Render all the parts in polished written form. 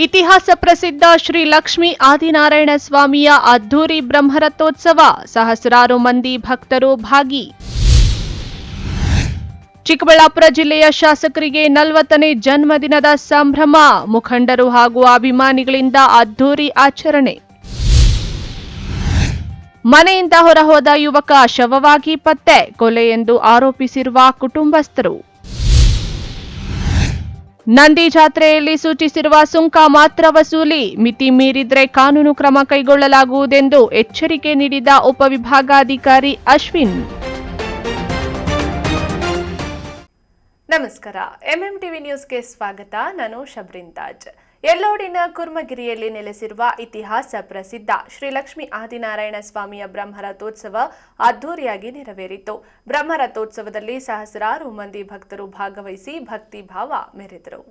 ಇತಿಹಾಸ ಪ್ರಸಿದ್ಧ ಶ್ರೀ ಲಕ್ಷ್ಮೀ ಆದಿನಾರಾಯಣ ಸ್ವಾಮಿಯ ಅದ್ಧೂರಿ ಬ್ರಹ್ಮರಥೋತ್ಸವ, ಸಹಸ್ರಾರು ಮಂದಿ ಭಕ್ತರು ಭಾಗಿ. ಚಿಕ್ಕಬಳ್ಳಾಪುರ ಜಿಲ್ಲೆಯ ಶಾಸಕರಿಗೆ 40ನೇ ಜನ್ಮದಿನದ ಸಂಭ್ರಮ, ಮುಖಂಡರು ಹಾಗೂ ಅಭಿಮಾನಿಗಳಿಂದ ಅದ್ಧೂರಿ ಆಚರಣೆ. ಮನೆಯಿಂದ ಹೊರಹೋದ ಯುವಕ ಶವವಾಗಿ ಪತ್ತೆ, ಕೊಲೆ ಎಂದು ಆರೋಪಿಸಿರುವ ಕುಟುಂಬಸ್ಥರು. ನಂದಿ ಜಾತ್ರೆಯಲ್ಲಿ ಸೂಚಿಸಿರುವ ಸುಂಕ ಮಾತ್ರ ವಸೂಲಿ, ಮಿತಿ ಮೀರಿದ್ರೆ ಕಾನೂನು ಕ್ರಮ ಕೈಗೊಳ್ಳಲಾಗುವುದೆಂದು ಎಚ್ಚರಿಕೆ ನೀಡಿದ ಉಪವಿಭಾಗಾಧಿಕಾರಿ ಅಶ್ವಿನ್. ನಮಸ್ಕಾರ, ಎಂಎಂಟಿವಿ ನ್ಯೂಸ್ಗೆ ಸ್ವಾಗತ. ನಾನು ಶಬ್ರಿನ್ ತಾಜ್. ಎಲ್ಲೋಡಿನ ಕುರ್ಮಗಿರಿಯಲ್ಲಿ ನೆಲೆಸಿರುವ ಇತಿಹಾಸ ಪ್ರಸಿದ್ಧ ಶ್ರೀ ಲಕ್ಷ್ಮೀ ಆದಿನಾರಾಯಣ ಸ್ವಾಮಿಯ ಬ್ರಹ್ಮರಥೋತ್ಸವ ಅದ್ದೂರಿಯಾಗಿ ನೆರವೇರಿತು. ಬ್ರಹ್ಮರಥೋತ್ಸವದಲ್ಲಿ ಸಹಸ್ರಾರು ಮಂದಿ ಭಕ್ತರು ಭಾಗವಹಿಸಿ ಭಕ್ತಿ ಭಾವ ಮೆರೆದರು.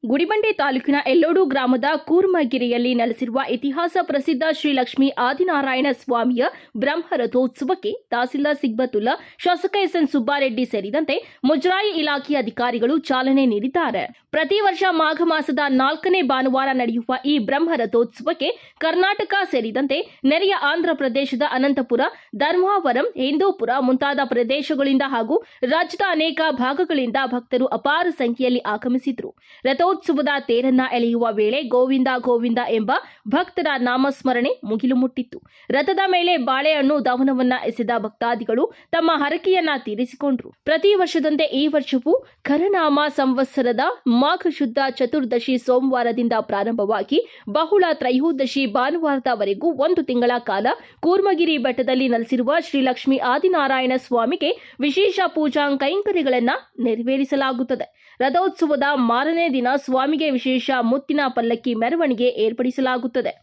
ಗುಡಿಬಂಡೆ ತಾಲೂಕಿನ ಎಲ್ಲೋಡು ಗ್ರಾಮದ ಕೂರ್ಮಗಿರಿಯಲ್ಲಿ ನೆಲೆಸಿರುವ ಇತಿಹಾಸ ಪ್ರಸಿದ್ಧ ಶ್ರೀ ಲಕ್ಷ್ಮೀ ಆದಿನಾರಾಯಣ ಸ್ವಾಮಿಯ ಬ್ರಹ್ಮರಥೋತ್ಸವಕ್ಕೆ ತಹಸೀಲ್ದಾರ್ ಸಿಗ್ಬತುಲ್ಲಾ, ಶಾಸಕ ಎಸ್ಎನ್ ಸುಬ್ಬಾರೆಡ್ಡಿ ಸೇರಿದಂತೆ ಮುಜರಾಯಿ ಇಲಾಖೆಯ ಅಧಿಕಾರಿಗಳು ಚಾಲನೆ ನೀಡಿದ್ದಾರೆ. ಪ್ರತಿ ವರ್ಷ ಮಾಘ ಮಾಸದ 4ನೇ ಭಾನುವಾರ ನಡೆಯುವ ಈ ಬ್ರಹ್ಮರಥೋತ್ಸವಕ್ಕೆ ಕರ್ನಾಟಕ ಸೇರಿದಂತೆ ನೆರೆಯ ಆಂಧ್ರ ಪ್ರದೇಶದ ಅನಂತಪುರ, ಧರ್ಮಾವರಂ, ಹಿಂದೂಪುರ ಮುಂತಾದ ಪ್ರದೇಶಗಳಿಂದ ಹಾಗೂ ರಾಜ್ಯದ ಅನೇಕ ಭಾಗಗಳಿಂದ ಭಕ್ತರು ಅಪಾರ ಸಂಖ್ಯೆಯಲ್ಲಿ ಆಗಮಿಸಿದರು. ರಥೋತ್ಸವದ ತೇರನ್ನ ಎಳೆಯುವ ವೇಳೆ ಗೋವಿಂದ ಗೋವಿಂದ ಎಂಬ ಭಕ್ತರ ನಾಮಸ್ಮರಣೆ ಮುಗಿಲು ಮುಟ್ಟಿತ್ತು. ರಥದ ಮೇಲೆ ಬಾಳೆಹಣ್ಣು ದವನವನ್ನ ಎಸೆದ ಭಕ್ತಾದಿಗಳು ತಮ್ಮ ಹರಕೆಯನ್ನ ತೀರಿಸಿಕೊಂಡರು. ಪ್ರತಿ ವರ್ಷದಂತೆ ಈ ವರ್ಷವೂ ಖರನಾಮ ಸಂವತ್ಸರದ ಮಾಘ ಶುದ್ಧ ಚತುರ್ದಶಿ ಸೋಮವಾರದಿಂದ ಪ್ರಾರಂಭವಾಗಿ ಬಹುಳ ತ್ರಯೋದಶಿ ಭಾನುವಾರದವರೆಗೂ 1 ತಿಂಗಳ ಕಾಲ ಕೂರ್ಮಗಿರಿ ಬೆಟ್ಟದಲ್ಲಿ ನೆಲೆಸಿರುವ ಶ್ರೀ ಲಕ್ಷ್ಮೀ ಆದಿನಾರಾಯಣ ಸ್ವಾಮಿಗೆ ವಿಶೇಷ ಪೂಜಾ ಕೈಂಕರ್ಯಗಳನ್ನು ನೆರವೇರಿಸಲಾಗುತ್ತದೆ. ರಥೋತ್ಸವದ ಮಾರನೇ ದಿನ ಸ್ವಾಮಿಗೆ ವಿಶೇಷ ಮುತ್ತಿನ ಪಲ್ಲಕ್ಕಿ ಮೆರವಣಿಗೆ ಏರ್ಪಡಿಸಲಾಗುತ್ತದೆ.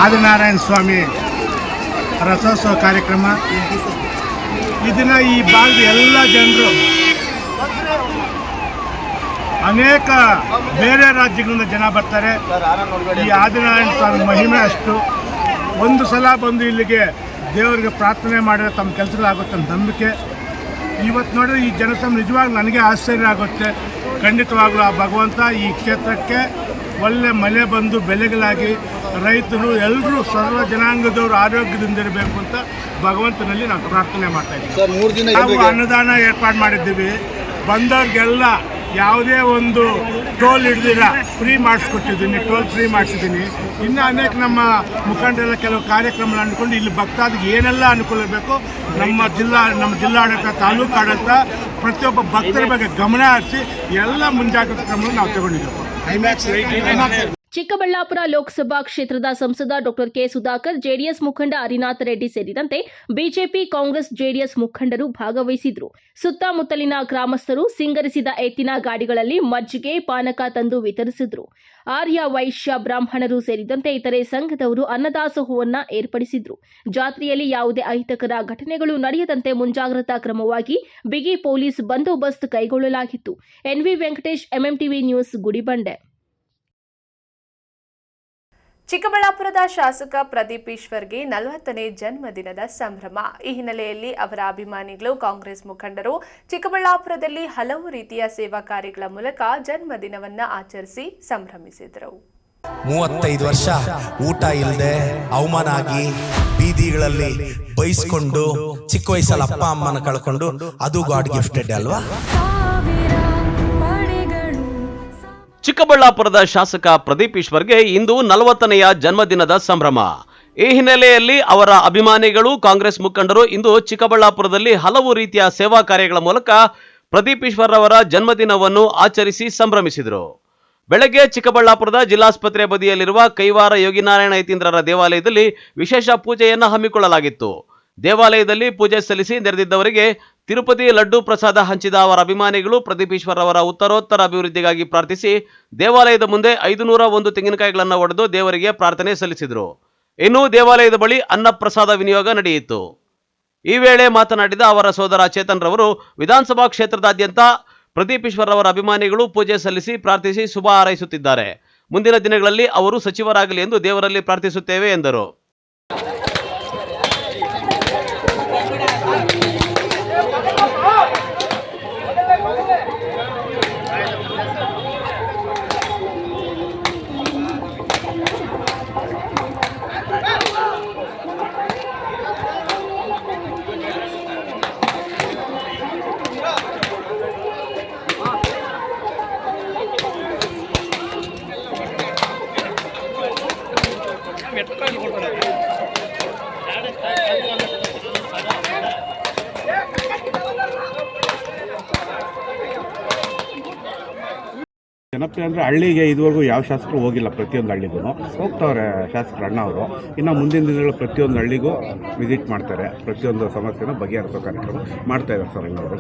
ಆದಿನಾರಾಯಣ ಸ್ವಾಮಿ ರಥೋತ್ಸವ ಕಾರ್ಯಕ್ರಮ ಇದನ್ನು ಈ ಭಾಗದ ಎಲ್ಲ ಜನರು ಅನೇಕ ಬೇರೆ ರಾಜ್ಯಗಳಿಂದ ಜನ ಬರ್ತಾರೆ. ಈ ಆದಿನಾರಾಯಣ ಸ್ವಾಮಿ ಮಹಿಮೆ ಅಷ್ಟು. ಒಂದು ಸಲ ಬಂದು ಇಲ್ಲಿಗೆ ದೇವರಿಗೆ ಪ್ರಾರ್ಥನೆ ಮಾಡಿದ್ರೆ ತಮ್ಮ ಕೆಲಸಗಳಾಗುತ್ತೆ ಅಂತ ನಂಬಿಕೆ. ಇವತ್ತು ನೋಡಿದ್ರೆ ಈ ಜನಸಂಖ್ಯೆ ನಿಜವಾಗ್ಲೂ ನನಗೆ ಆಶ್ಚರ್ಯ ಆಗುತ್ತೆ. ಖಂಡಿತವಾಗ್ಲೂ ಆ ಭಗವಂತ ಈ ಕ್ಷೇತ್ರಕ್ಕೆ ಒಳ್ಳೆ ಮಳೆ ಬಂದು ಬೆಳೆಗಳಾಗಿ ರೈತರು ಎಲ್ಲರೂ ಸರ್ವ ಜನಾಂಗದವರು ಆರೋಗ್ಯದಿಂದಿರಬೇಕು ಅಂತ ಭಗವಂತನಲ್ಲಿ ನಾವು ಪ್ರಾರ್ಥನೆ ಮಾಡ್ತಾ ಇದ್ದೀವಿ. ನಾವು ಅನ್ನದಾನ ಏರ್ಪಾಡು ಮಾಡಿದ್ದೀವಿ. ಬಂದವ್ರಿಗೆಲ್ಲ ಯಾವುದೇ ಒಂದು ಟೋಲ್ ಹಿಡ್ದಿರ ಫ್ರೀ ಮಾಡಿಸ್ಕೊಟ್ಟಿದ್ದೀನಿ, ಟೋಲ್ ಫ್ರೀ ಮಾಡಿಸಿದ್ದೀನಿ. ಇನ್ನು ಅನೇಕ ನಮ್ಮ ಮುಖಂಡರೆಲ್ಲ ಕೆಲವು ಕಾರ್ಯಕ್ರಮಗಳು ಅಂದ್ಕೊಂಡು ಇಲ್ಲಿ ಭಕ್ತಾದಿಗೆ ಏನೆಲ್ಲ ಅನುಕೂಲ ಬೇಕು ನಮ್ಮ ಜಿಲ್ಲಾಡಳಿತ, ತಾಲೂಕು ಆಡಳಿತ ಪ್ರತಿಯೊಬ್ಬ ಭಕ್ತರ ಬಗ್ಗೆ ಗಮನ ಹರಿಸಿ ಎಲ್ಲ ಮುಂಜಾಗ್ರತಾ ಕ್ರಮವನ್ನು ನಾವು ತಗೊಂಡಿದ್ದೇವೆ. ಚಿಕ್ಕಬಳ್ಳಾಪುರ ಲೋಕಸಭಾ ಕ್ಷೇತ್ರದ ಸಂಸದ ಡಾಕ್ಟರ್ ಕೆ ಸುಧಾಕರ್, ಜೆಡಿಎಸ್ ಮುಖಂಡ ಹರಿನಾಥ ರೆಡ್ಡಿ ಸೇರಿದಂತೆ ಬಿಜೆಪಿ, ಕಾಂಗ್ರೆಸ್, ಜೆಡಿಎಸ್ ಮುಖಂಡರು ಭಾಗವಹಿಸಿದ್ರು. ಸುತ್ತಮುತ್ತಲಿನ ಗ್ರಾಮಸ್ಥರು ಸಿಂಗರಿಸಿದ ಎತ್ತಿನ ಗಾಡಿಗಳಲ್ಲಿ ಮಜ್ಜಿಗೆ, ಪಾನಕ ತಂದು ವಿತರಿಸಿದ್ರು. ಆರ್ಯ, ವೈಶ್ಯ, ಬ್ರಾಹ್ಮಣರು ಸೇರಿದಂತೆ ಇತರೆ ಸಂಘದವರು ಅನ್ನದಾಸೋಹವನ್ನ ಏರ್ಪಡಿಸಿದ್ರು. ಜಾತ್ರೆಯಲ್ಲಿ ಯಾವುದೇ ಅಹಿತಕರ ಘಟನೆಗಳು ನಡೆಯದಂತೆ ಮುಂಜಾಗ್ರತಾ ಕ್ರಮವಾಗಿ ಬಿಗಿ ಪೊಲೀಸ್ ಬಂದೋಬಸ್ತ್ ಕೈಗೊಳ್ಳಲಾಗಿತ್ತು. NV Venkatesh, MMTV news, Gudibande. ಚಿಕ್ಕಬಳ್ಳಾಪುರದ ಶಾಸಕ ಪ್ರದೀಪ್ ಈಶ್ವರ್ಗೆ 40ನೇ ಜನ್ಮದಿನದ ಸಂಭ್ರಮ. ಈ ಹಿನ್ನೆಲೆಯಲ್ಲಿ ಅವರ ಅಭಿಮಾನಿಗಳು, ಕಾಂಗ್ರೆಸ್ ಮುಖಂಡರು ಚಿಕ್ಕಬಳ್ಳಾಪುರದಲ್ಲಿ ಹಲವು ರೀತಿಯ ಸೇವಾ ಕಾರ್ಯಗಳ ಮೂಲಕ ಜನ್ಮದಿನವನ್ನ ಆಚರಿಸಿ ಸಂಭ್ರಮಿಸಿದರು. 35 ವರ್ಷ ಊಟ ಇಲ್ಲದೆ ಅವಮಾನ ಆಗಿ ಬೀದಿಗಳಲ್ಲಿ ಬೈಸ್ಕೊಂಡು ಚಿಕ್ಕ ವಯಸ್ಸಲ್ಲಿ ಅಪ್ಪ ಅಮ್ಮನ ಕಳ್ಕೊಂಡು ಅದು ಗಾಡ್ ಗಿಫ್ಟೆಡ್ ಅಲ್ವಾ. ಚಿಕ್ಕಬಳ್ಳಾಪುರದ ಶಾಸಕ ಪ್ರದೀಪ್ ಈಶ್ವರ್ಗೆ ಇಂದು 40ನೆಯ ಜನ್ಮದಿನದ ಸಂಭ್ರಮ. ಈ ಹಿನ್ನೆಲೆಯಲ್ಲಿ ಅವರ ಅಭಿಮಾನಿಗಳು, ಕಾಂಗ್ರೆಸ್ ಮುಖಂಡರು ಇಂದು ಚಿಕ್ಕಬಳ್ಳಾಪುರದಲ್ಲಿ ಹಲವು ರೀತಿಯ ಸೇವಾ ಕಾರ್ಯಗಳ ಮೂಲಕ ಪ್ರದೀಪ್ ಈಶ್ವರ್ ಅವರ ಜನ್ಮದಿನವನ್ನು ಆಚರಿಸಿ ಸಂಭ್ರಮಿಸಿದರು. ಬೆಳಗ್ಗೆ ಚಿಕ್ಕಬಳ್ಳಾಪುರದ ಜಿಲ್ಲಾಸ್ಪತ್ರೆ ಬದಿಯಲ್ಲಿರುವ ಕೈವಾರ ಯೋಗಿನಾರಾಯಣ ಯತೀಂದ್ರರ ದೇವಾಲಯದಲ್ಲಿ ವಿಶೇಷ ಪೂಜೆಯನ್ನು ಹಮ್ಮಿಕೊಳ್ಳಲಾಗಿತ್ತು. ದೇವಾಲಯದಲ್ಲಿ ಪೂಜೆ ಸಲ್ಲಿಸಿ ನೆರೆದಿದ್ದವರಿಗೆ ತಿರುಪತಿ ಲಡ್ಡು ಪ್ರಸಾದ ಹಂಚಿದ ಅವರ ಅಭಿಮಾನಿಗಳು ಪ್ರದೀಪ್ ಈಶ್ವರ್ ಅವರ ಉತ್ತರೋತ್ತರ ಅಭಿವೃದ್ಧಿಗಾಗಿ ಪ್ರಾರ್ಥಿಸಿ ದೇವಾಲಯದ ಮುಂದೆ 501 ತೆಂಗಿನಕಾಯಿಗಳನ್ನು ಒಡೆದು ದೇವರಿಗೆ ಪ್ರಾರ್ಥನೆ ಸಲ್ಲಿಸಿದರು. ಇನ್ನು ದೇವಾಲಯದ ಬಳಿ ಅನ್ನ ಪ್ರಸಾದ ವಿನಿಯೋಗ ನಡೆಯಿತು. ಈ ವೇಳೆ ಮಾತನಾಡಿದ ಅವರ ಸೋದರ ಚೇತನ್ ರವರು, ವಿಧಾನಸಭಾ ಕ್ಷೇತ್ರದಾದ್ಯಂತ ಪ್ರದೀಪ್ ಈಶ್ವರ್ ಅವರ ಅಭಿಮಾನಿಗಳು ಪೂಜೆ ಸಲ್ಲಿಸಿ ಪ್ರಾರ್ಥಿಸಿ ಶುಭ ಹಾರೈಸುತ್ತಿದ್ದಾರೆ. ಮುಂದಿನ ದಿನಗಳಲ್ಲಿ ಅವರು ಸಚಿವರಾಗಲಿ ಎಂದು ದೇವರಲ್ಲಿ ಪ್ರಾರ್ಥಿಸುತ್ತೇವೆ ಎಂದರು. ಜನಪ್ರಿಯ ಅಂದರೆ ಹಳ್ಳಿಗೆ ಇದುವರೆಗೂ ಯಾವ ಶಾಸಕರು ಹೋಗಿಲ್ಲ, ಪ್ರತಿಯೊಂದು ಹಳ್ಳಿಗೂ ಹೋಗ್ತಾವ್ರೆ ಶಾಸಕರು ಅಣ್ಣ ಅವರು. ಇನ್ನು ಮುಂದಿನ ದಿನಗಳು ಪ್ರತಿಯೊಂದು ಹಳ್ಳಿಗೂ ವಿಸಿಟ್ ಮಾಡ್ತಾರೆ, ಪ್ರತಿಯೊಂದು ಸಮಸ್ಯೆನ ಬಗೆಹರಿಸೋ ಕಾರ್ಯಕ್ರಮ ಮಾಡ್ತಾ ಇದ್ದಾರೆ ಸರ್ ಎಲ್ಲವರು.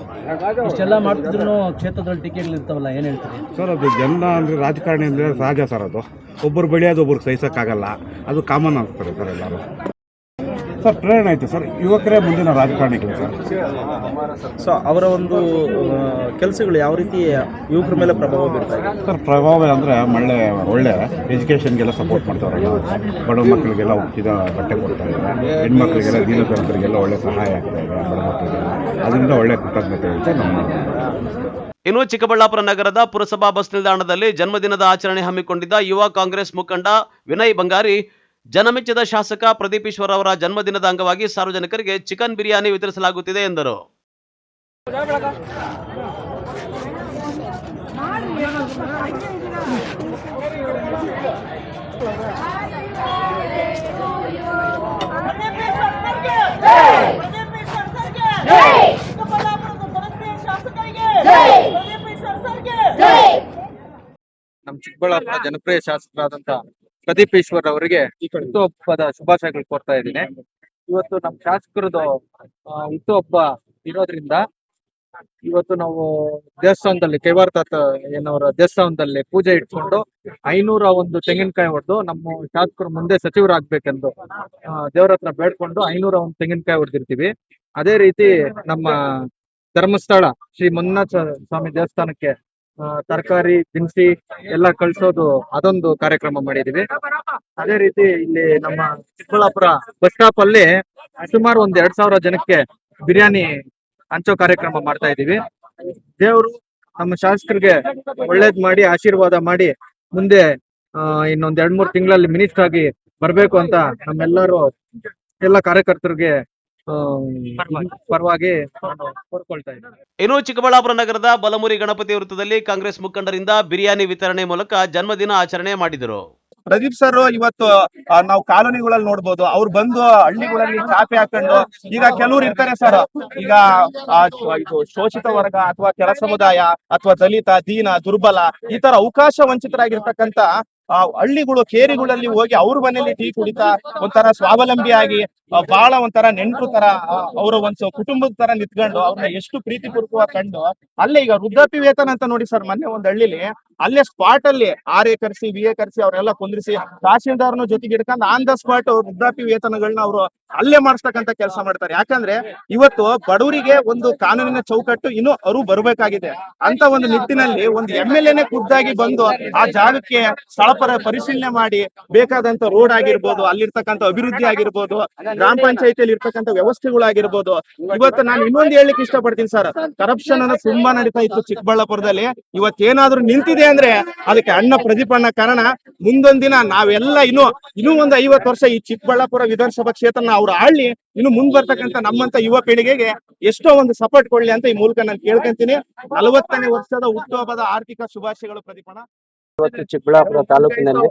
ಇಷ್ಟೆಲ್ಲ ಮಾಡ್ತಿದ್ರು ಕ್ಷೇತ್ರದಲ್ಲಿ ಟಿಕೆಟ್ ಇರ್ತಾವಲ್ಲ, ಏನು ಹೇಳ್ತಾರೆ ಸರ್? ಅದು ಜನ ಅಂದರೆ ರಾಜಕಾರಣಿ ಅಂದರೆ ಸಹಜ ಸರ್. ಅದು ಒಬ್ಬರು ಬೆಳೆಯೋದು ಒಬ್ರಿಗೆ ಸಹಿಸೋಕ್ಕಾಗಲ್ಲ, ಅದು ಕಾಮನ್ ಅನಿಸ್ತಾರೆ ಸರ್ ಎಲ್ಲರೂ. ಸರ್ ಪ್ರೇರಣೆ ಆಯಿತು ಸರ್, ಯುವಕರೇ ಮುಂದಿನ ರಾಜಕಾರಣಿಗಳು ಸರ್. ಸೊ ಅವರ ಒಂದು ಕೆಲಸಗಳು ಯಾವ ರೀತಿ ಯುವಕರ ಮೇಲೆ ಪ್ರಭಾವ ಬೀರ್ತಾರೆ ಸರ್? ಪ್ರಭಾವ ಅಂದರೆ ಒಳ್ಳೆ ಎಜುಕೇಷನ್ಗೆಲ್ಲ ಸಪೋರ್ಟ್ ಮಾಡ್ತಾರೆ, ಬಡ ಮಕ್ಕಳಿಗೆಲ್ಲ ಉಚಿತ ಬಟ್ಟೆ ಕೊಡ್ತಾ ಇದ್ದಾರೆ, ಹೆಣ್ಮಕ್ಳಿಗೆಲ್ಲ ದೀನದಲಿತರಿಗೆಲ್ಲ ಒಳ್ಳೆ ಸಹಾಯ ಆಗ್ತಾ ಇದೆ, ಬಡ ಮಕ್ಕಳಿಗೆಲ್ಲ. ಅದರಿಂದ ಒಳ್ಳೆ ಕೃತಜ್ಞತೆ ಇದೆ ನಮ್ಮ. ಇನ್ನು ಚಿಕ್ಕಬಳ್ಳಾಪುರ ನಗರದ ಪುರಸಭಾ ಬಸ್ ನಿಲ್ದಾಣದಲ್ಲಿ ಜನ್ಮದಿನದ ಆಚರಣೆ ಹಮ್ಮಿಕೊಂಡಿದ್ದ ಯುವ ಕಾಂಗ್ರೆಸ್ ಮುಖಂಡ ವಿನಯ್ ಬಂಗಾರಿ, ಜನಮೆಚ್ಚಿದ ಶಾಸಕ ಪ್ರದೀಪ್ ಈಶ್ವರ್ ಅವರ ಜನ್ಮದಿನದ ಅಂಗವಾಗಿ ಸಾರ್ವಜನಿಕರಿಗೆ ಚಿಕನ್ ಬಿರಿಯಾನಿ ವಿತರಿಸಲಾಗುತ್ತಿದೆ ಎಂದರು. ನಮ್ಮ ಚಿಕ್ಕಬಳ್ಳಾಪುರ ಜನಪ್ರಿಯ ಶಾಸಕರಾದಂತ ಪ್ರದೀಪ್ ಈಶ್ವರ್ ಅವರಿಗೆ ಹುಟ್ಟುಹಬ್ಬದ ಶುಭಾಶಯಗಳು ಕೋರ್ತಾ ಇದ್ದೀನಿ. ಇವತ್ತು ನಮ್ಮ ಶಾಸಕರದು ಹುಟ್ಟುಹಬ್ಬ ಇರೋದ್ರಿಂದ ಇವತ್ತು ನಾವು ದೇವಸ್ಥಾನದಲ್ಲಿ, ಕೈವಾರ ತಾತ ಏನವರ ದೇವಸ್ಥಾನದಲ್ಲಿ ಪೂಜೆ ಇಟ್ಕೊಂಡು 501 ತೆಂಗಿನಕಾಯಿ ಹೊಡೆದು ನಮ್ಮ ಶಾಸಕರು ಮುಂದೆ ಸಚಿವರಾಗ್ಬೇಕೆಂದು ದೇವರ ಹತ್ರ ಬೇಡ್ಕೊಂಡು 501 ತೆಂಗಿನಕಾಯಿ ಹೊಡೆದಿರ್ತೀವಿ. ಅದೇ ರೀತಿ ನಮ್ಮ ಧರ್ಮಸ್ಥಳ ಶ್ರೀ ಮಂಜುನಾಥ ಸ್ವಾಮಿ ದೇವಸ್ಥಾನಕ್ಕೆ ತರಕಾರಿ ದಿನಸಿ ಎಲ್ಲ ಕಳ್ಸೋದು, ಅದೊಂದು ಕಾರ್ಯಕ್ರಮ ಮಾಡಿದೀವಿ. ಅದೇ ರೀತಿ ಇಲ್ಲಿ ನಮ್ಮ ಚಿಕ್ಕಬಳ್ಳಾಪುರ ಬಸ್ ಸ್ಟಾಪ್ ಅಲ್ಲಿ ಸುಮಾರು 2,000 ಜನಕ್ಕೆ ಬಿರಿಯಾನಿ ಹಂಚೋ ಕಾರ್ಯಕ್ರಮ ಮಾಡ್ತಾ ಇದೀವಿ. ದೇವರು ನಮ್ಮ ಶಾಸಕರಿಗೆ ಒಳ್ಳೇದ್ ಮಾಡಿ ಆಶೀರ್ವಾದ ಮಾಡಿ ಮುಂದೆ ಇನ್ನೊಂದ್ 2-3 ತಿಂಗಳಲ್ಲಿ ಮಿನಿಸ್ಟರ್ ಆಗಿ ಬರ್ಬೇಕು ಅಂತ ನಮ್ಮೆಲ್ಲರೂ ಎಲ್ಲ ಕಾರ್ಯಕರ್ತರಿಗೆ ಪರವಾಗಿ ನಾನು ಕೋರ್ಕೊಳ್ತಾ ಇದ್ದೀನಿ. ಇನ್ನು ಚಿಕ್ಕಬಳ್ಳಾಪುರ ನಗರದ ಬಲಮುರಿ ಗಣಪತಿ ವೃತ್ತದಲ್ಲಿ ಕಾಂಗ್ರೆಸ್ ಮುಖಂಡರಿಂದ ಬಿರಿಯಾನಿ ವಿತರಣೆ ಮೂಲಕ ಜನ್ಮದಿನ ಆಚರಣೆ ಮಾಡಿದರು. ಪ್ರದೀಪ್ ಸರ್ ಇವತ್ತು ನಾವು ಕಾಲೋನಿಗಳಲ್ಲಿ ನೋಡ್ಬೋದು, ಅವ್ರು ಬಂದು ಹಳ್ಳಿಗಳಲ್ಲಿ ಚಾಪೆ ಹಾಕೊಂಡು, ಈಗ ಕೆಲವ್ರು ಇರ್ತಾರೆ ಸರ್, ಈಗ ಇದು ಶೋಷಿತ ವರ್ಗ ಅಥವಾ ಕೆಳ ಸಮುದಾಯ ಅಥವಾ ದಲಿತ, ದೀನ, ದುರ್ಬಲ, ಈ ತರ ಅವಕಾಶ ವಂಚಿತರಾಗಿರ್ತಕ್ಕಂತ ಹಳ್ಳಿಗಳು, ಕೇರಿಗಳಲ್ಲಿ ಹೋಗಿ ಅವ್ರ ಮನೇಲಿ ಟೀ ಕುಡಿತಾ ಒಂಥರ ಸ್ವಾವಲಂಬಿಯಾಗಿ ಬಹಳ ಒಂಥರ ನೆಂಟರು ತರ ಅವರ ಒಂದು ಕುಟುಂಬದ ತರ ನಿಂತ್ಕೊಂಡು ಅವ್ರನ್ನ ಎಷ್ಟು ಪ್ರೀತಿಪೂರ್ವಕವಾಗಿ ಕಂಡು, ಅಲ್ಲೇ ಈಗ ವೃದ್ಧಾಪ್ಯ ವೇತನ ಅಂತ ನೋಡಿ ಸರ್, ಮೊನ್ನೆ ಒಂದ್ ಹಳ್ಳಿಲಿ ಅಲ್ಲೇ ಸ್ಪಾಟ್ ಅಲ್ಲಿ RA ಕರ್ಸಿ VA ಕರ್ಸಿ ಅವರೆಲ್ಲ ಕುಂದ್ರಿಸಿ ತಹಶೀಲ್ದಾರ್ನ ಜೊತೆಗೆ ಇಟ್ಕೊಂಡು ಆನ್ ದ ಸ್ಪಾಟ್ ವೃದ್ಧಾಪ್ಯ ವೇತನಗಳನ್ನ ಅವರು ಅಲ್ಲೇ ಮಾಡಿಸ್ತಕ್ಕಂತ ಕೆಲಸ ಮಾಡ್ತಾರೆ. ಯಾಕಂದ್ರೆ ಇವತ್ತು ಬಡವರಿಗೆ ಒಂದು ಕಾನೂನಿನ ಚೌಕಟ್ಟು ಇನ್ನೂ ಅರಿವು ಬರಬೇಕಾಗಿದೆ. ಅಂತ ಒಂದು ನಿಟ್ಟಿನಲ್ಲಿ ಒಂದು MLA ಖುದ್ದಾಗಿ ಬಂದು ಆ ಜಾಗಕ್ಕೆ ಸ್ಥಳ ಪರಿಶೀಲನೆ ಮಾಡಿ ಬೇಕಾದಂತ ರೋಡ್ ಆಗಿರ್ಬೋದು, ಅಲ್ಲಿರ್ತಕ್ಕಂಥ ಅಭಿವೃದ್ಧಿ ಆಗಿರ್ಬೋದು, ಗ್ರಾಮ ಪಂಚಾಯತಿಯಲ್ಲಿ ಇರ್ತಕ್ಕಂಥ ವ್ಯವಸ್ಥೆಗಳಾಗಿರ್ಬೋದು. ಇವತ್ತು ನಾನು ಇನ್ನೊಂದು ಹೇಳಲಿಕ್ಕೆ ಇಷ್ಟಪಡ್ತೀನಿ ಸರ್, ಕರಪ್ಷನ್ ಅನ್ನೋ ತುಂಬಾ ನಡೀತಾ ಇತ್ತು ಚಿಕ್ಕಬಳ್ಳಾಪುರದಲ್ಲಿ. ಇವತ್ತೇನಾದ್ರೂ ನಿಂತಿದೆ ಅಂದ್ರೆ ಅದಕ್ಕೆ ಅಣ್ಣ ಪ್ರದೀಪ್ ಅಣ್ಣ ಕಾರಣ. ಮುಂದೊಂದ್ ದಿನ ನಾವೆಲ್ಲ ಇನ್ನೂ ಒಂದು 50 ವರ್ಷ ಈ ಚಿಕ್ಕಬಳ್ಳಾಪುರ ವಿಧಾನಸಭಾ ಕ್ಷೇತ್ರನ ಅವ್ರು ಆಳ್ಲಿ, ಇನ್ನು ಮುಂದ್ ಬರ್ತಕ್ಕಂಥ ನಮ್ಮಂತ ಯುವ ಪೀಳಿಗೆಗೆ ಎಷ್ಟೋ ಒಂದು ಸಪೋರ್ಟ್ ಕೊಡ್ಲಿ ಅಂತ ಈ ಮೂಲಕ ನಾನು ಕೇಳ್ಕೊಂತೀನಿ. 40ನೇ ವರ್ಷದ ಹುಟ್ಟುಹಬ್ಬದ ಆರ್ಥಿಕ ಶುಭಾಶಯಗಳು ಪ್ರದೀಪ್ ಅಣ್ಣ. ಇವತ್ತು ಚಿಕ್ಕಬಳ್ಳಾಪುರ ತಾಲೂಕಿನಲ್ಲಿ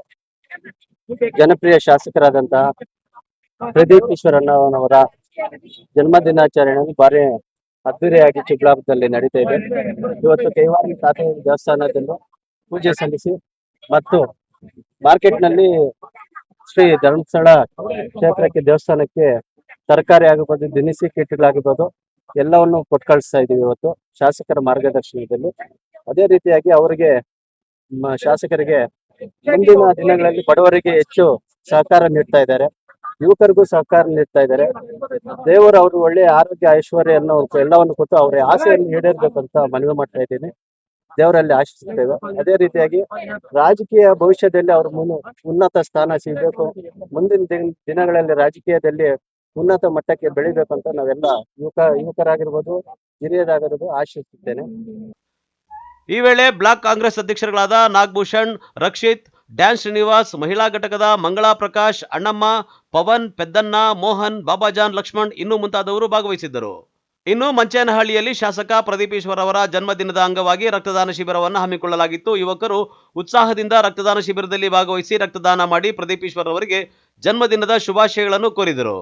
ಜನಪ್ರಿಯ ಶಾಸಕರಾದಂತಹ ಪ್ರದೀಪ್ ಈಶ್ವರಣ್ಣನವರ ಜನ್ಮದಿನಾಚರಣೆ ಭಾರಿ ಅದ್ದೂರಿಯಾಗಿ ಚಿಕ್ಕಬಳ್ಳಾಪುರದಲ್ಲಿ ನಡೀತಾ ಇದೆ. ಇವತ್ತು ಕೈವಾರ ತಾತ ದೇವಸ್ಥಾನದಲ್ಲೂ ಪೂಜೆ ಸಲ್ಲಿಸಿ ಮತ್ತು ಮಾರ್ಕೆಟ್ನಲ್ಲಿ ಶ್ರೀ ಧರ್ಮಸ್ಥಳ ಕ್ಷೇತ್ರಕ್ಕೆ ದೇವಸ್ಥಾನಕ್ಕೆ ತರಕಾರಿ ಆಗಿರ್ಬೋದು, ದಿನಸಿ ಕಿಟ್ಗಳಾಗಿರ್ಬೋದು ಎಲ್ಲವನ್ನು ಕೊಟ್ಟು ಕಳಿಸ್ತಾ ಇದೀವಿ ಇವತ್ತು ಶಾಸಕರ ಮಾರ್ಗದರ್ಶನದಲ್ಲಿ. ಅದೇ ರೀತಿಯಾಗಿ ಅವರಿಗೆ ಶಾಸಕರಿಗೆ ಮುಂದಿನ ದಿನಗಳಲ್ಲಿ ಬಡವರಿಗೆ ಹೆಚ್ಚು ಸಹಕಾರ ನೀಡ್ತಾ ಇದ್ದಾರೆ, ಯುವಕರಿಗೂ ಸಹಕಾರ ನೀಡ್ತಾ ಇದ್ದಾರೆ. ದೇವರು ಅವರು ಒಳ್ಳೆ ಆರೋಗ್ಯ ಐಶ್ವರ್ಯನ್ನು ಎಲ್ಲವನ್ನು ಕೊಟ್ಟು ಅವರ ಆಸೆಯನ್ನು ಈಡೇರ್ಬೇಕಂತ ಮನವಿ ಮಾಡ್ತಾ ಇದ್ದೀನಿ, ದೇವರಲ್ಲಿ ಆಶಿಸುತ್ತೇವೆ. ಅದೇ ರೀತಿಯಾಗಿ ರಾಜಕೀಯ ಭವಿಷ್ಯದಲ್ಲಿ ಅವರು ಉನ್ನತ ಸ್ಥಾನ ಸಿಗಬೇಕು, ಮುಂದಿನ ದಿನಗಳಲ್ಲಿ ರಾಜಕೀಯದಲ್ಲಿ ಉನ್ನತ ಮಟ್ಟಕ್ಕೆ ಬೆಳಿಬೇಕಂತ ನಾವೆಲ್ಲ ಯುವಕರಾಗಿರ್ಬೋದು, ಹಿರಿಯರಾಗಿರ್ಬೋದು ಆಶಿಸುತ್ತೇನೆ. ಈ ವೇಳೆ ಬ್ಲಾಕ್ ಕಾಂಗ್ರೆಸ್ ಅಧ್ಯಕ್ಷರುಗಳಾದ ನಾಗಭೂಷಣ್, ರಕ್ಷಿತ್, ಡ್ಯಾನ್ ಶ್ರೀನಿವಾಸ್, ಮಹಿಳಾ ಘಟಕದ ಮಂಗಳಾ ಪ್ರಕಾಶ್, ಅಣ್ಣಮ್ಮ, ಪವನ್, ಪೆದ್ದಣ್ಣ, ಮೋಹನ್, ಬಾಬಾಜಾನ್, ಲಕ್ಷ್ಮಣ್ ಇನ್ನೂ ಮುಂತಾದವರು ಭಾಗವಹಿಸಿದ್ದರು. ಇನ್ನು ಮಂಚೇನಹಳ್ಳಿಯಲ್ಲಿ ಶಾಸಕ ಪ್ರದೀಪ್ ಈಶ್ವರ್ ಅವರ ಜನ್ಮದಿನದ ಅಂಗವಾಗಿ ರಕ್ತದಾನ ಶಿಬಿರವನ್ನು ಹಮ್ಮಿಕೊಳ್ಳಲಾಗಿತ್ತು. ಯುವಕರು ಉತ್ಸಾಹದಿಂದ ರಕ್ತದಾನ ಶಿಬಿರದಲ್ಲಿ ಭಾಗವಹಿಸಿ ರಕ್ತದಾನ ಮಾಡಿ ಪ್ರದೀಪ್ ಈಶ್ವರ್ ಅವರಿಗೆ ಜನ್ಮದಿನದ ಶುಭಾಶಯಗಳನ್ನು ಕೋರಿದರು.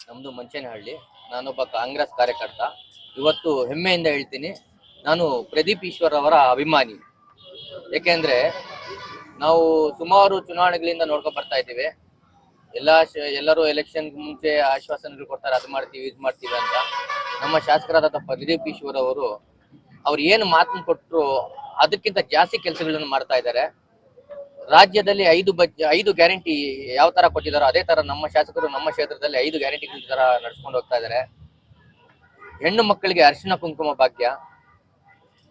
ನಮ್ದು ಮಂಚೇನಹಳ್ಳಿ. ನಾನೊಬ್ಬ ಕಾಂಗ್ರೆಸ್ ಕಾರ್ಯಕರ್ತ. ಇವತ್ತು ಹೆಮ್ಮೆಯಿಂದ ಹೇಳ್ತೀನಿ, ನಾನು ಪ್ರದೀಪ್ ಈಶ್ವರ್ ಅವರ ಅಭಿಮಾನಿ. ಯಾಕೆಂದ್ರೆ ನಾವು ಸುಮಾರು ಚುನಾವಣೆಗಳಿಂದ ನೋಡ್ಕೊಂಡು ಬರ್ತಾ ಇದ್ದೀವಿ. ಎಲ್ಲರೂ ಎಲೆಕ್ಷನ್ ಮುಂಚೆ ಆಶ್ವಾಸನೆಗಳು ಕೊಡ್ತಾರೆ, ಅದು ಮಾಡ್ತೀವಿ ಇದು ಮಾಡ್ತೀವಿ ಅಂತ. ನಮ್ಮ ಶಾಸಕರಾದ ಪ್ರದೀಪ್ ಈಶ್ವರ್ ಅವರು ಏನು ಮಾತನ್ನು ಕೊಟ್ಟರು ಅದಕ್ಕಿಂತ ಜಾಸ್ತಿ ಕೆಲಸಗಳನ್ನು ಮಾಡ್ತಾ ಇದ್ದಾರೆ. ರಾಜ್ಯದಲ್ಲಿ 5 ಗ್ಯಾರಂಟಿ ಯಾವ ತರ ಕೊಟ್ಟಿದಾರೋ ಅದೇ ತರ ನಮ್ಮ ಶಾಸಕರು ನಮ್ಮ ಕ್ಷೇತ್ರದಲ್ಲಿ 5 ಗ್ಯಾರಂಟಿಗಳ ತರ ನಡ್ಸ್ಕೊಂಡು ಹೋಗ್ತಾ ಇದ್ದಾರೆ. ಹೆಣ್ಣು ಮಕ್ಕಳಿಗೆ ಅರಿಶಿನ ಕುಂಕುಮ ಭಾಗ್ಯ,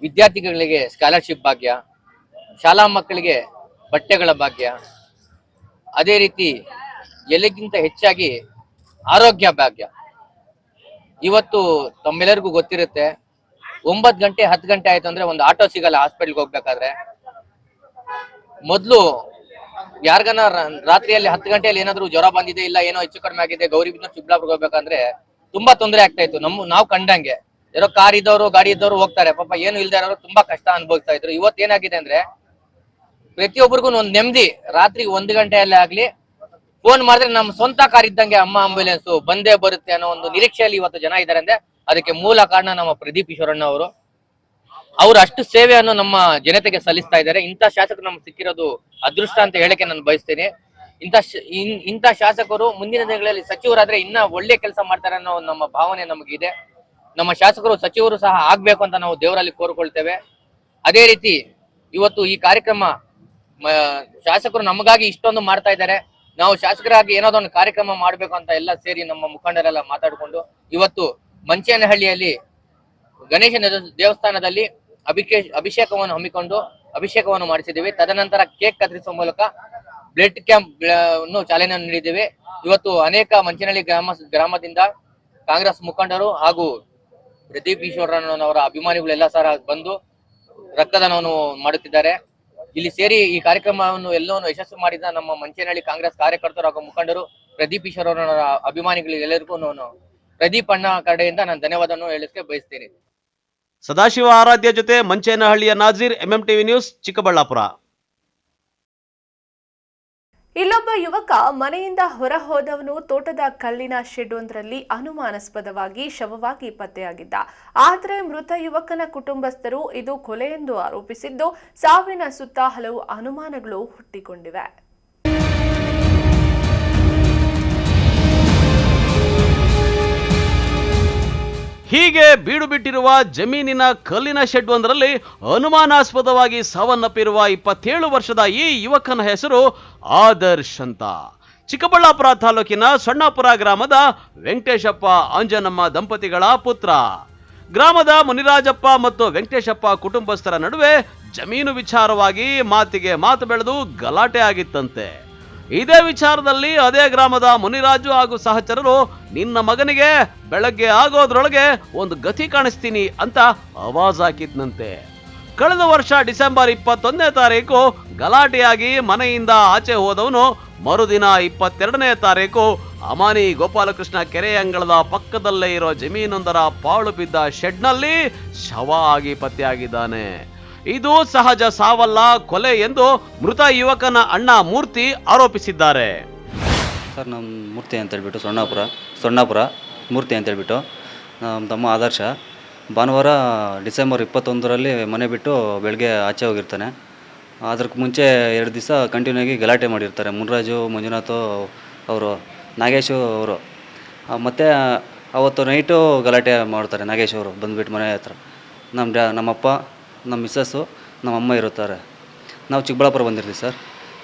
ವಿದ್ಯಾರ್ಥಿಗಳಿಗೆ ಸ್ಕಾಲರ್ಶಿಪ್ ಭಾಗ್ಯ, ಶಾಲಾ ಮಕ್ಕಳಿಗೆ ಬಟ್ಟೆಗಳ ಭಾಗ್ಯ, ಅದೇ ರೀತಿ ಎಲ್ಲಕ್ಕಿಂತ ಹೆಚ್ಚಾಗಿ ಆರೋಗ್ಯ ಭಾಗ್ಯ. ಇವತ್ತು ತಮ್ಮೆಲ್ಲರಿಗೂ ಗೊತ್ತಿರುತ್ತೆ, 9 ಗಂಟೆ 10 ಗಂಟೆ ಆಯ್ತು ಅಂದ್ರೆ ಒಂದು ಆಟೋ ಸಿಗಲ್ಲ ಹಾಸ್ಪಿಟಲ್ಗೆ ಹೋಗ್ಬೇಕಾದ್ರೆ. ಮೊದಲು ಯಾರಿಗಾನ ರಾತ್ರಿಯಲ್ಲಿ 10 ಗಂಟೆಯಲ್ಲಿ ಏನಾದ್ರು ಜ್ವರ ಬಂದಿದೆ, ಇಲ್ಲ ಏನೋ ಹೆಚ್ಚು ಕಡಿಮೆ ಆಗಿದೆ, ಗೌರಿಬಿದನೂರು ಚಿಕ್ಕಬಳ್ಳಾಪುರ ಹೋಗ್ಬೇಕಂದ್ರೆ ತುಂಬಾ ತೊಂದರೆ ಆಗ್ತಾ ಇತ್ತು ನಾವು ಕಂಡಂಗೆ. ಯಾರೋ ಕಾರ್ ಇದ್ದವರು ಗಾಡಿ ಇದ್ದವರು ಹೋಗ್ತಾರೆ, ಪಾಪ ಏನು ಇಲ್ದೇ ಇರೋರು ತುಂಬಾ ಕಷ್ಟ ಅನುಭವಿಸ್ತಾ ಇದ್ರು. ಇವತ್ತು ಏನಾಗಿದೆ ಅಂದ್ರೆ ಪ್ರತಿಯೊಬ್ಬರಿಗೂ ಒಂದು ನೆಮ್ಮದಿ. ರಾತ್ರಿ 1 ಗಂಟೆಯಲ್ಲೇ ಆಗ್ಲಿ ಫೋನ್ ಮಾಡಿದ್ರೆ ನಮ್ಮ ಸ್ವಂತ ಕಾರ್ ಇದ್ದಂಗೆ ಅಮ್ಮ ಆಂಬ್ಯುಲೆನ್ಸ್ ಬಂದೇ ಬರುತ್ತೆ ಅನ್ನೋ ಒಂದು ನಿರೀಕ್ಷೆಯಲ್ಲಿ ಇವತ್ತು ಜನ ಇದ್ದಾರೆ ಅಂದ್ರೆ ಅದಕ್ಕೆ ಮೂಲ ಕಾರಣ ನಮ್ಮ ಪ್ರದೀಪ್ ಈಶ್ವರಣ್ಣ ಅವರು. ಅವರು ಅಷ್ಟು ಸೇವೆಯನ್ನು ನಮ್ಮ ಜನತೆಗೆ ಸಲ್ಲಿಸ್ತಾ ಇದ್ದಾರೆ. ಇಂಥ ಶಾಸಕರು ನಮ್ಗೆ ಸಿಕ್ಕಿರೋದು ಅದೃಷ್ಟ ಅಂತ ಹೇಳಕ್ಕೆ ನಾನು ಬಯಸ್ತೇನೆ. ಇಂಥ ಶಾಸಕರು ಮುಂದಿನ ದಿನಗಳಲ್ಲಿ ಸಚಿವರಾದ್ರೆ ಇನ್ನ ಒಳ್ಳೆ ಕೆಲಸ ಮಾಡ್ತಾರೆ ಅನ್ನೋ ನಮ್ಮ ಭಾವನೆ ನಮಗಿದೆ. ನಮ್ಮ ಶಾಸಕರು ಸಚಿವರು ಸಹ ಆಗ್ಬೇಕು ಅಂತ ನಾವು ದೇವರಲ್ಲಿ ಕೋರ್ಕೊಳ್ತೇವೆ. ಅದೇ ರೀತಿ ಇವತ್ತು ಈ ಕಾರ್ಯಕ್ರಮ ಶಾಸಕರು ನಮಗಾಗಿ ಇಷ್ಟೊಂದು ಮಾಡ್ತಾ ಇದ್ದಾರೆ. ನಾವು ಶಾಸಕರಾಗಿ ಏನಾದ್ರು ಒಂದು ಕಾರ್ಯಕ್ರಮ ಮಾಡ್ಬೇಕು ಅಂತ ಎಲ್ಲ ಸೇರಿ ನಮ್ಮ ಮುಖಂಡರೆಲ್ಲ ಮಾತಾಡಿಕೊಂಡು ಇವತ್ತು ಮಂಚೇನಹಳ್ಳಿಯಲ್ಲಿ ಗಣೇಶನ ದೇವಸ್ಥಾನದಲ್ಲಿ ಅಭಿಷೇಕವನ್ನು ಹಮ್ಮಿಕೊಂಡು ಅಭಿಷೇಕವನ್ನು ಮಾಡಿಸಿದ್ದೇವೆ. ತದನಂತರ ಕೇಕ್ ಕತ್ತರಿಸುವ ಮೂಲಕ ಬ್ಲಡ್ ಕ್ಯಾಂಪ್ ಚಾಲನೆಯನ್ನು ನೀಡಿದ್ದೇವೆ. ಇವತ್ತು ಅನೇಕ ಮಂಚೇನಹಳ್ಳಿ ಗ್ರಾಮದಿಂದ ಕಾಂಗ್ರೆಸ್ ಮುಖಂಡರು ಹಾಗೂ ಪ್ರದೀಪ್ ಈಶ್ವರಣ್ಣನವರ ಅಭಿಮಾನಿಗಳೆಲ್ಲ ಸಹ ಬಂದು ರಕ್ತದಾನವನ್ನು ಮಾಡುತ್ತಿದ್ದಾರೆ. ಇಲ್ಲಿ ಸೇರಿ ಈ ಕಾರ್ಯಕ್ರಮವನ್ನು ಎಲ್ಲವನ್ನು ಯಶಸ್ವಿ ಮಾಡಿದ ನಮ್ಮ ಮಂಚೇನಹಳ್ಳಿ ಕಾಂಗ್ರೆಸ್ ಕಾರ್ಯಕರ್ತರು ಹಾಗೂ ಮುಖಂಡರು, ಪ್ರದೀಪ್ ಈಶ್ವರಣ್ಣನವರ ಅಭಿಮಾನಿಗಳಿಗೆ ಎಲ್ಲರಿಗೂ ಪ್ರದೀಪ್ ಅಣ್ಣ ಕಡೆಯಿಂದ ನಾನು ಧನ್ಯವಾದವನ್ನು ಹೇಳಕ್ಕೆ ಬಯಸ್ತೇನೆ. ಸದಾಶಿವ ಆರಾಧ್ಯ ಜೊತೆ ಮಂಚೇನಹಳ್ಳಿಯ ನಾಜೀರ್, MMTV ನ್ಯೂಸ್, ಚಿಕ್ಕಬಳ್ಳಾಪುರ. ಇಲ್ಲೊಬ್ಬ ಯುವಕ ಮನೆಯಿಂದ ಹೊರ ಹೋದವನು ತೋಟದ ಕಲ್ಲಿನ ಶೆಡ್ವೊಂದರಲ್ಲಿ ಅನುಮಾನಾಸ್ಪದವಾಗಿ ಶವವಾಗಿ ಪತ್ತೆಯಾಗಿದ್ದ. ಆದರೆ ಮೃತ ಯುವಕನ ಕುಟುಂಬಸ್ಥರು ಇದು ಕೊಲೆ ಎಂದು ಆರೋಪಿಸಿದ್ದು, ಸಾವಿನ ಸುತ್ತ ಹಲವು ಅನುಮಾನಗಳು ಹುಟ್ಟಿಕೊಂಡಿವೆ. ಹೀಗೆ ಬೀಡು ಬಿಟ್ಟಿರುವ ಜಮೀನಿನ ಕಲ್ಲಿನ ಶೆಡ್ ಒಂದರಲ್ಲಿ ಅನುಮಾನಾಸ್ಪದವಾಗಿ ಸಾವನ್ನಪ್ಪಿರುವ 27 ವರ್ಷದ ಈ ಯುವಕನ ಹೆಸರು ಆದರ್ಶ್ ಅಂತ. ಚಿಕ್ಕಬಳ್ಳಾಪುರ ತಾಲೂಕಿನ ಸಣ್ಣಪುರ ಗ್ರಾಮದ ವೆಂಕಟೇಶಪ್ಪ ಅಂಜನಮ್ಮ ದಂಪತಿಗಳ ಪುತ್ರ. ಗ್ರಾಮದ ಮುನಿರಾಜಪ್ಪ ಮತ್ತು ವೆಂಕಟೇಶಪ್ಪ ಕುಟುಂಬಸ್ಥರ ನಡುವೆ ಜಮೀನು ವಿಚಾರವಾಗಿ ಮಾತಿಗೆ ಮಾತು ಬೆಳೆದು ಗಲಾಟೆ ಆಗಿತ್ತಂತೆ. ಇದೇ ವಿಚಾರದಲ್ಲಿ ಅದೇ ಗ್ರಾಮದ ಮುನಿರಾಜು ಹಾಗೂ ಸಹಚರರು ನಿನ್ನ ಮಗನಿಗೆ ಬೆಳಗ್ಗೆ ಆಗೋದ್ರೊಳಗೆ ಒಂದು ಗತಿ ಕಾಣಿಸ್ತೀನಿ ಅಂತ ಆವಾಜ್ ಹಾಕಿದ್ನಂತೆ. ಕಳೆದ ವರ್ಷ ಡಿಸೆಂಬರ್ 21ನೇ ತಾರೀಕು ಗಲಾಟೆಯಾಗಿ ಮನೆಯಿಂದ ಆಚೆ ಹೋದವನು ಮರುದಿನ 22ನೇ ತಾರೀಕು ಅಮಾನಿ ಗೋಪಾಲಕೃಷ್ಣ ಕೆರೆ ಅಂಗಳದ ಪಕ್ಕದಲ್ಲೇ ಇರೋ ಜಮೀನೊಂದರ ಪಾಳು ಬಿದ್ದ ಶೆಡ್ನಲ್ಲಿ ಶವ ಆಗಿ ಪತ್ತೆಯಾಗಿದ್ದಾನೆ. ಇದು ಸಹಜ ಸಾವಲ್ಲ, ಕೊಲೆ ಎಂದು ಮೃತ ಯುವಕನ ಅಣ್ಣ ಮೂರ್ತಿ ಆರೋಪಿಸಿದ್ದಾರೆ. ಸರ್, ನಮ್ಮ ಮೂರ್ತಿ ಅಂತ ಹೇಳ್ಬಿಟ್ಟು ಸೊಣ್ಣಾಪುರ ಮೂರ್ತಿ ಅಂತ ಹೇಳ್ಬಿಟ್ಟು ನಮ್ಮ ತಮ್ಮ ಆದರ್ಶ ಭಾನುವಾರ ಡಿಸೆಂಬರ್ 21ರಲ್ಲಿ ಮನೆ ಬಿಟ್ಟು ಬೆಳಗ್ಗೆ ಆಚೆ ಹೋಗಿರ್ತಾನೆ. ಅದಕ್ಕೆ ಮುಂಚೆ 2 ದಿವಸ ಕಂಟಿನ್ಯೂ ಆಗಿ ಗಲಾಟೆ ಮಾಡಿರ್ತಾರೆ. ಮುನ್ರಾಜು, ಮಂಜುನಾಥ್ ಅವರು, ನಾಗೇಶು ಅವರು. ಮತ್ತು ಅವತ್ತು ನೈಟು ಗಲಾಟೆ ಮಾಡ್ತಾರೆ. ನಾಗೇಶ್ ಅವರು ಬಂದುಬಿಟ್ಟು ಮನೆ ಹತ್ರ ನಮ್ಮಪ್ಪ, ನಮ್ಮ ಮಿಸ್ಸಸ್ಸು, ನಮ್ಮಮ್ಮ ಇರುತ್ತಾರೆ. ನಾವು ಚಿಕ್ಕಬಳ್ಳಾಪುರ ಬಂದಿರ್ತೀವಿ ಸರ್.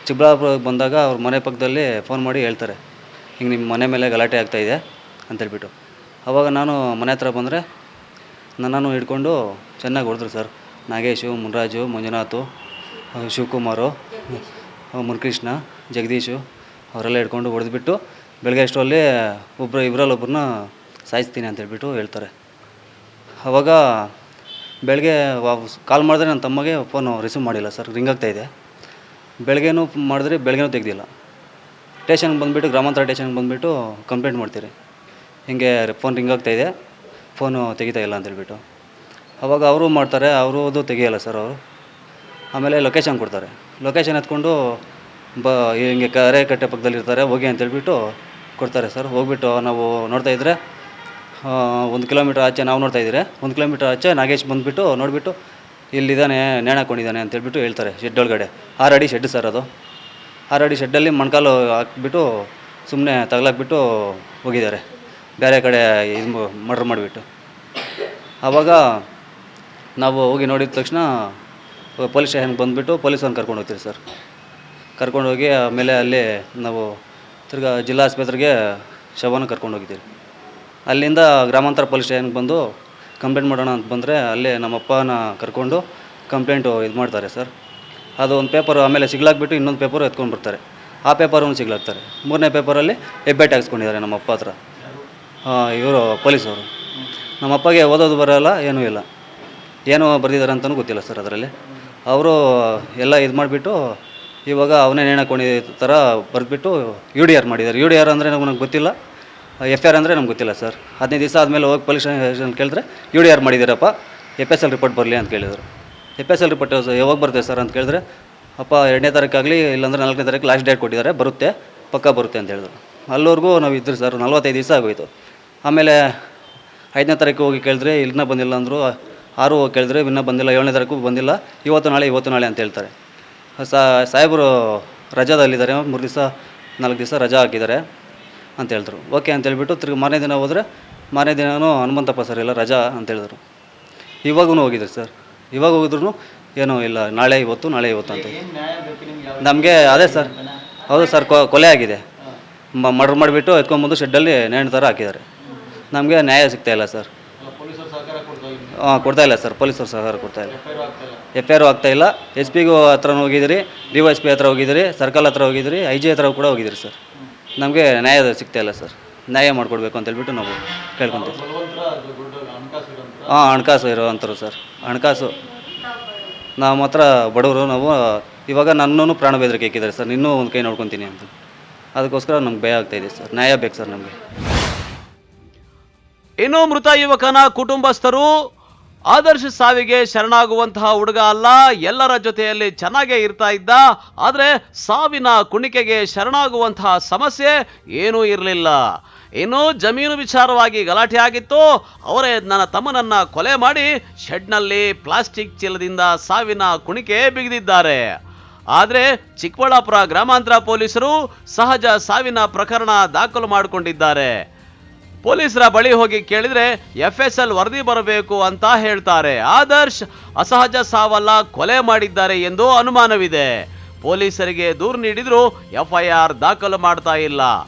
ಚಿಕ್ಕಬಳ್ಳಾಪುರಕ್ಕೆ ಬಂದಾಗ ಅವ್ರ ಮನೆ ಪಕ್ಕದಲ್ಲಿ ಫೋನ್ ಮಾಡಿ ಹೇಳ್ತಾರೆ, ಹಿಂಗೆ ನಿಮ್ಮ ಮನೆ ಮೇಲೆ ಗಲಾಟೆ ಆಗ್ತಾಯಿದೆ ಅಂತೇಳ್ಬಿಟ್ಟು. ಆವಾಗ ನಾನು ಮನೆ ಹತ್ರ ಬಂದರೆ ನನ್ನನ್ನು ಹಿಡ್ಕೊಂಡು ಚೆನ್ನಾಗಿ ಹೊಡೆದ್ರು ಸರ್. ನಾಗೇಶು, ಮುನ್ರಾಜು, ಮಂಜುನಾಥು, ಶಿವಕುಮಾರು, ಮುನ್ಕೃಷ್ಣ, ಜಗದೀಶು ಅವರೆಲ್ಲ ಹಿಡ್ಕೊಂಡು ಹೊಡೆದ್ಬಿಟ್ಟು ಬೆಳಗ್ಗೆ ಅಷ್ಟರಲ್ಲಿ ಇಬ್ಬರಲ್ಲೊಬ್ಬರನ್ನ ಸಾಯಿಸ್ತೀನಿ ಅಂತೇಳ್ಬಿಟ್ಟು ಹೇಳ್ತಾರೆ. ಆವಾಗ ಬೆಳಗ್ಗೆ ಕಾಲ್ ಮಾಡಿದ್ರೆ ನನ್ನ ತಮ್ಮಗೆ ಫೋನು ರಿಸೀವ್ ಮಾಡಿಲ್ಲ ಸರ್, ರಿಂಗ್ ಆಗ್ತಾಯಿದೆ. ಬೆಳಗ್ಗೆನೂ ಮಾಡಿದ್ರೆ ಬೆಳಗ್ಗೆನೂ ತೆಗ್ದಿಲ್ಲ. ಸ್ಟೇಷನ್ಗೆ ಬಂದುಬಿಟ್ಟು ಗ್ರಾಮಾಂತರ ಸ್ಟೇಷನ್ಗೆ ಬಂದುಬಿಟ್ಟು ಕಂಪ್ಲೇಂಟ್ ಮಾಡ್ತೀರಿ, ಹಿಂಗೆ ಫೋನ್ ರಿಂಗ್ ಆಗ್ತಾಯಿದೆ, ಫೋನು ತೆಗಿತಾ ಇಲ್ಲ ಅಂತೇಳ್ಬಿಟ್ಟು. ಆವಾಗ ಅವರು ಮಾಡ್ತಾರೆ, ಅದು ತೆಗಿಯಲ್ಲ ಸರ್ ಅವರು. ಆಮೇಲೆ ಲೊಕೇಶನ್ ಕೊಡ್ತಾರೆ. ಲೊಕೇಶನ್ ಎತ್ಕೊಂಡು ಹಿಂಗೆ ಕಟ್ಟೆ ಪಕ್ಕದಲ್ಲಿರ್ತಾರೆ, ಹೋಗಿ ಅಂತೇಳ್ಬಿಟ್ಟು ಕೊಡ್ತಾರೆ ಸರ್. ಹೋಗ್ಬಿಟ್ಟು ನಾವು ನೋಡ್ತಾಯಿದ್ರೆ 1 ಕಿಲೋಮೀಟ್ರ್ ಆಚೆ ನಾವು ನೋಡ್ತಾಯಿದ್ರೆ 1 ಕಿಲೋಮೀಟ್ರ್ ಆಚೆ ನಾಗೇಶ್ ಬಂದುಬಿಟ್ಟು ನೋಡಿಬಿಟ್ಟು ಇಲ್ಲಿದ್ದಾನೆ, ನೇಣು ಹಾಕ್ಕೊಂಡಿದ್ದಾನೆ ಅಂತೇಳ್ಬಿಟ್ಟು ಹೇಳ್ತಾರೆ. ಶೆಡ್ ಒಳಗಡೆ 6 ಅಡಿ ಶೆಡ್ ಸರ್ ಅದು. 6 ಅಡಿ ಶೆಡ್ಡಲ್ಲಿ ಮೊಣಕಾಲು ಹಾಕ್ಬಿಟ್ಟು ಸುಮ್ಮನೆ ತಗಲಾಕ್ಬಿಟ್ಟು ಹೋಗಿದ್ದಾರೆ, ಬೇರೆ ಕಡೆ ಇದು ಮರ್ಡರ್ ಮಾಡಿಬಿಟ್ಟು. ಆವಾಗ ನಾವು ಹೋಗಿ ನೋಡಿದ ತಕ್ಷಣ ಪೊಲೀಸ್ ಸ್ಟೇಷನ್ಗೆ ಬಂದುಬಿಟ್ಟು ಪೊಲೀಸನ್ನು ಕರ್ಕೊಂಡು ಹೋಗ್ತೀವಿ ಸರ್. ಕರ್ಕೊಂಡೋಗಿ ಆಮೇಲೆ ಅಲ್ಲಿ ನಾವು ತಿರ್ಗಾ ಜಿಲ್ಲಾ ಆಸ್ಪತ್ರೆಗೆ ಶವನ ಕರ್ಕೊಂಡು ಹೋಗಿದ್ದೀವಿ. ಅಲ್ಲಿಂದ ಗ್ರಾಮಾಂತರ ಪೊಲೀಸ್ ಸ್ಟೇಷನ್ಗೆ ಬಂದು ಕಂಪ್ಲೇಂಟ್ ಮಾಡೋಣ ಅಂತ ಬಂದರೆ ಅಲ್ಲೇ ನಮ್ಮ ಅಪ್ಪನ ಕರ್ಕೊಂಡು ಕಂಪ್ಲೇಂಟು ಇದು ಮಾಡ್ತಾರೆ ಸರ್. ಅದು ಒಂದು ಪೇಪರು ಆಮೇಲೆ ಸಿಗ್ಲಾಕ್ಬಿಟ್ಟು ಇನ್ನೊಂದು ಪೇಪರು ಎತ್ಕೊಂಡು ಬರ್ತಾರೆ. ಆ ಪೇಪರನ್ನು ಸಿಗ್ಲಾಕ್ತಾರೆ. 3ನೇ ಪೇಪರಲ್ಲಿ ಹೆಬ್ಬೆಟ್ ಹಾಕ್ಸ್ಕೊಂಡಿದ್ದಾರೆ ನಮ್ಮ ಅಪ್ಪ ಹತ್ರ ಇವರು ಪೊಲೀಸವರು. ನಮ್ಮ ಅಪ್ಪಗೆ ಓದೋದು ಬರೋಲ್ಲ, ಏನೂ ಇಲ್ಲ, ಏನೋ ಬರೆದಿದ್ದಾರೆ ಅಂತಲೂ ಗೊತ್ತಿಲ್ಲ ಸರ್. ಅದರಲ್ಲಿ ಅವರು ಎಲ್ಲ ಇದು ಮಾಡಿಬಿಟ್ಟು ಇವಾಗ ಅವನೇ ನೇಣು ಹಾಕ್ಕೊಂಡಿದ್ದ ಥರ ಬರೆದ್ಬಿಟ್ಟು UDR ಮಾಡಿದ್ದಾರೆ. UDR ಅಂದರೆ ನನಗೆ ಗೊತ್ತಿಲ್ಲ, FIR ಅಂದರೆ ನಮ್ಗೆ ಗೊತ್ತಿಲ್ಲ ಸರ್. 15 ದಿವಸ ಆದಮೇಲೆ ಹೋಗಿ ಪೊಲೀಸ್ ಸ್ಟೇಷನ್ ಕೇಳಿದ್ರೆ UDR ಮಾಡಿದ್ದೀರಪ್ಪ, FSL ರಿಪೋರ್ಟ್ ಬರಲಿ ಅಂತ ಕೇಳಿದರು. FSL ರಿಪೋರ್ಟ್ ಯಾವಾಗ ಬರುತ್ತೆ ಸರ್ ಅಂತ ಕೇಳಿದ್ರೆ, ಅಪ್ಪ 2ನೇ ತಾರೀಕಾಗಲಿ ಇಲ್ಲಾಂದ್ರೆ 4ನೇ ತಾರೀಕು ಲಾಸ್ಟ್ ಡೇಟ್ ಕೊಟ್ಟಿದ್ದಾರೆ, ಬರುತ್ತೆ ಪಕ್ಕ ಬರುತ್ತೆ ಅಂತ ಹೇಳಿದ್ರು. ಅಲ್ಲಿವರೆಗೂ ನಾವು ಇದ್ರಿ ಸರ್, 45 ದಿವಸ ಆಗೋಯ್ತು. ಆಮೇಲೆ 5ನೇ ತಾರೀಕು ಹೋಗಿ ಕೇಳಿದ್ರೆ ಇನ್ನೂ ಬಂದಿಲ್ಲ ಅಂದರು. 6 ಹೋಗಿ ಕೇಳಿದ್ರೆ ಇನ್ನೂ ಬಂದಿಲ್ಲ, 7ನೇ ತಾರೀಕು ಬಂದಿಲ್ಲ, ಇವತ್ತು ನಾಳೆ ಅಂತ ಹೇಳ್ತಾರೆ. ಸಾಹೇಬರು ರಜಾದಲ್ಲಿದ್ದಾರೆ, 3 ದಿವಸ 4 ದಿವಸ ರಜಾ ಹಾಕಿದ್ದಾರೆ ಅಂತ ಹೇಳಿದ್ರು. ಓಕೆ ಅಂತ ಹೇಳ್ಬಿಟ್ಟು ತಿರ್ಗಿ ಮಾರನೇ ದಿನ ಹೋದರೆ ಮಾರನೇ ದಿನವೂ ಹನುಮಂತಪ್ಪ ಸರ್ ಇಲ್ಲ ರಜಾ ಅಂತ ಹೇಳಿದ್ರು. ಇವಾಗೂ ಹೋಗಿದ್ರು ಸರ್, ಇವಾಗ ಹೋಗಿದ್ರು ಏನೂ ಇಲ್ಲ, ನಾಳೆ ಇವತ್ತು ಅಂತ. ನಮಗೆ ಅದೇ ಸರ್, ಹೌದು ಸರ್, ಕೊಲೆ ಆಗಿದೆ, ಮರ್ಡರ್ ಮಾಡಿಬಿಟ್ಟು ಎತ್ಕೊಂಡ್ಬಂದು ಶೆಡ್ಡಲ್ಲಿ ನೇಣು ಥರ ಹಾಕಿದ್ದಾರೆ. ನಮಗೆ ನ್ಯಾಯ ಸಿಗ್ತಾಯಿಲ್ಲ ಸರ್. ಕೊಡ್ತಾ ಇಲ್ಲ ಸರ್, ಪೊಲೀಸರು ಸಹಕಾರ ಕೊಡ್ತಾ ಇಲ್ಲ. FIR ಆಗ್ತಾಯಿಲ್ಲ. SP ಹತ್ರ ಹೋಗಿದ್ದೀರಿ, DYSP ಹತ್ರ ಹೋಗಿದ್ದೀರಿ, ಸರ್ಕಲ್ ಹತ್ರ ಹೋಗಿದ್ದೀರಿ, IG ಹತ್ರ ಕೂಡ ಹೋಗಿದ್ದೀರಿ ಸರ್. ನಮಗೆ ನ್ಯಾಯ ಸಿಗ್ತಾಯಿಲ್ಲ ಸರ್. ನ್ಯಾಯ ಮಾಡಿಕೊಡ್ಬೇಕು ಅಂತ ಹೇಳ್ಬಿಟ್ಟು ನಾವು ಕೇಳ್ಕೊತೀವಿ. ಹಣಕಾಸು ಇರೋವಂಥವ್ರು ಸರ್, ಹಣಕಾಸು ನಾವು ಮಾತ್ರ ಬಡವರು. ನಾವು ಇವಾಗ ನನ್ನೂ ಪ್ರಾಣ ಬೆದರಿಕೆ ಹಾಕಿದ್ದಾರೆ ಸರ್, ಇನ್ನೂ ಒಂದು ಕೈ ನೋಡ್ಕೊತೀನಿ ಅಂತ. ಅದಕ್ಕೋಸ್ಕರ ನಮ್ಗೆ ಭಯ ಆಗ್ತಾಯಿದೆ ಸರ್. ನ್ಯಾಯ ಬೇಕು ಸರ್ ನಮಗೆ. ಇನ್ನು ಮೃತ ಯುವಕನ ಕುಟುಂಬಸ್ಥರು ಆದರ್ಶ ಸಾವಿಗೆ ಶರಣಾಗುವಂತಹ ಹುಡುಗ ಅಲ್ಲ, ಎಲ್ಲರ ಜೊತೆಯಲ್ಲಿ ಚೆನ್ನಾಗೇ ಇರ್ತಾ ಇದ್ದ, ಆದರೆ ಸಾವಿನ ಕುಣಿಕೆಗೆ ಶರಣಾಗುವಂತಹ ಸಮಸ್ಯೆ ಏನೂ ಇರಲಿಲ್ಲ. ಇನ್ನು ಜಮೀನು ವಿಚಾರವಾಗಿ ಗಲಾಟೆ ಆಗಿತ್ತು. ಅವರೇ ನನ್ನ ತಮ್ಮನನ್ನ ಕೊಲೆ ಮಾಡಿ ಶೆಡ್ನಲ್ಲಿ ಪ್ಲಾಸ್ಟಿಕ್ ಚೀಲದಿಂದ ಸಾವಿನ ಕುಣಿಕೆ ಬಿಗಿದಿದ್ದಾರೆ. ಆದರೆ ಚಿಕ್ಕಬಳ್ಳಾಪುರ ಗ್ರಾಮಾಂತರ ಪೊಲೀಸರು ಸಹಜ ಸಾವಿನ ಪ್ರಕರಣ ದಾಖಲು ಮಾಡಿಕೊಂಡಿದ್ದಾರೆ. ಪೊಲೀಸರ ಬಳಿ ಹೋಗಿ ಕೇಳಿದ್ರೆ FSL ವರದಿ ಬರಬೇಕು ಅಂತ ಹೇಳ್ತಾರೆ. ಆದರ್ಶ್ ಅಸಹಜ ಸಾವಲ್ಲ, ಕೊಲೆ ಮಾಡಿದ್ದಾರೆ ಎಂದು ಅನುಮಾನವಿದೆ. ಪೊಲೀಸರಿಗೆ ದೂರು ನೀಡಿದ್ರು FIR ದಾಖಲು ಮಾಡ್ತಾ ಇಲ್ಲ.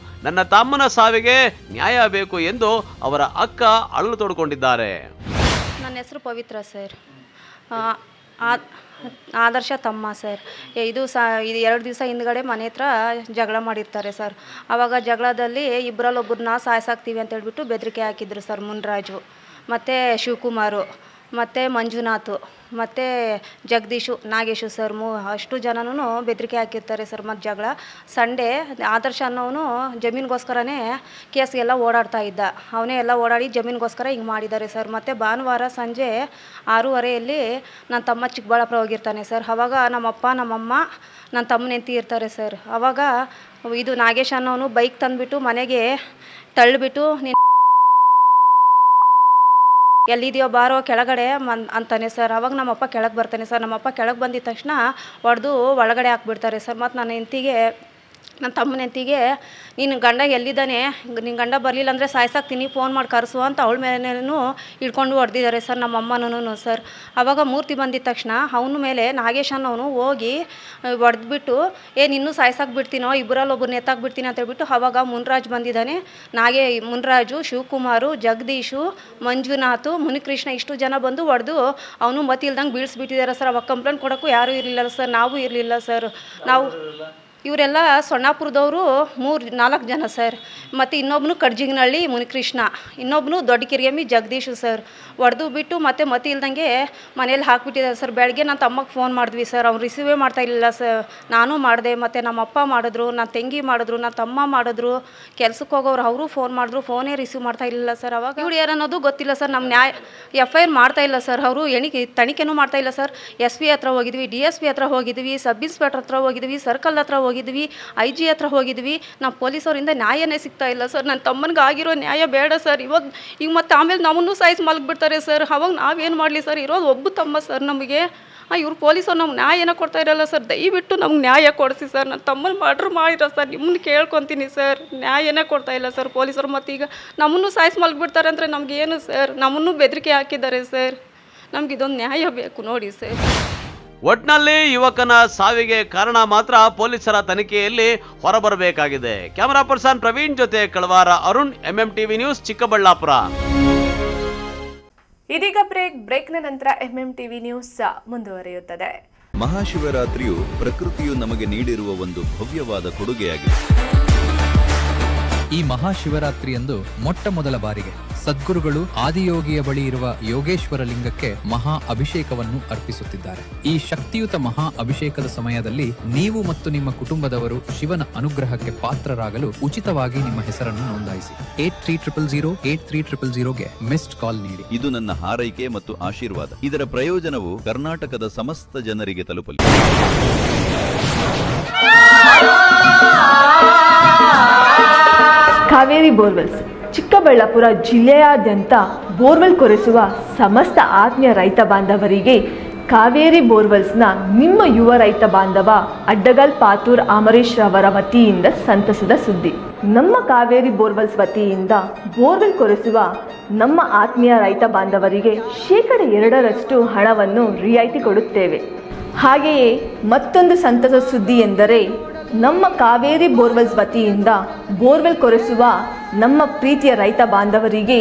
ನನ್ನ ತಮ್ಮನ ಸಾವಿಗೆ ನ್ಯಾಯ ಬೇಕು ಎಂದು ಅವರ ಅಕ್ಕ ಅಳಲು ತೋಡ್ಕೊಂಡಿದ್ದಾರೆ. ನನ್ನ ಹೆಸರು ಪವಿತ್ರ ಸರ್, ಆದರ್ಶ ತಮ್ಮ ಸರ್. ಇದು 2 ದಿವಸ ಹಿಂದ್ಗಡೆ ಮನೆ ಹತ್ರ ಜಗಳ ಮಾಡಿರ್ತಾರೆ ಸರ್. ಆವಾಗ ಜಗಳದಲ್ಲಿ ಇಬ್ಬರಲ್ಲೊಬ್ಬರನ್ನ ಸಾಯಿಸಾಕ್ತೀವಿ ಅಂತ ಹೇಳ್ಬಿಟ್ಟು ಬೆದರಿಕೆ ಹಾಕಿದ್ರು ಸರ್. ಮುನ್ರಾಜು ಮತ್ತು ಶಿವಕುಮಾರು ಮತ್ತು ಮಂಜುನಾಥ್ ಮತ್ತು ಜಗದೀಶು, ನಾಗೇಶು ಸರ್, ಅಷ್ಟು ಜನನೂ ಬೆದರಿಕೆ ಹಾಕಿರ್ತಾರೆ ಸರ್. ಮತ್ತು ಜಗಳ ಸಂಡೇ ಆದರ್ಶ ಅನ್ನೋನು ಜಮೀನಿಗೋಸ್ಕರನೇ ಕೇಸ್ಗೆಲ್ಲ ಓಡಾಡ್ತಾ ಇದ್ದ. ಅವನೇ ಎಲ್ಲ ಓಡಾಡಿ ಜಮೀನಿಗೋಸ್ಕರ ಹಿಂಗೆ ಮಾಡಿದ್ದಾರೆ ಸರ್. ಮತ್ತು ಭಾನುವಾರ ಸಂಜೆ 6:30 ನನ್ನ ತಮ್ಮ ಚಿಕ್ಕಬಳ್ಳಾಪುರ ಹೋಗಿರ್ತಾನೆ ಸರ್. ಆವಾಗ ನಮ್ಮಪ್ಪ ನಮ್ಮಮ್ಮ ನನ್ನ ತಮ್ಮನ ಹೆಂಡತಿ ಇರ್ತಾರೆ ಸರ್. ಆವಾಗ ಇದು ನಾಗೇಶ್ ಅನ್ನೋನು ಬೈಕ್ ತಂದುಬಿಟ್ಟು ಮನೆಗೆ ತಳ್ಳಿಬಿಟ್ಟು ಎಲ್ಲಿದೆಯೋ ಬಾರೋ ಕೆಳಗಡೆ ಅಂತಾನೆ ಸರ್. ಅವಾಗ ನಮ್ಮಪ್ಪ ಕೆಳಗೆ ಬರ್ತಾನೆ ಸರ್. ನಮ್ಮಪ್ಪ ಕೆಳಗೆ ಬಂದಿದ ತಕ್ಷಣ ಹೊಡೆದು ಒಳಗಡೆ ಹಾಕ್ಬಿಡ್ತಾರೆ ಸರ್. ಮತ್ತು ನನ್ನ ತಮ್ಮನ ಹೆಂಡತಿಗೆ ನೀನು ಗಂಡ ಎಲ್ಲಿದ್ದಾನೆ, ನಿನ್ನ ಗಂಡ ಬರಲಿಲ್ಲ ಅಂದರೆ ಸಾಯ್ಸಾಕ್ತೀನಿ, ಫೋನ್ ಮಾಡಿ ಕರೆಸು ಅಂತ ಅವಳ ಮೇಲೇನೂ ಹಿಡ್ಕೊಂಡು ಹೊಡೆದಿದ್ದಾರೆ ಸರ್, ನಮ್ಮ ಅಮ್ಮನೂ ಸರ್. ಆವಾಗ ಮೂರ್ತಿ ಬಂದಿದ ತಕ್ಷಣ ಅವನ ಮೇಲೆ ನಾಗೇಶ್ ಅನ್ನೋನು ಹೋಗಿ ಹೊಡೆದ್ಬಿಟ್ಟು ನಿನ್ನೂ ಸಾಯ್ಸಾಕ್ಬಿಡ್ತೀನೋ, ಇಬ್ಬರಲ್ಲೊಬ್ಬರನ್ನ ಎತ್ತಾಕ್ಬಿಡ್ತೀನಿ ಅಂತ ಹೇಳ್ಬಿಟ್ಟು ಆವಾಗ ಮುನ್ರಾಜ್ ಬಂದಿದ್ದಾನೆ. ಮುನ್ರಾಜು, ಶಿವಕುಮಾರು, ಜಗದೀಶು, ಮಂಜುನಾಥ್, ಮುನಿಕೃಷ್ಣ ಇಷ್ಟು ಜನ ಬಂದು ಹೊಡೆದು ಅವನು ಮತ್ತಿಲ್ದಂಗೆ ಬೀಳಿಸ್ಬಿಟ್ಟಿದ್ದಾರೆ ಸರ್. ಅವಾಗ ಕಂಪ್ಲೇಂಟ್ ಕೊಡೋಕ್ಕೂ ಯಾರೂ ಇರಲಿಲ್ಲ ಸರ್, ನಾವು ಇರಲಿಲ್ಲ ಸರ್. ಇವರೆಲ್ಲ ಸೊಣ್ಣಾಪುರದವರು 4 ಜನ ಸರ್. ಮತ್ತು ಇನ್ನೊಬ್ಬನು ಕಡ್ಜಿಗನಹಳ್ಳಿ ಮುನಿಕೃಷ್ಣ, ಇನ್ನೊಬ್ಬನು ದೊಡ್ಡ ಕಿರಿಯಮ್ಮಿ ಜಗದೀಶು ಸರ್. ಹೊಡೆದು ಬಿಟ್ಟು ಮತ್ತೆ ಇಲ್ದಂಗೆ ಮನೇಲಿ ಹಾಕ್ಬಿಟ್ಟಿದ್ದಾರೆ ಸರ್. ಬೆಳಗ್ಗೆ ನನ್ನ ತಮ್ಮಗೆ ಫೋನ್ ಮಾಡಿದ್ವಿ ಸರ್, ಅವ್ನು ರಿಸೀವೇ ಮಾಡ್ತಾಯಿಲ್ಲ ಸರ್. ನಾನು ಮಾಡಿದೆ, ಮತ್ತು ನಮ್ಮಪ್ಪ ಮಾಡಿದ್ರು, ನನ್ನ ತಂಗಿ ಮಾಡಿದ್ರು, ನನ್ನ ತಮ್ಮ ಮಾಡಿದ್ರು, ಕೆಲ್ಸಕ್ಕೆ ಹೋಗೋರು ಅವರು ಫೋನ್ ಮಾಡಿದ್ರು, ಫೋನೇ ರಿಸೀವ್ ಮಾಡ್ತಾಯಿಲ್ಲ ಸರ್. ಅವಾಗ ಇವಳು ಯಾರನ್ನೋದು ಗೊತ್ತಿಲ್ಲ ಸರ್. ನಮ್ಮ FIR ಮಾಡ್ತಾಯಿಲ್ಲ ಸರ್. ಅವರು ತನಿಖೆನೂ ಮಾಡ್ತಾಯಿಲ್ಲ ಸರ್. SP ಹತ್ರ ಹೋಗಿದ್ವಿ, DSP ಹತ್ರ ಹೋಗಿದ್ವಿ, ಸಬ್ ಇನ್ಸ್ಪೆಕ್ಟರ್ ಹತ್ರ ಹೋಗಿದ್ವಿ, ಸರ್ಕಲ್ ಹತ್ರ ಹೋಗಿದ್ವಿ, IG ಹತ್ರ ಹೋಗಿದ್ವಿ. ನಮ್ಮ ಪೊಲೀಸವರಿಂದ ನ್ಯಾಯನೇ ಸಿಗ್ತಾ ಇಲ್ಲ ಸರ್. ನನ್ನ ತಮ್ಮನಿಗೆ ಆಗಿರೋ ನ್ಯಾಯ ಬೇಡ ಸರ್. ಈಗ ಮತ್ತೆ ಆಮೇಲೆ ನಮ್ಮನ್ನು ಸಾಯಿಸಿ ಮಲಗಿಬಿಡ್ತಾರೆ ಸರ್. ಅವಾಗ ನಾವೇನು ಮಾಡಲಿ ಸರ್? ಇರೋದು ಒಬ್ಬ ತಮ್ಮ ಸರ್ ನಮಗೆ. ಇವ್ರು ಪೊಲೀಸರು ನಮ್ಗೆ ನ್ಯಾಯನ ಕೊಡ್ತಾ ಇರಲ್ಲ ಸರ್. ದಯವಿಟ್ಟು ನಮ್ಗೆ ನ್ಯಾಯ ಕೊಡಿಸಿ ಸರ್. ನನ್ನ ತಮ್ಮನ ಮರ್ಡ್ರ್ ಮಾಡಿರೋ ಸರ್, ನಿಮ್ಮನ್ನು ಕೇಳ್ಕೊತೀನಿ ಸರ್. ನ್ಯಾಯನೇ ಕೊಡ್ತಾ ಇಲ್ಲ ಸರ್ ಪೊಲೀಸರು. ಮತ್ತು ಈಗ ನಮ್ಮನ್ನು ಸಾಯಿಸಿ ಮಲಗಿಬಿಡ್ತಾರೆ ಅಂದರೆ ನಮಗೇನು ಸರ್? ನಮ್ಮನ್ನು ಬೆದರಿಕೆ ಹಾಕಿದ್ದಾರೆ ಸರ್. ನಮ್ಗೆ ಇದೊಂದು ನ್ಯಾಯ ಬೇಕು ನೋಡಿ ಸರ್. ಒಟ್ನಲ್ಲಿ ಯುವಕನ ಸಾವಿಗೆ ಕಾರಣ ಮಾತ್ರ ಪೊಲೀಸರ ತನಿಖೆಯಲ್ಲಿ ಹೊರಬರಬೇಕಾಗಿದೆ. ಕ್ಯಾಮರಾ ಪರ್ಸನ್ ಪ್ರವೀಣ್ ಜೊತೆ ಕಳವಾರ ಅರುಣ್, MMTV ನ್ಯೂಸ್, ಚಿಕ್ಕಬಳ್ಳಾಪುರ. ಇದೀಗ ಬ್ರೇಕ್ನ ನಂತರ MMTV ನ್ಯೂಸ್ ಮುಂದುವರಿಯುತ್ತದೆ. ಮಹಾಶಿವರಾತ್ರಿಯು ಪ್ರಕೃತಿಯು ನಮಗೆ ನೀಡಿರುವ ಒಂದು ಭವ್ಯವಾದ ಕೊಡುಗೆಯಾಗಿದೆ. ಈ ಮಹಾಶಿವರಾತ್ರಿಯಂದು ಮೊಟ್ಟ ಮೊದಲ ಬಾರಿಗೆ ಸದ್ಗುರುಗಳು ಆದಿಯೋಗಿಯ ಬಳಿ ಇರುವ ಯೋಗೇಶ್ವರ ಲಿಂಗಕ್ಕೆ ಮಹಾ ಅಭಿಷೇಕವನ್ನು ಅರ್ಪಿಸುತ್ತಿದ್ದಾರೆ. ಈ ಶಕ್ತಿಯುತ ಮಹಾ ಅಭಿಷೇಕದ ಸಮಯದಲ್ಲಿ ನೀವು ಮತ್ತು ನಿಮ್ಮ ಕುಟುಂಬದವರು ಶಿವನ ಅನುಗ್ರಹಕ್ಕೆ ಪಾತ್ರರಾಗಲು ಉಚಿತವಾಗಿ ನಿಮ್ಮ ಹೆಸರನ್ನು ನೋಂದಾಯಿಸಿ. 8300 ಮಿಸ್ಡ್ ಕಾಲ್ ನೀಡಿ. ಇದು ನನ್ನ ಹಾರೈಕೆ ಮತ್ತು ಆಶೀರ್ವಾದ. ಇದರ ಪ್ರಯೋಜನವು ಕರ್ನಾಟಕದ ಸಮಸ್ತ ಜನರಿಗೆ ತಲುಪಲಿ. ಕಾವೇರಿ ಬೋರ್ವೆಲ್ಸ್ ಚಿಕ್ಕಬಳ್ಳಾಪುರ ಜಿಲ್ಲೆಯಾದ್ಯಂತ ಬೋರ್ವೆಲ್ ಕೊರೆಸುವ ಸಮಸ್ತ ಆತ್ಮೀಯ ರೈತ ಬಾಂಧವರಿಗೆ ಕಾವೇರಿ ಬೋರ್ವೆಲ್ಸ್ನ ನಿಮ್ಮ ಯುವ ರೈತ ಬಾಂಧವ ಅಡ್ಡಗಲ್ ಪಾತೂರ್ ಅಮರೀಶ್ ರವರ ವತಿಯಿಂದ ಸಂತಸದ ಸುದ್ದಿ. ನಮ್ಮ ಕಾವೇರಿ ಬೋರ್ವೆಲ್ಸ್ ವತಿಯಿಂದ ಬೋರ್ವೆಲ್ ಕೊರೆಸುವ ನಮ್ಮ ಆತ್ಮೀಯ ರೈತ ಬಾಂಧವರಿಗೆ 2% ಹಣವನ್ನು ರಿಯಾಯಿತಿ ಕೊಡುತ್ತೇವೆ. ಹಾಗೆಯೇ ಮತ್ತೊಂದು ಸಂತಸ ಸುದ್ದಿ ಎಂದರೆ ನಮ್ಮ ಕಾವೇರಿ ಬೋರ್ವೆಲ್ಸ್ ವತಿಯಿಂದ ಬೋರ್ವೆಲ್ ಕೊರೆಸುವ ನಮ್ಮ ಪ್ರೀತಿಯ ರೈತ ಬಾಂಧವರಿಗೆ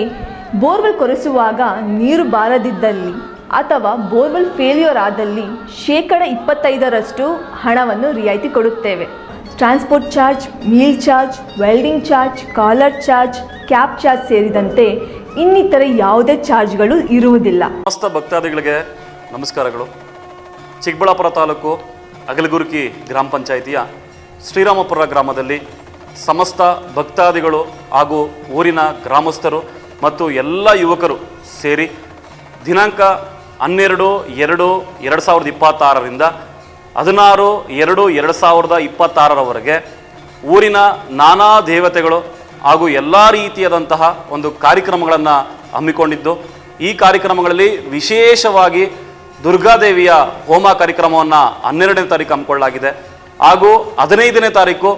ಬೋರ್ವೆಲ್ ಕೊರೆಸುವಾಗ ನೀರು ಬಾರದಿದ್ದಲ್ಲಿ ಅಥವಾ ಬೋರ್ವೆಲ್ ಫೇಲ್ಯೂರ್ ಆದಲ್ಲಿ 25% ಹಣವನ್ನು ರಿಯಾಯಿತಿ ಕೊಡುತ್ತೇವೆ. Transport charge, meal charge, welding charge, collar charge, cab charge ಸೇರಿದಂತೆ ಇನ್ನಿತರೆ ಯಾವುದೇ ಚಾರ್ಜ್ಗಳು ಇರುವುದಿಲ್ಲ. ಸಮಸ್ತ ಭಕ್ತಾದಿಗಳಿಗೆ ನಮಸ್ಕಾರಗಳು. ಚಿಕ್ಕಬಳ್ಳಾಪುರ ತಾಲೂಕು ಅಗಲಗುರ್ಕಿ ಗ್ರಾಮ ಪಂಚಾಯಿತಿಯ ಶ್ರೀರಾಮಪುರ ಗ್ರಾಮದಲ್ಲಿ ಸಮಸ್ತ ಭಕ್ತಾದಿಗಳು ಹಾಗೂ ಊರಿನ ಗ್ರಾಮಸ್ಥರು ಮತ್ತು ಎಲ್ಲ ಯುವಕರು ಸೇರಿ ದಿನಾಂಕ 12/2/2026ರಿಂದ 16/2/2026ರವರೆಗೆ ಊರಿನ ನಾನಾ ದೇವತೆಗಳು ಹಾಗೂ ಎಲ್ಲ ರೀತಿಯಾದಂತಹ ಒಂದು ಕಾರ್ಯಕ್ರಮಗಳನ್ನು ಹಮ್ಮಿಕೊಂಡಿದ್ದು, ಈ ಕಾರ್ಯಕ್ರಮಗಳಲ್ಲಿ ವಿಶೇಷವಾಗಿ ದುರ್ಗಾದೇವಿಯ ಹೋಮ ಕಾರ್ಯಕ್ರಮವನ್ನು 12ನೇ ತಾರೀಕು ಹಮ್ಮಿಕೊಳ್ಳಲಾಗಿದೆ. ಹಾಗೂ 15ನೇ ತಾರೀಕು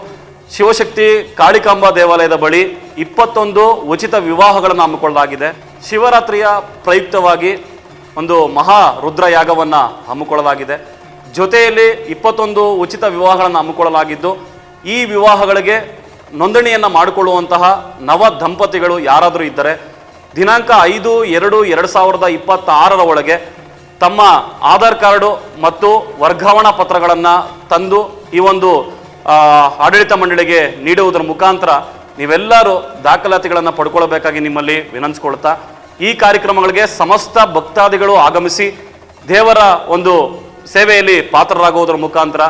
ಶಿವಶಕ್ತಿ ಕಾಳಿಕಾಂಬಾ ದೇವಾಲಯದ ಬಳಿ 21 ಉಚಿತ ವಿವಾಹಗಳನ್ನು ಹಮ್ಮಿಕೊಳ್ಳಲಾಗಿದೆ. ಶಿವರಾತ್ರಿಯ ಪ್ರಯುಕ್ತವಾಗಿ ಒಂದು ಮಹಾ ರುದ್ರ ಯಾಗವನ್ನು ಹಮ್ಮಿಕೊಳ್ಳಲಾಗಿದೆ. ಜೊತೆಯಲ್ಲಿ 21 ಉಚಿತ ವಿವಾಹಗಳನ್ನು ಹಮ್ಮಿಕೊಳ್ಳಲಾಗಿದ್ದು, ಈ ವಿವಾಹಗಳಿಗೆ ನೋಂದಣಿಯನ್ನು ಮಾಡಿಕೊಳ್ಳುವಂತಹ ನವ ದಂಪತಿಗಳು ಯಾರಾದರೂ ಇದ್ದರೆ ದಿನಾಂಕ 5/2/2026 ಒಳಗೆ ತಮ್ಮ ಆಧಾರ್ ಕಾರ್ಡು ಮತ್ತು ವರ್ಗಾವಣಾ ಪತ್ರಗಳನ್ನು ತಂದು ಈ ಒಂದು ಆಡಳಿತ ಮಂಡಳಿಗೆ ನೀಡುವುದರ ಮುಖಾಂತರ ನೀವೆಲ್ಲರೂ ದಾಖಲಾತಿಗಳನ್ನು ಪಡ್ಕೊಳ್ಬೇಕಾಗಿ ನಿಮ್ಮಲ್ಲಿ ವಿನಂತಿಸ್ಕೊಳ್ತಾ, ಈ ಕಾರ್ಯಕ್ರಮಗಳಿಗೆ ಸಮಸ್ತ ಭಕ್ತಾದಿಗಳು ಆಗಮಿಸಿ ದೇವರ ಒಂದು ಸೇವೆಯಲ್ಲಿ ಪಾತ್ರರಾಗುವುದರ ಮುಖಾಂತರ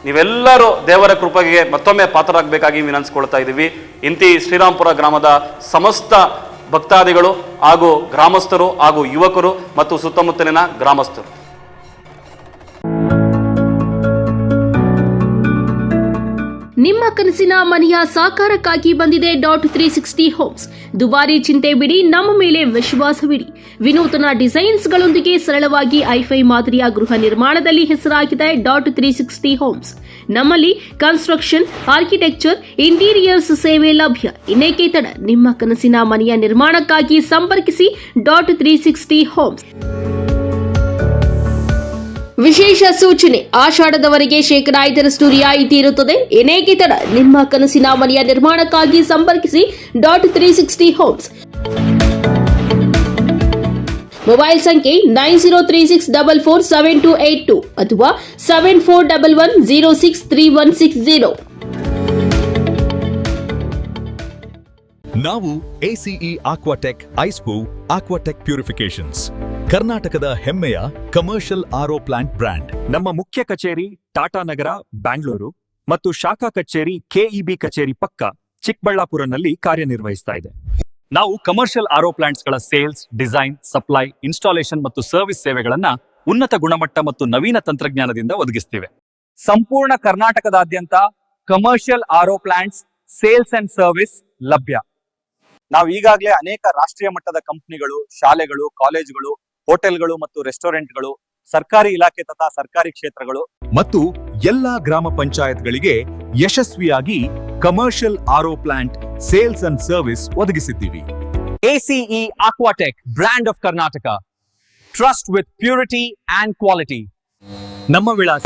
ನೀವೆಲ್ಲರೂ ದೇವರ ಕೃಪೆಗೆ ಮತ್ತೊಮ್ಮೆ ಪಾತ್ರರಾಗಬೇಕಾಗಿ ವಿನಂತಿಸ್ಕೊಳ್ತಾ ಇದ್ದೀವಿ. ಇಂತಿ ಶ್ರೀರಾಮಪುರ ಗ್ರಾಮದ ಸಮಸ್ತ ಭಕ್ತಾದಿಗಳು ಹಾಗೂ ಗ್ರಾಮಸ್ಥರು ಹಾಗೂ ಯುವಕರು ಮತ್ತು ಸುತ್ತಮುತ್ತಲಿನ ಗ್ರಾಮಸ್ಥರು. ನಿಮ್ಮ ಕನಸಿನ ಮನೆಯ ಸಾಕಾರಕ್ಕಾಗಿ ಬಂದಿದೆ .360 ಹೋಮ್ಸ್. ದುಬಾರಿ ಚಿಂತೆ ಬಿಡಿ, ನಮ್ಮ ಮೇಲೆ ವಿಶ್ವಾಸವಿಡಿ. ವಿನೂತನ ಡಿಸೈನ್ಸ್ಗಳೊಂದಿಗೆ ಸರಳವಾಗಿ ಐಫೈ ಮಾದರಿಯ ಗೃಹ ನಿರ್ಮಾಣದಲ್ಲಿ ಹೆಸರಾಗಿದೆ .360 ಹೋಮ್ಸ್. ನಮ್ಮಲ್ಲಿ ಕನ್ಸ್ಟ್ರಕ್ಷನ್, ಆರ್ಕಿಟೆಕ್ಚರ್, ಇಂಟೀರಿಯರ್ಸ್ ಸೇವೆ ಲಭ್ಯ. ಇನ್ನೇಕೆ ತಡ, ನಿಮ್ಮ ಕನಸಿನ ಮನೆಯ ನಿರ್ಮಾಣಕ್ಕಾಗಿ ಸಂಪರ್ಕಿಸಿ .360 ಹೋಮ್ಸ್. ವಿಶೇಷ ಸೂಚನೆ, ಆಷಾಢದವರೆಗೆ 5% ರಿಯಾಯಿತಿ ಇರುತ್ತದೆ. ಏನೇಕೆ ತಡ, ನಿಮ್ಮ ಕನಸಿನ ಮನೆಯ ನಿರ್ಮಾಣಕ್ಕಾಗಿ ಸಂಪರ್ಕಿಸಿ .360 ಹೋಮ್ಸ್. ಮೊಬೈಲ್ ಸಂಖ್ಯೆ 9036447282 ಅಥವಾ 7411063160. ನಾವು ACE ಆಕ್ವಾಟೆಕ್ ಐಸ್ಪೂ ಆಕ್ವಾಟೆಕ್ ಪ್ಯೂರಿಫಿಕೇಶನ್ಸ್, ಕರ್ನಾಟಕದ ಹೆಮ್ಮೆಯ ಕಮರ್ಷಿಯಲ್ RO ಪ್ಲಾಂಟ್ ಬ್ರ್ಯಾಂಡ್. ನಮ್ಮ ಮುಖ್ಯ ಕಚೇರಿ ಟಾಟಾ ನಗರ, ಬ್ಯಾಂಗ್ಳೂರು ಮತ್ತು ಶಾಖಾ ಕಚೇರಿ KEB ಕಚೇರಿ ಪಕ್ಕ ಚಿಕ್ಕಬಳ್ಳಾಪುರನಲ್ಲಿ ಕಾರ್ಯನಿರ್ವಹಿಸ್ತಾ ಇದೆ. ನಾವು ಕಮರ್ಷಿಯಲ್ RO ಪ್ಲಾಂಟ್ಸ್ಗಳ ಸೇಲ್ಸ್, ಡಿಸೈನ್, ಸಪ್ಲೈ, ಇನ್ಸ್ಟಾಲೇಷನ್ ಮತ್ತು ಸರ್ವಿಸ್ ಸೇವೆಗಳನ್ನ ಉನ್ನತ ಗುಣಮಟ್ಟ ಮತ್ತು ನವೀನ ತಂತ್ರಜ್ಞಾನದಿಂದ ಒದಗಿಸ್ತಿವೆ. ಸಂಪೂರ್ಣ ಕರ್ನಾಟಕದಾದ್ಯಂತ commercial RO plants sales and service ಲಭ್ಯ. ನಾವು ಈಗಾಗಲೇ ಅನೇಕ ರಾಷ್ಟ್ರೀಯ ಮಟ್ಟದ ಕಂಪನಿಗಳು, ಶಾಲೆಗಳು, ಕಾಲೇಜುಗಳು, ಹೋಟೆಲ್ಗಳು ಮತ್ತು ರೆಸ್ಟೋರೆಂಟ್ಗಳು, ಸರ್ಕಾರಿ ಇಲಾಖೆ ತಥಾ ಸರ್ಕಾರಿ ಕ್ಷೇತ್ರಗಳು ಮತ್ತು ಎಲ್ಲಾ ಗ್ರಾಮ ಪಂಚಾಯತ್ಗಳಿಗೆ ಯಶಸ್ವಿಯಾಗಿ commercial RO plant sales and service ಒದಗಿಸಿದ್ದೀವಿ. ACE Aquatech, brand of Karnataka, trust with purity and quality. ನಮ್ಮ ವಿಳಾಸ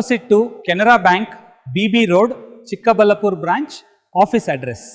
Canara bank, BB road, Chikkaballapura branch, office address.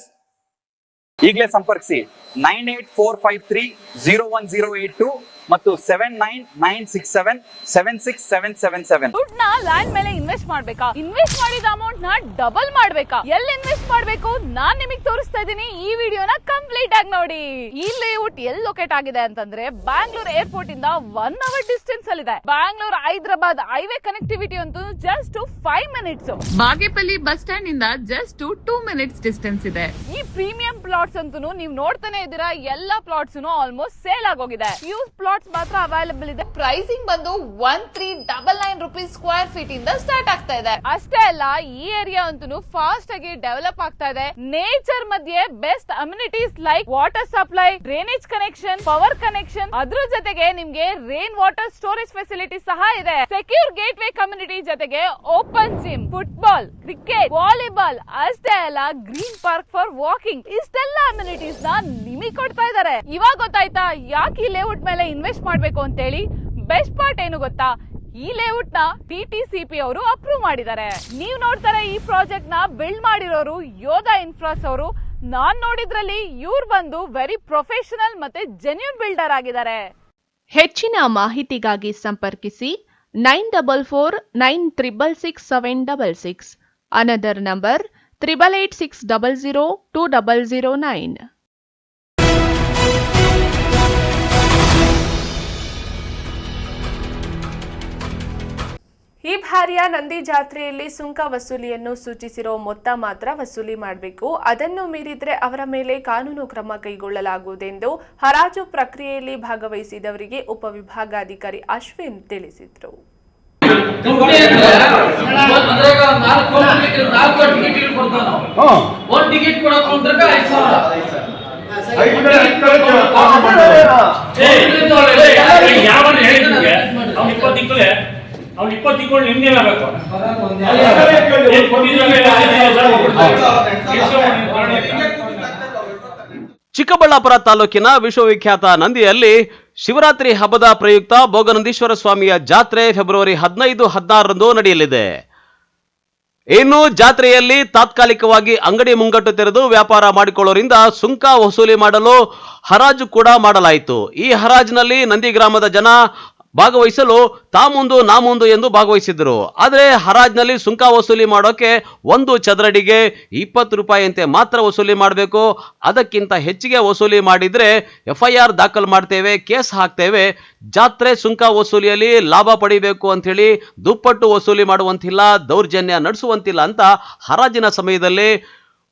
ಈಗಲೇ ಸಂಪರ್ಕಿಸಿ 9845301082 ಮತ್ತು 7996776777. ದುಡ್ಡನ್ನ ಲ್ಯಾಂಡ್ ಮೇಲೆ ಇನ್ವೆಸ್ಟ್ ಮಾಡ್ಬೇಕಾ? ಇನ್ವೆಸ್ಟ್ ಮಾಡಿದ ಅಮೌಂಟ್ ನ ಡಬಲ್ ಮಾಡ್ಬೇಕಾ? ಎಲ್ಲಿ ಇನ್ವೆಸ್ಟ್ ಮಾಡ್ಬೇಕು ನಾನ್ ನಿಮಗೆ ತೋರಿಸ್ತಾ ಇದ್ದೀನಿ. ಈ ವಿಡಿಯೋನ ಕಂಪ್ಲೀಟ್ ಆಗಿ ನೋಡಿ. ಈ ಲೇಔಟ್ ಎಲ್ಲಿ ಲೊಕೇಟ್ ಆಗಿದೆ ಅಂತಂದ್ರೆ ಬ್ಯಾಂಗ್ಳೂರ್ ಏರ್ಪೋರ್ಟ್ ಇಂದ 1 hour ಡಿಸ್ಟೆನ್ಸ್ ಅಲ್ಲಿ ಇದೆ. ಬ್ಯಾಂಗ್ಳೂರ್ ಹೈದರಾಬಾದ್ ಹೈವೇ ಕನೆಕ್ಟಿವಿಟಿ ಅಂತೂ just 5 minutes. Bagepalli bus stand ಇಂದ ಜಸ್ಟ್ 2 minutes ಡಿಸ್ಟೆನ್ಸ್ ಇದೆ. ಈ ಪ್ರೀಮಿಯಂ ಪ್ಲಾಟ್ಸ್ ಅಂತೂ ನೀವು ನೋಡ್ತಾನೆ ಇದ್ದೀರಾ, ಎಲ್ಲಾ ಪ್ಲಾಟ್ಸ್ ಆಲ್ಮೋಸ್ಟ್ ಸೇಲ್ ಆಗೋಗಿದೆ. ಫ್ಯೂ ಪ್ಲಾಟ್ಸ್ ಮಾತ್ರ ಅವೈಲೇಬಲ್ ಇದೆ. ಪ್ರೈಸಿಂಗ್ ಬಂದು 1399 rupees ಸ್ಕ್ವೇರ್ ಫೀಟ್ ಇಂದ ಸ್ಟಾರ್ಟ್ ಆಗ್ತಾ ಇದೆ. ಅಷ್ಟೇ ಅಲ್ಲ, ಈ ಏರಿಯಾ ಅಂತೂ ಫಾಸ್ಟ್ ಆಗಿ ಡೆವಲಪ್ ಆಗ್ತಾ ಇದೆ. ನೇಚರ್ ಮಧ್ಯೆ best amenities like water supply, drainage connection, power connection, ಅದ್ರ ಜೊತೆಗೆ ನಿಮ್ಗೆ ರೈನ್ ವಾಟರ್ ಸ್ಟೋರೇಜ್ ಫೆಸಿಲಿಟಿ ಸಹ ಇದೆ. ಸೆಕ್ಯೂರ್ ಗೇಟ್ ವೇ ಕಮ್ಯುನಿಟಿ ಜೊತೆಗೆ open gym, football, cricket, volleyball, ಅಷ್ಟೇ ಅಲ್ಲ ಗ್ರೀನ್ ಪಾರ್ಕ್ ಫಾರ್ ವಾಕಿಂಗ್, ಇಷ್ಟೆಲ್ಲ ಅಮ್ಯುನಿಟೀಸ್ ನ ನಿಮಗೆ ಕೊಡ್ತಾ ಇದ್ದಾರೆ. ಇವಾಗ ಗೊತ್ತಾಯ್ತಾ ಯಾಕೆ ಈ ಲೇಔಟ್ ಮೇಲೆ ಇನ್ವೆಸ್ಟ್ ಮಾಡ್ಬೇಕು ಅಂತ ಹೇಳಿ? ಬೆಸ್ಟ್ ಪಾರ್ಟ್ ಏನು ಗೊತ್ತಾ? ಈ ಲೇಔಟ್ ನ ಟಿಟಿಸಿಪಿ ಅವರು ಅಪ್ರೂವ್ ಮಾಡಿದ್ದಾರೆ. ನೀವು ನೋಡ್ತಾರೆ ಈ ಪ್ರಾಜೆಕ್ಟ್ ನ ಬಿಲ್ಡ್ ಮಾಡಿರೋರು ಯೋಧಾ ಇನ್ಫ್ರಾಸ್ ಅವರು. ನಾನ್ ನೋಡಿದ್ರಲ್ಲಿ ಇವ್ರು ಬಂದು ವೆರಿ ಪ್ರೊಫೆಷನಲ್ ಮತ್ತೆ ಜೆನ್ಯೂನ್ ಬಿಲ್ಡರ್ ಆಗಿದ್ದಾರೆ. ಹೆಚ್ಚಿನ ಮಾಹಿತಿಗಾಗಿ ಸಂಪರ್ಕಿಸಿ 9449666766. Another number 8886002009. ಈ ಬಾರಿಯ ನಂದಿ ಜಾತ್ರೆಯಲ್ಲಿ ಸುಂಕ ವಸೂಲಿಯನ್ನು ಸೂಚಿಸಿರೋ ಮೊತ್ತ ಮಾತ್ರ ವಸೂಲಿ ಮಾಡಬೇಕು. ಅದನ್ನು ಮೀರಿದ್ರೆ ಅವರ ಮೇಲೆ ಕಾನೂನು ಕ್ರಮ ಕೈಗೊಳ್ಳಲಾಗುವುದೆಂದು ಹರಾಜು ಪ್ರಕ್ರಿಯೆಯಲ್ಲಿ ಭಾಗವಹಿಸಿದವರಿಗೆ ಉಪವಿಭಾಗಾಧಿಕಾರಿ ಅಶ್ವಿನ್ ತಿಳಿಸಿದರು. ಅವ್ನು 20 ತಿಂಗಳು ನಿಮ್ಗೆ ಬೇಕು. ಚಿಕ್ಕಬಳ್ಳಾಪುರ ತಾಲೂಕಿನ ವಿಶ್ವವಿಖ್ಯಾತ ನಂದಿಯಲ್ಲಿ ಶಿವರಾತ್ರಿ ಹಬ್ಬದ ಪ್ರಯುಕ್ತ ಭೋಗನಂದೀಶ್ವರ ಸ್ವಾಮಿಯ ಜಾತ್ರೆ ಫೆಬ್ರವರಿ 15-16 ನಡೆಯಲಿದೆ. ಇನ್ನು ಜಾತ್ರೆಯಲ್ಲಿ ತಾತ್ಕಾಲಿಕವಾಗಿ ಅಂಗಡಿ ಮುಂಗಟ್ಟು ತೆರೆದು ವ್ಯಾಪಾರ ಮಾಡಿಕೊಳ್ಳೋರಿಂದ ಸುಂಕ ವಸೂಲಿ ಮಾಡಲು ಹರಾಜು ಕೂಡ ಮಾಡಲಾಯಿತು. ಈ ಹರಾಜಿನಲ್ಲಿ ನಂದಿ ಗ್ರಾಮದ ಜನ ಭಾಗವಹಿಸಲು ತಾಮುಂದು ನಾಮುಂದು ಎಂದು ಭಾಗವಹಿಸಿದ್ರು. ಆದರೆ ಹರಾಜ್ನಲ್ಲಿ ಸುಂಕ ವಸೂಲಿ ಮಾಡೋಕೆ 1 ಚದರಡಿಗೆ 20 ರೂಪಾಯಿಯಂತೆ ಮಾತ್ರ ವಸೂಲಿ ಮಾಡಬೇಕು. ಅದಕ್ಕಿಂತ ಹೆಚ್ಚಿಗೆ ವಸೂಲಿ ಮಾಡಿದ್ರೆ FIR ದಾಖಲು ಮಾಡ್ತೇವೆ, ಕೇಸ್ ಹಾಕ್ತೇವೆ. ಜಾತ್ರೆ ಸುಂಕ ವಸೂಲಿಯಲ್ಲಿ ಲಾಭ ಪಡಿಬೇಕು ಅಂತ ಹೇಳಿ ದುಪ್ಪಟ್ಟು ವಸೂಲಿ ಮಾಡುವಂತಿಲ್ಲ, ದೌರ್ಜನ್ಯ ನಡೆಸುವಂತಿಲ್ಲ ಅಂತ ಹರಾಜಿನ ಸಮಯದಲ್ಲಿ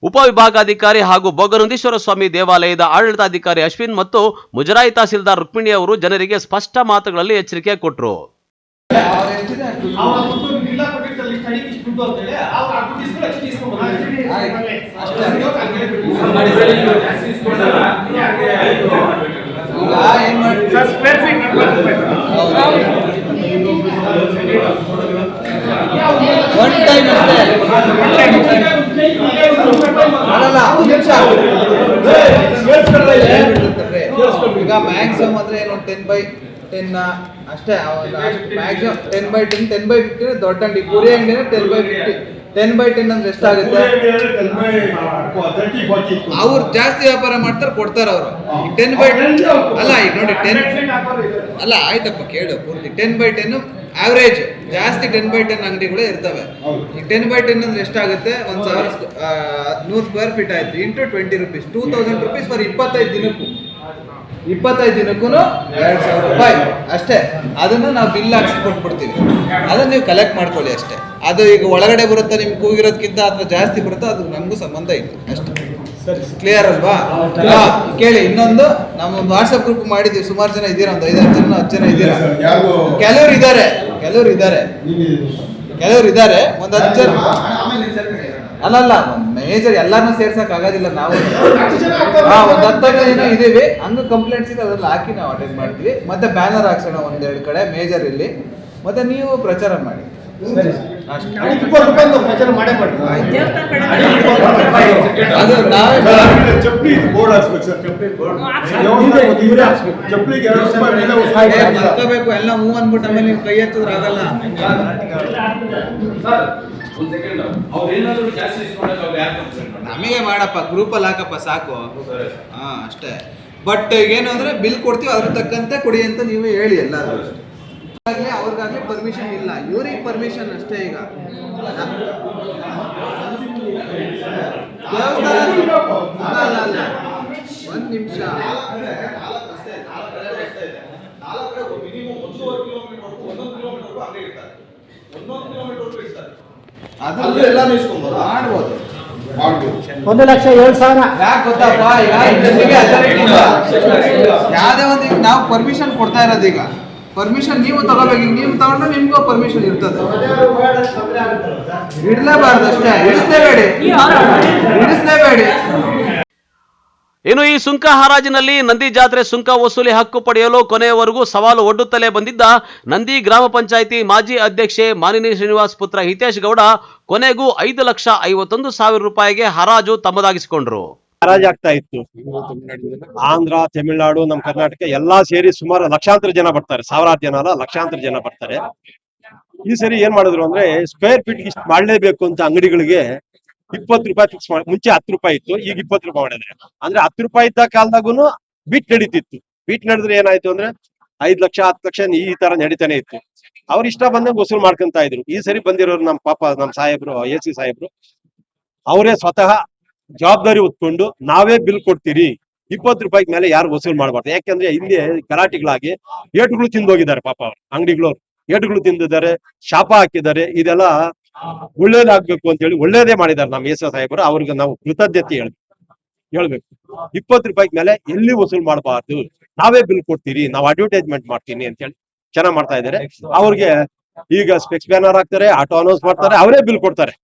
ಉಪವಿಭಾಗಾಧಿಕಾರಿ ಹಾಗೂ ಭೋಗನಂದೀಶ್ವರ ಸ್ವಾಮಿ ದೇವಾಲಯದ ಆಡಳಿತಾಧಿಕಾರಿ ಅಶ್ವಿನ್ ಮತ್ತು ಮುಜರಾಯಿ ತಹಸೀಲ್ದಾರ್ ರುಕ್ಮಿಣಿ ಅವರು ಜನರಿಗೆ ಸ್ಪಷ್ಟ ಮಾತುಗಳಲ್ಲಿ ಎಚ್ಚರಿಕೆ ಕೊಟ್ಟರು. ಈಗ ಮ್ಯಾಕ್ಸಿಮಮ್ ಅಂದ್ರೆ ಏನು 10/10 ಅಷ್ಟೇ. ಮ್ಯಾಕ್ಸಿಮಮ್ 10/10 10/15 ದೊಡ್ಡ ಅಂಗಡಿ ಪೂರಿ ಅಂಗಡಿನ 10/50 10/10 ಅಂದ್ರೆ ಎಷ್ಟಾಗುತ್ತೆ? ಅವ್ರು ಜಾಸ್ತಿ ವ್ಯಾಪಾರ ಮಾಡ್ತಾರೆ, ಕೊಡ್ತಾರೆ ಅವರು. 10/10 ಅಲ್ಲ, ಈಗ ನೋಡಿ 10 ಅಲ್ಲ, ಆಯ್ತಪ್ಪ ಕೇಳು ಪೂರ್ತಿ. 10/10 ಆವರೇಜ್, ಜಾಸ್ತಿ 10/10 ಅಂಗಡಿಗಳೇ ಇರ್ತವೆ. ಈಗ 10/10 ಅಂದ್ರೆ ಎಷ್ಟಾಗುತ್ತೆ? 1,100 ಸ್ಕ್ವೇರ್ ಫೀಟ್ ಆಯ್ತು ಇಂಟು 20 rupees 2000 rupees ಫಾರ್ 25 ದಿನಕ್ಕೂ 2,000 ರೂಪಾಯಿ ಅಷ್ಟೇ. ಅದನ್ನು ನಾವು ಬಿಲ್ ಹಾಕ್ಸಿ ಕೊಟ್ಬಿಡ್ತೀವಿ. ಅದನ್ನ ನೀವು ಕಲೆಕ್ಟ್ ಮಾಡ್ಕೊಳ್ಳಿ ಅಷ್ಟೇ. ಅದು ಈಗ ಒಳಗಡೆ ಬರುತ್ತಾ ನಿಮ್ಗೆ ಕೂಗಿರೋದಕ್ಕಿಂತ ಅಥವಾ ಜಾಸ್ತಿ ಬರುತ್ತಾ ಅದು ನಮಗೂ ಸಂಬಂಧ ಇಲ್ಲ ಅಷ್ಟೇ. ಕ್ಲಿಯರ್ ಅಲ್ವಾ? ಕೇಳಿ, ಇನ್ನೊಂದು ನಾವೊಂದು ವಾಟ್ಸಪ್ ಗ್ರೂಪ್ ಮಾಡಿದ್ವಿ. ಸುಮಾರು ಜನ ಇದ್ದೀರಾ, ಒಂದು 5-6 ಜನ 10 ಜನ ಇದ್ದೀರಾ. ಕೆಲವ್ರು ಇದ್ದಾರೆ ಒಂದು 10 ಜನ. ಅಲ್ಲಲ್ಲ, ಮೇಜರ್ ಎಲ್ಲಾನು ಸೇರ್ಸಕ್ ಆಗೋದಿಲ್ಲ. ನಾವು ಒಂದು 10 ಜನ ಇದೀವಿ. ಹಂಗ ಕಂಪ್ಲೇಂಟ್ಸ್ ಇದೆ, ಅದ್ರಲ್ಲಿ ಹಾಕಿ ನಾವು ಅಟೆಂಡ್ ಮಾಡ್ತೀವಿ. ಮತ್ತೆ ಬ್ಯಾನರ್ ಹಾಕ್ಸೋಣ 1-2 ಕಡೆ ಮೇಜರ್ ಇಲ್ಲಿ. ಮತ್ತೆ ನೀವು ಪ್ರಚಾರ ಮಾಡಿ. ಅದು ನಾವೇ ಮರ್ಕೋಬೇಕು ಎಲ್ಲ ಮೂವ್ ಅಂದ್ಬಿಟ್ಟು ಆಮೇಲೆ ನೀವು ಕೈ ಎತ್ತಿದ್ರೆ ಆಗಲ್ಲ. ನಮಗೆ ಮಾಡಪ್ಪ, ಗ್ರೂಪಲ್ಲಿ ಹಾಕಪ್ಪ ಸಾಕು. ಹಾ ಅಷ್ಟೇ. ಬಟ್ ಏನು ಅಂದರೆ ಬಿಲ್ ಕೊಡ್ತೀವಿ ಅದ್ರ ತಕ್ಕಂತೆ ಕೊಡಿ ಅಂತ ನೀವು ಹೇಳಿ ಎಲ್ಲರೂ ಆಗಲಿ ಅವ್ರಿಗಾಗಲಿ ಪರ್ಮಿಷನ್ ಇಲ್ಲ, ಇವ್ರಿಗೆ ಪರ್ಮಿಷನ್ ಅಷ್ಟೇ. ಈಗ ಒಂದು ನಿಮಿಷ, ಅದೆಲ್ಲ ಮಾಡ್ಬೋದು. 1,07,000 ಯಾಕೆ ಗೊತ್ತಪ್ಪ, ಈಗ ಯಾವುದೇ ಒಂದು ಈಗ ನಾವು ಪರ್ಮಿಷನ್ ಕೊಡ್ತಾ ಇರೋದು, ಈಗ ಪರ್ಮಿಷನ್ ನೀವು ತಗೋಬೇಕು. ಈಗ ನೀವು ತಗೊಂಡ್ರೆ ನಿಮ್ಗೂ ಪರ್ಮಿಷನ್ ಇರ್ತದೆ. ಇಡಲೇಬಾರ್ದು ಅಷ್ಟೇ, ಇಡಿಸ್ಲೇಬೇಡಿ. ಇನ್ನು ಈ ಸುಂಕ ಹರಾಜಿನಲ್ಲಿ ನಂದಿ ಜಾತ್ರೆ ಸುಂಕ ವಸೂಲಿ ಹಕ್ಕು ಪಡೆಯಲು ಕೊನೆಯವರೆಗೂ ಸವಾಲು ಒಡ್ಡುತ್ತಲೇ ಬಂದಿದ್ದ ನಂದಿ ಗ್ರಾಮ ಪಂಚಾಯಿತಿ ಮಾಜಿ ಅಧ್ಯಕ್ಷೆ ಮಾಲಿನಿ ಶ್ರೀನಿವಾಸ್ ಪುತ್ರ ಹಿತೇಶ್ ಗೌಡ ಕೊನೆಗೂ 5,51,000 ರೂಪಾಯಿಗೆ ಹರಾಜು ತಮ್ಮದಾಗಿಸಿಕೊಂಡ್ರು. ಹರಾಜಾಗ್ತಾ ಇತ್ತು. ಆಂಧ್ರ, ತಮಿಳುನಾಡು, ನಮ್ಮ ಕರ್ನಾಟಕ ಎಲ್ಲಾ ಸೇರಿ ಸುಮಾರು ಲಕ್ಷಾಂತರ ಜನ ಬರ್ತಾರೆ. ಸಾವಿರಾರು ಜನ ಅಲ್ಲ, ಲಕ್ಷಾಂತರ ಜನ ಬರ್ತಾರೆ. ಈ ಸರಿ ಏನ್ ಮಾಡಿದ್ರು ಅಂದ್ರೆ ಸ್ಕ್ವೇರ್ ಫೀಟ್ ಇಷ್ಟು ಮಾಡ್ಲೇಬೇಕು ಅಂತ ಅಂಗಡಿಗಳಿಗೆ 20 ರೂಪಾಯಿ ಫಿಕ್ಸ್ ಮಾಡಿ. ಮುಂಚೆ 10 ರೂಪಾಯಿ ಇತ್ತು, ಈಗ 20 ರೂಪಾಯಿ ಮಾಡಿದ್ರೆ. ಅಂದ್ರೆ 10 ರೂಪಾಯಿ ಇದ್ದ ಕಾಲದಾಗೂ ಬೀಟ್ ನಡೀತಿತ್ತು. ಬೀಟ್ ನಡೆದ್ರೆ ಏನಾಯ್ತು ಅಂದ್ರೆ 5 ಲಕ್ಷ 10 ಲಕ್ಷ ಈ ತರ ನಡೀತಾನೆ ಇತ್ತು. ಅವ್ರ ಇಷ್ಟ ಬಂದಂಗೆ ವಸೂಲ್ ಮಾಡ್ಕೊಂತ ಇದ್ರು. ಈ ಸರಿ ಬಂದಿರೋರು ನಮ್ಮ ಪಾಪ ನಮ್ಮ ಸಾಹೇಬ್ರು AC ಸಾಹೇಬ್ರು ಅವರೇ ಸ್ವತಃ ಜವಾಬ್ದಾರಿ ಹೊತ್ಕೊಂಡು ನಾವೇ ಬಿಲ್ ಕೊಡ್ತೀರಿ, 20 ರೂಪಾಯಿ ಮೇಲೆ ಯಾರು ವಸೂಲ್ ಮಾಡಬಾರ್ದು. ಯಾಕೆಂದ್ರೆ ಹಿಂದೆ ಗಲಾಟೆಗಳಾಗಿ ಏಟುಗಳು ತಿಂದೋಗಿದ್ದಾರೆ. ಪಾಪ ಅವ್ರು ಅಂಗಡಿಗಳು ಏಟುಗಳು ತಿಂದಿದ್ದಾರೆ, ಶಾಪ ಹಾಕಿದ್ದಾರೆ. ಇದೆಲ್ಲ ಒಳ್ಳೇದಾಗ್ಬೇಕು ಅಂತ ಹೇಳಿ ಒಳ್ಳೇದೇ ಮಾಡಿದ್ದಾರೆ ನಮ್ಮ AC ಸಾಹೇಬರು. ಅವ್ರಿಗೆ ನಾವು ಕೃತಜ್ಞತೆ ಹೇಳ್ಬೇಕು. 20 ರೂಪಾಯಿ ಮೇಲೆ ಎಲ್ಲಿ ವಸೂಲ್ ಮಾಡಬಾರ್ದು, ನಾವೇ ಬಿಲ್ ಕೊಡ್ತೀರಿ, ನಾವು ಅಡ್ವರ್ಟೈಸ್ಮೆಂಟ್ ಮಾಡ್ತೀನಿ ಅಂತ ಹೇಳಿ ಚೆನ್ನಾಗ್ ಮಾಡ್ತಾ ಇದ್ದಾರೆ. ಅವ್ರಿಗೆ ಈಗ ಸ್ಪೆಕ್ಸ್ ಬ್ಯಾನರ್ ಹಾಕ್ತಾರೆ, ಆಟೋ ಅನೌನ್ಸ್ ಮಾಡ್ತಾರೆ, ಅವರೇ ಬಿಲ್ ಕೊಡ್ತಾರೆ.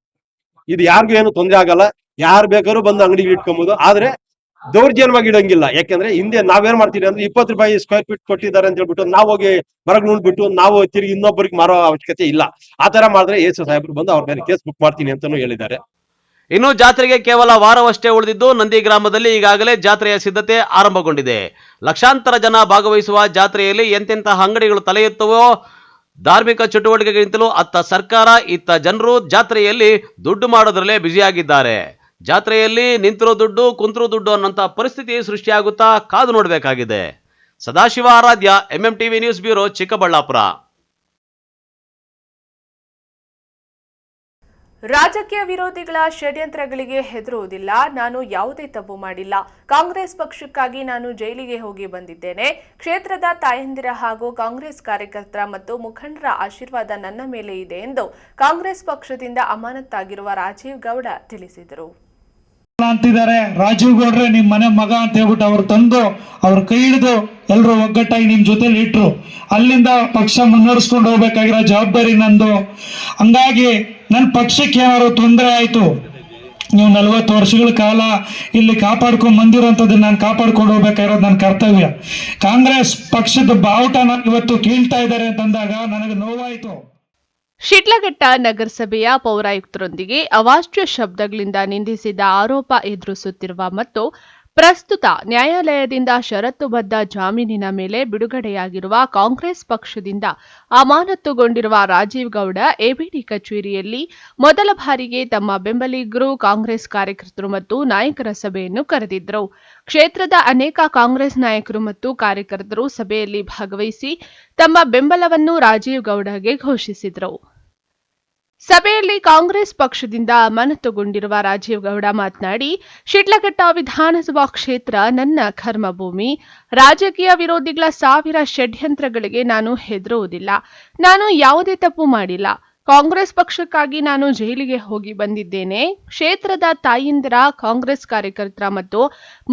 ಇದು ಯಾರಿಗೂ ಏನು ತೊಂದರೆ ಆಗಲ್ಲ. ಯಾರು ಬೇಕಾದ್ರೂ ಬಂದು ಅಂಗಡಿಗೆ ಇಟ್ಕೊಬಹುದು. ಆದ್ರೆ ದೌರ್ಜನ್ಯವಾಗಿ ಇಡಂಗಿಲ್ಲ. ಯಾಕಂದ್ರೆ ಹಿಂದೆ ನಾವೇನ್ ಮಾಡ್ತೀವಿ ಅಂದ್ರೆ 20 ರೂಪಾಯಿ ಸ್ಕ್ವೇರ್ ಫೀಟ್ ಕೊಟ್ಟಿದ್ದಾರೆ ಅಂತ ಹೇಳ್ಬಿಟ್ಟು ನಾವು ಹೋಗಿ ಮರಗಳು ಉಂಡ್ಬಿಟ್ಟು ನಾವು ತಿರುಗಿ ಇನ್ನೊಬ್ಬರಿಗೆ ಮಾರೋ ಅವಶ್ಯಕತೆ ಇಲ್ಲ. ಆ ತರ ಮಾಡಿದ್ರೆ AC ಸಾಹೇಬ್ರು ಬಂದು ಅವ್ರ ಮೇಲೆ ಕೇಸ್ ಬುಕ್ ಮಾಡ್ತೀನಿ ಅಂತಾನು ಹೇಳಿದ್ದಾರೆ. ಇನ್ನು ಜಾತ್ರೆಗೆ ಕೇವಲ ವಾರವಷ್ಟೇ ಉಳಿದಿದ್ದು ನಂದಿ ಗ್ರಾಮದಲ್ಲಿ ಈಗಾಗಲೇ ಜಾತ್ರೆಯ ಸಿದ್ಧತೆ ಆರಂಭಗೊಂಡಿದೆ. ಲಕ್ಷಾಂತರ ಜನ ಭಾಗವಹಿಸುವ ಜಾತ್ರೆಯಲ್ಲಿ ಎಂತೆಂತಹ ಅಂಗಡಿಗಳು ತಲೆ ಎತ್ತುವೋ, ಧಾರ್ಮಿಕ ಚಟುವಟಿಕೆಗಿಂತಲೂ ಅತ್ತ ಸರ್ಕಾರ ಇತ್ತ ಜನರು ಜಾತ್ರೆಯಲ್ಲಿ ದುಡ್ಡು ಮಾಡೋದ್ರಲ್ಲೇ ಬ್ಯುಸಿಯಾಗಿದ್ದಾರೆ. ಜಾತ್ರೆಯಲ್ಲಿ ನಿಂತಿರೋ ದುಡ್ಡು ಕುಂತ್ರು ದುಡ್ಡು ಅನ್ನೋಂಥ ಪರಿಸ್ಥಿತಿ ಸೃಷ್ಟಿಯಾಗುತ್ತಾ ಕಾದು ನೋಡಬೇಕಾಗಿದೆ. ಸದಾಶಿವ ಆರಾಧ್ಯ, MMTV ನ್ಯೂಸ್ ಬ್ಯೂರೋ, ಚಿಕ್ಕಬಳ್ಳಾಪುರ. ರಾಜಕೀಯ ವಿರೋಧಿಗಳ ಷಡ್ಯಂತ್ರಗಳಿಗೆ ಹೆದರುವುದಿಲ್ಲ. ನಾನು ಯಾವುದೇ ತಪ್ಪು ಮಾಡಿಲ್ಲ. ಕಾಂಗ್ರೆಸ್ ಪಕ್ಷಕ್ಕಾಗಿ ನಾನು ಜೈಲಿಗೆ ಹೋಗಿ ಬಂದಿದ್ದೇನೆ. ಕ್ಷೇತ್ರದ ತಾಯಂದಿರ ಹಾಗೂ ಕಾಂಗ್ರೆಸ್ ಕಾರ್ಯಕರ್ತರ ಮತ್ತು ಮುಖಂಡರ ಆಶೀರ್ವಾದ ನನ್ನ ಮೇಲೆ ಇದೆ ಎಂದು ಕಾಂಗ್ರೆಸ್ ಪಕ್ಷದಿಂದ ಅಮಾನತಾಗಿರುವ ರಾಜೀವ್ ಗೌಡ ತಿಳಿಸಿದರು. ಅಂತಿದ್ದಾರೆ, ರಾಜೀವ್ ಗೌಡ್ರೆ ನಿಮ್ ಮನೆ ಮಗ ಅಂತ ಹೇಳ್ಬಿಟ್ಟು ಅವ್ರು ತಂದು ಅವ್ರ ಕೈ ಹಿಡಿದು ಎಲ್ಲರೂ ಒಗ್ಗಟ್ಟಾಗಿ ನಿಮ್ ಜೊತೆಲಿ ಇಟ್ರು. ಅಲ್ಲಿಂದ ಪಕ್ಷ ಮುನ್ನಡೆಸ್ಕೊಂಡು ಹೋಗ್ಬೇಕಾಗಿರೋ ಜವಾಬ್ದಾರಿ ನಂದು. ಹಂಗಾಗಿ ನನ್ನ ಪಕ್ಷಕ್ಕೆ ಏನಾದ್ರು ತೊಂದರೆ ಆಯ್ತು, ನೀವು 40 ವರ್ಷಗಳ ಕಾಲ ಇಲ್ಲಿ ಕಾಪಾಡ್ಕೊಂಡ್ ಬಂದಿರೋಂಥದ್ದನ್ನ ನಾನು ಕಾಪಾಡ್ಕೊಂಡು ಹೋಗ್ಬೇಕಾಗಿರೋದು ನನ್ನ ಕರ್ತವ್ಯ. ಕಾಂಗ್ರೆಸ್ ಪಕ್ಷದ ಬಾವುಟನ ಇವತ್ತು ಕೀಳ್ತಾ ಇದ್ದಾರೆ ಅಂತಂದಾಗ ನನಗೆ ನೋವಾಯ್ತು. ಶಿಡ್ಲಘಟ್ಟ ನಗರಸಭೆಯ ಪೌರಾಯುಕ್ತರೊಂದಿಗೆ ಅವಾಚ್ಯ ಶಬ್ದಗಳಿಂದ ನಿಂದಿಸಿದ ಆರೋಪ ಎದುರಿಸುತ್ತಿರುವ ಮತ್ತು ಪ್ರಸ್ತುತ ನ್ಯಾಯಾಲಯದಿಂದ ಷರತ್ತುಬದ್ಧ ಜಾಮೀನಿನ ಮೇಲೆ ಬಿಡುಗಡೆಯಾಗಿರುವ ಕಾಂಗ್ರೆಸ್ ಪಕ್ಷದಿಂದ ಅಮಾನತುಗೊಂಡಿರುವ ರಾಜೀವ್ ಗೌಡ ಎಬಿಡಿ ಕಚೇರಿಯಲ್ಲಿ ಮೊದಲ ಬಾರಿಗೆ ತಮ್ಮ ಬೆಂಬಲಿಗರು, ಕಾಂಗ್ರೆಸ್ ಕಾರ್ಯಕರ್ತರು ಮತ್ತು ನಾಯಕರ ಸಭೆಯನ್ನು ಕರೆದಿದ್ದರು. ಕ್ಷೇತ್ರದ ಅನೇಕ ಕಾಂಗ್ರೆಸ್ ನಾಯಕರು ಮತ್ತು ಕಾರ್ಯಕರ್ತರು ಸಭೆಯಲ್ಲಿ ಭಾಗವಹಿಸಿ ತಮ್ಮ ಬೆಂಬಲವನ್ನು ರಾಜೀವ್ ಗೌಡಗೆ ಘೋಷಿಸಿದರು. ಸಭೆಯಲ್ಲಿ ಕಾಂಗ್ರೆಸ್ ಪಕ್ಷದಿಂದ ಅಮಾನತುಗೊಂಡಿರುವ ರಾಜೀವ್ ಗೌಡ ಮಾತನಾಡಿ, ಶಿಡ್ಲಘಟ್ಟ ವಿಧಾನಸಭಾ ಕ್ಷೇತ್ರ ನನ್ನ ಕರ್ಮಭೂಮಿ. ರಾಜಕೀಯ ವಿರೋಧಿಗಳ ಸಾವಿರ ಷಡ್ಯಂತ್ರಗಳಿಗೆ ನಾನು ಹೆದರುವುದಿಲ್ಲ. ನಾನು ಯಾವುದೇ ತಪ್ಪು ಮಾಡಿಲ್ಲ. ಕಾಂಗ್ರೆಸ್ ಪಕ್ಷಕ್ಕಾಗಿ ನಾನು ಜೈಲಿಗೆ ಹೋಗಿ ಬಂದಿದ್ದೇನೆ. ಕ್ಷೇತ್ರದ ತಾಯಂದಿರ, ಕಾಂಗ್ರೆಸ್ ಕಾರ್ಯಕರ್ತರ ಮತ್ತು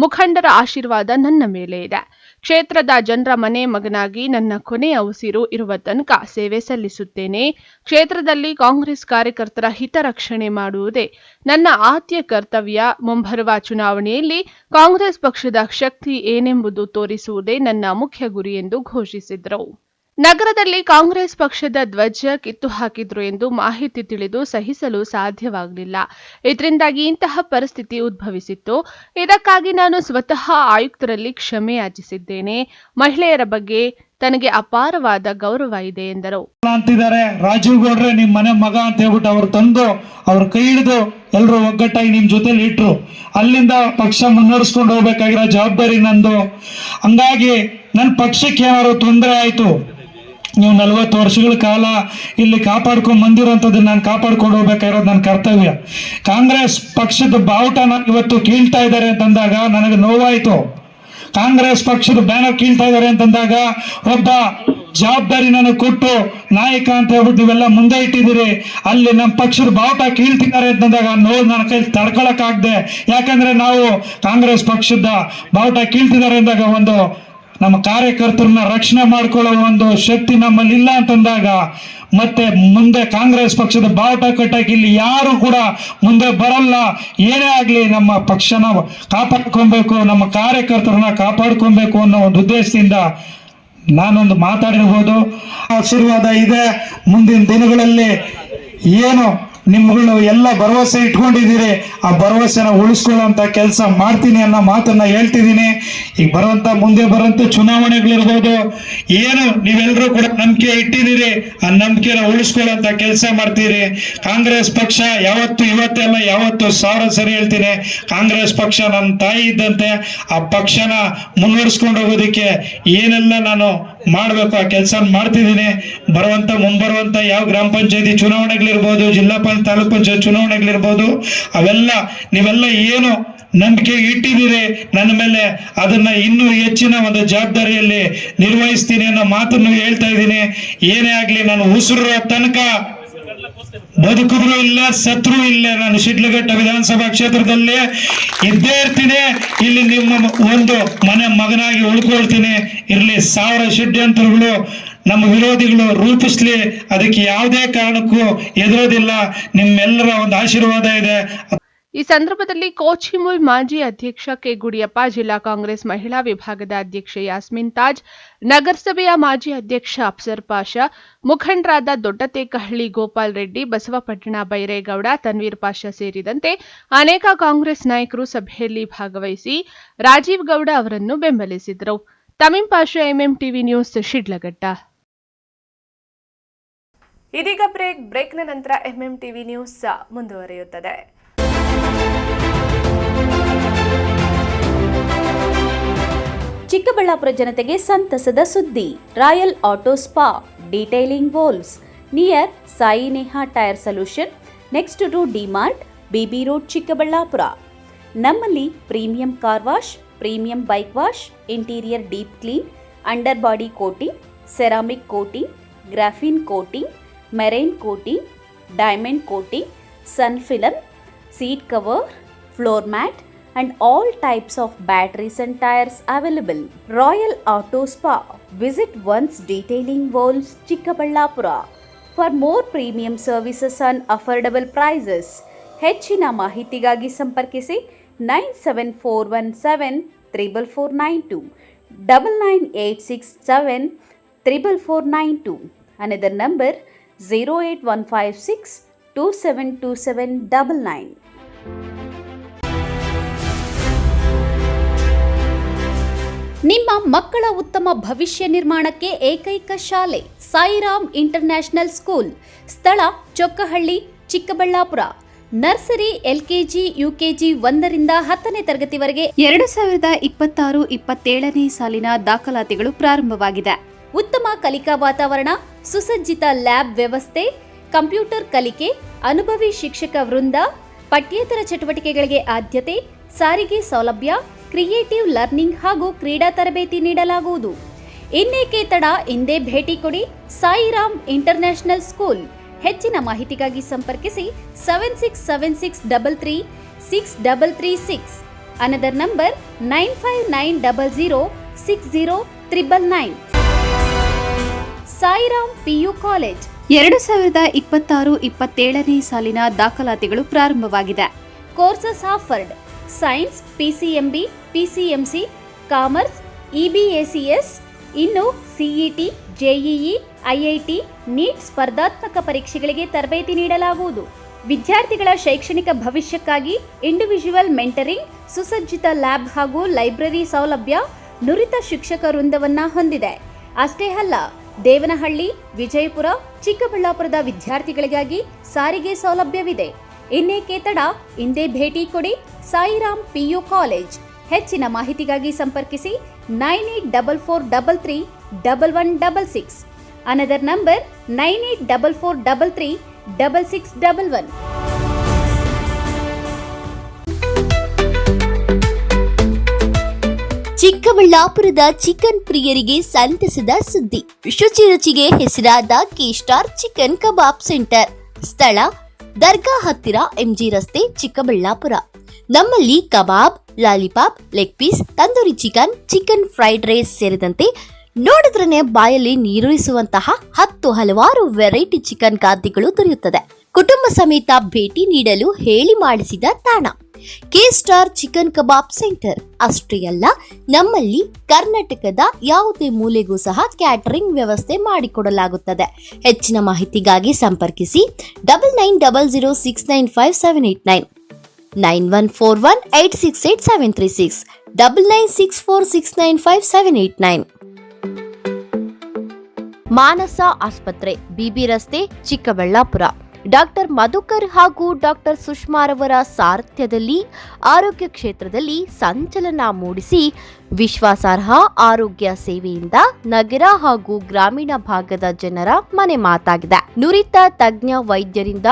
ಮುಖಂಡರ ಆಶೀರ್ವಾದ ನನ್ನ ಮೇಲೆ ಇದೆ. ಕ್ಷೇತ್ರದ ಜನರ ಮನೆ ಮಗನಾಗಿ ನನ್ನ ಕೊನೆಯ ಉಸಿರು ಇರುವ ತನಕ ಸೇವೆ ಸಲ್ಲಿಸುತ್ತೇನೆ. ಕ್ಷೇತ್ರದಲ್ಲಿ ಕಾಂಗ್ರೆಸ್ ಕಾರ್ಯಕರ್ತರ ಹಿತರಕ್ಷಣೆ ಮಾಡುವುದೇ ನನ್ನ ಆದ್ಯ ಕರ್ತವ್ಯ. ಮುಂಬರುವ ಚುನಾವಣೆಯಲ್ಲಿ ಕಾಂಗ್ರೆಸ್ ಪಕ್ಷದ ಶಕ್ತಿ ಏನೆಂಬುದು ತೋರಿಸುವುದೇ ನನ್ನ ಮುಖ್ಯ ಗುರಿ ಎಂದು ಘೋಷಿಸಿದರು. ನಗರದಲ್ಲಿ ಕಾಂಗ್ರೆಸ್ ಪಕ್ಷದ ಧ್ವಜ ಕಿತ್ತು ಹಾಕಿದ್ರು ಎಂದು ಮಾಹಿತಿ ತಿಳಿದು ಸಹಿಸಲು ಸಾಧ್ಯವಾಗಲಿಲ್ಲ. ಇದರಿಂದಾಗಿ ಇಂತಹ ಪರಿಸ್ಥಿತಿ ಉದ್ಭವಿಸಿತ್ತು. ಇದಕ್ಕಾಗಿ ನಾನು ಸ್ವತಃ ಆಯುಕ್ತರಲ್ಲಿ ಕ್ಷಮೆ ಯಾಚಿಸಿದ್ದೇನೆ. ಮಹಿಳೆಯರ ಬಗ್ಗೆ ತನಗೆ ಅಪಾರವಾದ ಗೌರವ ಇದೆ ಎಂದರು. ಅಂತಿದ್ದಾರೆ ರಾಜೀವ್ ಗೌಡ್ರೆ ನಿಮ್ ಮನೆ ಮಗ ಅಂತ ಹೇಳ್ಬಿಟ್ಟು ಅವ್ರು ತಂದು ಅವ್ರ ಕೈ ಹಿಡಿದು ಎಲ್ಲರೂ ಒಗ್ಗಟ್ಟಾಗಿ ನಿಮ್ ಜೊತೆಲಿ ಇಟ್ರು. ಅಲ್ಲಿಂದ ಪಕ್ಷ ಮುನ್ನಡೆಸ್ಕೊಂಡು ಹೋಗ್ಬೇಕಾಗಿರೋ ಜವಾಬ್ದಾರಿ ನಂದು. ಹಂಗಾಗಿ ನನ್ನ ಪಕ್ಷಕ್ಕೆ ಏನಾದ್ರು ತೊಂದರೆ ಆಯ್ತು, ನೀವು 40 ವರ್ಷಗಳ ಕಾಲ ಇಲ್ಲಿ ಕಾಪಾಡ್ಕೊಂಡು ಬಂದಿರೋಂಥದ್ದು ನಾನು ಕಾಪಾಡ್ಕೊಂಡು ಹೋಗ್ಬೇಕಾಗಿರೋದು ನನ್ನ ಕರ್ತವ್ಯ. ಕಾಂಗ್ರೆಸ್ ಪಕ್ಷದ ಬಾವುಟನ ಇವತ್ತು ಕೀಳ್ತಾ ಇದ್ದಾರೆ ಅಂತಂದಾಗ ನನಗೆ ನೋವಾಯ್ತು. ಕಾಂಗ್ರೆಸ್ ಪಕ್ಷದ ಬ್ಯಾನರ್ ಕೀಳ್ತಾ ಇದ್ದಾರೆ ಅಂತಂದಾಗ ಒಬ್ಬ ಜವಾಬ್ದಾರಿ ನನಗೆ ಕೊಟ್ಟು ನಾಯಕ ಅಂತ ಹೇಳ್ಬಿಟ್ಟು ನೀವೆಲ್ಲ ಮುಂದೆ ಇಟ್ಟಿದ್ದೀರಿ, ಅಲ್ಲಿ ನಮ್ಮ ಪಕ್ಷದ ಬಾವುಟ ಕೀಳ್ತಿದ್ದಾರೆ ಅಂತಂದಾಗ ನೋವು ನನ್ನ ಕೈಲಿ ತಡ್ಕೊಳಕ್ಕಾಗದೆ. ಯಾಕಂದ್ರೆ ನಾವು ಕಾಂಗ್ರೆಸ್ ಪಕ್ಷದ ಬಾವುಟ ಕೀಳ್ತಿದ್ದಾರೆ ಅಂದಾಗ ಒಂದು ನಮ್ಮ ಕಾರ್ಯಕರ್ತರನ್ನ ರಕ್ಷಣೆ ಮಾಡ್ಕೊಳ್ಳೋ ಒಂದು ಶಕ್ತಿ ನಮ್ಮಲ್ಲಿ ಇಲ್ಲ ಅಂತಂದಾಗ ಮತ್ತೆ ಮುಂದೆ ಕಾಂಗ್ರೆಸ್ ಪಕ್ಷದ ಬಾವುಟ ಕಟ್ಟಕ್ಕೆ ಇಲ್ಲಿ ಯಾರು ಕೂಡ ಮುಂದೆ ಬರಲ್ಲ. ಏನೇ ಆಗ್ಲಿ ನಮ್ಮ ಪಕ್ಷನ ಕಾಪಾಡ್ಕೊಬೇಕು, ನಮ್ಮ ಕಾರ್ಯಕರ್ತರನ್ನ ಕಾಪಾಡ್ಕೊಬೇಕು ಅನ್ನೋ ಒಂದು ಉದ್ದೇಶದಿಂದ ನಾನೊಂದು ಮಾತಾಡಿರ್ಬೋದು. ಆಶೀರ್ವಾದ ಇದೆ. ಮುಂದಿನ ದಿನಗಳಲ್ಲಿ ಏನು ನಿಮ್ಗಳು ಎಲ್ಲ ಭರವಸೆ ಇಟ್ಕೊಂಡಿದ್ದೀರಿ, ಆ ಭರವಸೆನ ಉಳಿಸ್ಕೊಳ್ಳೋಂಥ ಕೆಲಸ ಮಾಡ್ತೀನಿ ಅನ್ನೋ ಮಾತನ್ನ ಹೇಳ್ತಿದ್ದೀನಿ. ಈಗ ಮುಂದೆ ಬರುವಂತ ಚುನಾವಣೆಗಳಿರ್ಬೋದು, ಏನು ನೀವೆಲ್ಲರೂ ಕೂಡ ನಂಬಿಕೆ ಇಟ್ಟಿದ್ದೀರಿ, ಆ ನಂಬಿಕೆನ ಉಳಿಸ್ಕೊಳ್ಳೋಂಥ ಕೆಲಸ ಮಾಡ್ತೀರಿ. ಕಾಂಗ್ರೆಸ್ ಪಕ್ಷ ಯಾವತ್ತು ಇವತ್ತೆಲ್ಲ ಯಾವತ್ತು ಸರಿ ಹೇಳ್ತೀನಿ, ಕಾಂಗ್ರೆಸ್ ಪಕ್ಷ ನನ್ನ ತಾಯಿ ಇದ್ದಂತೆ. ಆ ಪಕ್ಷನ ಮುನ್ನಡೆಸ್ಕೊಂಡು ಹೋಗೋದಕ್ಕೆ ಏನೆಲ್ಲ ನಾನು ಮಾಡಬೇಕು ಆ ಕೆಲಸ ಮಾಡ್ತಿದ್ದೀನಿ. ಮುಂಬರುವಂತ ಯಾವ ಗ್ರಾಮ ಪಂಚಾಯತಿ ಚುನಾವಣೆಗಳಿರ್ಬೋದು, ಜಿಲ್ಲಾ ತಾಲೂಕ್ ಪಂಚಾಯತ್ ಚುನಾವಣೆಗಳಿರ್ಬೋದು, ಅವೆಲ್ಲ ನೀವೆಲ್ಲ ಏನು ನಂಬಿಕೆ ಇಟ್ಟಿದ್ದೀರಿ ನನ್ನ ಮೇಲೆ, ಅದನ್ನ ಇನ್ನೂ ಹೆಚ್ಚಿನ ಒಂದು ಜವಾಬ್ದಾರಿಯಲ್ಲಿ ನಿರ್ವಹಿಸ್ತೀನಿ ಅನ್ನೋ ಮಾತನ್ನು ಹೇಳ್ತಾ ಇದ್ದೀನಿ. ಏನೇ ಆಗ್ಲಿ ನಾನು ಉಸಿರು ತನಕ ಬದುಕಿದ್ರು ಇಲ್ಲ ಸತ್ರು ಇಲ್ಲ, ನಾನು ಶಿಡ್ಲಘಟ್ಟ ವಿಧಾನಸಭಾ ಕ್ಷೇತ್ರದಲ್ಲಿ ಇದ್ದೇ ಇರ್ತೀನಿ. ಇಲ್ಲಿ ನಿಮ್ಮ ಒಂದು ಮನೆ ಮಗನಾಗಿ ಉಳ್ಕೊಳ್ತೀನಿ. ಇರ್ಲಿ 1000 ಷಡ್ಯಂತ್ರಗಳು ನಮ್ಮ ವಿರೋಧಿಗಳು ರೂಪಿಸ್ಲಿ, ಅದಕ್ಕೆ ಯಾವುದೇ ಕಾರಣಕ್ಕೂ ಎದುರೋದಿಲ್ಲ. ನಿಮ್ಮೆಲ್ಲರ ಒಂದು ಆಶೀರ್ವಾದ ಇದೆ. ಈ ಸಂದರ್ಭದಲ್ಲಿ ಕೋಚಿಮುಲ್ ಮಾಜಿ ಅಧ್ಯಕ್ಷ ಕೆ ಗುಡಿಯಪ್ಪ, ಜಿಲ್ಲಾ ಕಾಂಗ್ರೆಸ್ ಮಹಿಳಾ ವಿಭಾಗದ ಅಧ್ಯಕ್ಷೆ ಯಾಸ್ಮಿನ್ ತಾಜ್, ನಗರಸಭೆಯ ಮಾಜಿ ಅಧ್ಯಕ್ಷ ಅಫ್ಸರ್ ಪಾಷಾ, ಮುಖಂಡರಾದ ದೊಡ್ಡತೇಕಹಳ್ಳಿ ಗೋಪಾಲ್ ರೆಡ್ಡಿ, ಬಸವಪಟ್ಟಣ ಬೈರೇಗೌಡ, ತನ್ವೀರ್ ಪಾಷಾ ಸೇರಿದಂತೆ ಅನೇಕ ಕಾಂಗ್ರೆಸ್ ನಾಯಕರು ಸಭೆಯಲ್ಲಿ ಭಾಗವಹಿಸಿ ರಾಜೀವ್ ಗೌಡ ಅವರನ್ನು ಬೆಂಬಲಿಸಿದರು. ತಮೀಂ ಪಾಷಾ, ಎಂಎಂಟಿವಿ ನ್ಯೂಸ್, ಶಿಡ್ಲಘಟ್ಟ. ಇದೀಗ ಬ್ರೇಕ್ನ ನಂತರ ಎಂಎಂಟಿವಿ ನ್ಯೂಸ್ ಮುಂದುವರಿಯುತ್ತದೆ. ಚಿಕ್ಕಬಳ್ಳಾಪುರ ಜನತೆಗೆ ಸಂತಸದ ಸುದ್ದಿ. Royal auto spa detailing valves near Sai Neha tyre solution, next to DMart, BB road, Chikkaballapura. ನಮ್ಮಲ್ಲಿ premium car wash, premium bike wash, interior deep clean, under body coating, ceramic coating, graphene coating, marine coating, diamond coating, sun film, seat cover, floor mat and all types of batteries and tires available. Royal Auto Spa. Visit once Detailing Walls, Chikkaballapura. For more premium services and affordable prices, ಹೆಚ್ಚಿನ ಮಾಹಿತಿಗಾಗಿ ಸಂಪರ್ಕಿಸಿ 97417 44492 99867 44492. Another number 08156 272799. ನಿಮ್ಮ ಮಕ್ಕಳ ಉತ್ತಮ ಭವಿಷ್ಯ ನಿರ್ಮಾಣಕ್ಕೆ ಏಕೈಕ ಶಾಲೆ ಸಾಯಿರಾಮ್ ಇಂಟರ್ನ್ಯಾಷನಲ್ ಸ್ಕೂಲ್. ಸ್ಥಳ Chokkahalli, Chikkaballapur. Nursery, LKG, UKG 1ರಿಂದ 10ನೇ ತರಗತಿವರೆಗೆ 2026-27ನೇ ಸಾಲಿನ ದಾಖಲಾತಿಗಳು ಪ್ರಾರಂಭವಾಗಿದೆ. ಉತ್ತಮ ಕಲಿಕಾ ವಾತಾವರಣ, ಸುಸಜ್ಜಿತ ಲ್ಯಾಬ್ ವ್ಯವಸ್ಥೆ, ಕಂಪ್ಯೂಟರ್ ಕಲಿಕೆ, ಅನುಭವಿ ಶಿಕ್ಷಕ ವೃಂದ, ಪಠ್ಯೇತರ ಚಟುವಟಿಕೆಗಳಿಗೆ ಆದ್ಯತೆ, ಸಾರಿಗೆ ಸೌಲಭ್ಯ, ಕ್ರಿಯೇಟಿವ್ ಲರ್ನಿಂಗ್ ಹಾಗೂ ಕ್ರೀಡಾ ತರಬೇತಿ ನೀಡಲಾಗುವುದು. ಇನ್ನೇಕೆ ತಡ, ಹಿಂದೆ ಭೇಟಿ ಕೊಡಿ ಸಾಯಿರಾಮ್ ಇಂಟರ್ನ್ಯಾಷನಲ್ ಸ್ಕೂಲ್. ಹೆಚ್ಚಿನ ಮಾಹಿತಿಗಾಗಿ ಸಂಪರ್ಕಿಸಿ 7676336336. Another number 9590060999. Sairam PU college. 2026-27ನೇ ಸಾಲಿನ ದಾಖಲಾತಿಗಳು ಪ್ರಾರಂಭವಾಗಿದೆ. Courses offered: science, PCMB, PCMC, commerce, EBACS, ಇನ್ನು ಸಿಇಟಿ, ಜೆಇಇ, ಐಐಟಿ, ನೀಟ್ ಸ್ಪರ್ಧಾತ್ಮಕ ಪರೀಕ್ಷೆಗಳಿಗೆ ತರಬೇತಿ ನೀಡಲಾಗುವುದು. ವಿದ್ಯಾರ್ಥಿಗಳ ಶೈಕ್ಷಣಿಕ ಭವಿಷ್ಯಕ್ಕಾಗಿ ಇಂಡಿವಿಜುವಲ್ ಮೆಂಟರಿಂಗ್, ಸುಸಜ್ಜಿತ ಲ್ಯಾಬ್ ಹಾಗೂ ಲೈಬ್ರರಿ ಸೌಲಭ್ಯ, ನುರಿತ ಶಿಕ್ಷಕ ವೃಂದವನ್ನ ಹೊಂದಿದೆ. ಅಷ್ಟೇ ಅಲ್ಲ, ದೇವನಹಳ್ಳಿ, ವಿಜಯಪುರ, ಚಿಕ್ಕಬಳ್ಳಾಪುರದ ವಿದ್ಯಾರ್ಥಿಗಳಿಗಾಗಿ ಸಾರಿಗೆ ಸೌಲಭ್ಯವಿದೆ. ಇನ್ನೇಕೆ ತಡ, ಇಂದೇ ಭೇಟಿ ಕೊಡಿ ಸಾಯಿರಾಮ್ PU ಕಾಲೇಜ್. ಹೆಚ್ಚಿನ ಮಾಹಿತಿಗಾಗಿ ಸಂಪರ್ಕಿಸಿ 9844331166. Another number 9844336611. ಚಿಕ್ಕಬಳ್ಳಾಪುರದ ಚಿಕನ್ ಪ್ರಿಯರಿಗೆ ಸಂತಸದ ಸುದ್ದಿ. ಶುಚಿ ರುಚಿಗೆ ಹೆಸರಾದ ಕೆ-ಸ್ಟಾರ್ ಚಿಕನ್ ಕಬಾಬ್ ಸೆಂಟರ್. ಸ್ಥಳ ದರ್ಗಾ ಹತ್ತಿರ MG ರಸ್ತೆ, ಚಿಕ್ಕಬಳ್ಳಾಪುರ. ನಮ್ಮಲ್ಲಿ kebab, lollipop, leg piece, tandoori chicken, chicken fried rice ಸೇರಿದಂತೆ ನೋಡಿದ್ರನೆ ಬಾಯಲ್ಲಿ ನೀರೂರಿಸುವಂತಹ ಹಲವಾರು ವೆರೈಟಿ ಚಿಕನ್ ಖಾದ್ಯಗಳು ದೊರೆಯುತ್ತದೆ. ಕುಟುಂಬ ಸಮೇತ ಭೇಟಿ ನೀಡಲು ಹೇಳಿ ಮಾಡಿಸಿದ ತಾಣ ಕೆ-ಸ್ಟಾರ್ ಚಿಕನ್ ಕಬಾಬ್ ಸೆಂಟರ್. ಅಷ್ಟೇ ಅಲ್ಲ, ನಮ್ಮಲ್ಲಿ ಕರ್ನಾಟಕದ ಯಾವುದೇ ಮೂಲೆಗೂ ಸಹ ಕ್ಯಾಟರಿಂಗ್ ವ್ಯವಸ್ಥೆ ಮಾಡಿಕೊಡಲಾಗುತ್ತದೆ. ಹೆಚ್ಚಿನ ಮಾಹಿತಿಗಾಗಿ ಸಂಪರ್ಕಿಸಿ 9900695789, 9141868736, 9964695789. ಮಾನಸ ಆಸ್ಪತ್ರೆ, BB ರಸ್ತೆ, ಚಿಕ್ಕಬಳ್ಳಾಪುರ. ಡಾಕ್ಟರ್ ಮಧುಕರ್ ಹಾಗೂ ಡಾಕ್ಟರ್ ಸುಷ್ಮಾರವರ ಸಾರಥ್ಯದಲ್ಲಿ ಆರೋಗ್ಯ ಕ್ಷೇತ್ರದಲ್ಲಿ ಸಂಚಲನ ಮೂಡಿಸಿ ವಿಶ್ವಾಸಾರ್ಹ ಆರೋಗ್ಯ ಸೇವೆಯಿಂದ ನಗರ ಹಾಗೂ ಗ್ರಾಮೀಣ ಭಾಗದ ಜನರ ಮನೆ ಮಾತಾಗಿದೆ. ನುರಿತ ತಜ್ಞ ವೈದ್ಯರಿಂದ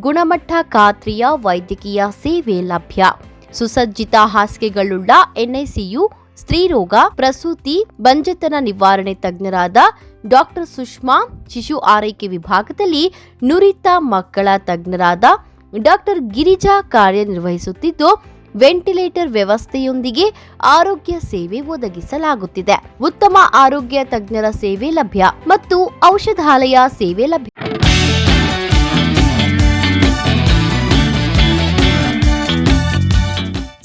ಗುಣಮಟ್ಟ ಖಾತ್ರಿಯ ವೈದ್ಯಕೀಯ ಸೇವೆ ಲಭ್ಯ. ಸುಸಜ್ಜಿತ ಹಾಸಿಗೆಗಳುಳ್ಳ NICU, ಸ್ತ್ರೀರೋಗ, ಪ್ರಸೂತಿ, ಬಂಜೆತನ ನಿವಾರಣೆ ತಜ್ಞರಾದ ಡಾಕ್ಟರ್ ಸುಷ್ಮಾ, ಶಿಶು ಆರೈಕೆ ವಿಭಾಗದಲ್ಲಿ ನುರಿತ ಮಕ್ಕಳ ತಜ್ಞರಾದ ಡಾಕ್ಟರ್ ಗಿರಿಜಾ ಕಾರ್ಯನಿರ್ವಹಿಸುತ್ತಿದ್ದು, ವೆಂಟಿಲೇಟರ್ ವ್ಯವಸ್ಥೆಯೊಂದಿಗೆ ಆರೋಗ್ಯ ಸೇವೆ ಒದಗಿಸಲಾಗುತ್ತಿದೆ. ಉತ್ತಮ ಆರೋಗ್ಯ ತಜ್ಞರ ಸೇವೆ ಲಭ್ಯ ಮತ್ತು ಔಷಧಾಲಯ ಸೇವೆ ಲಭ್ಯ.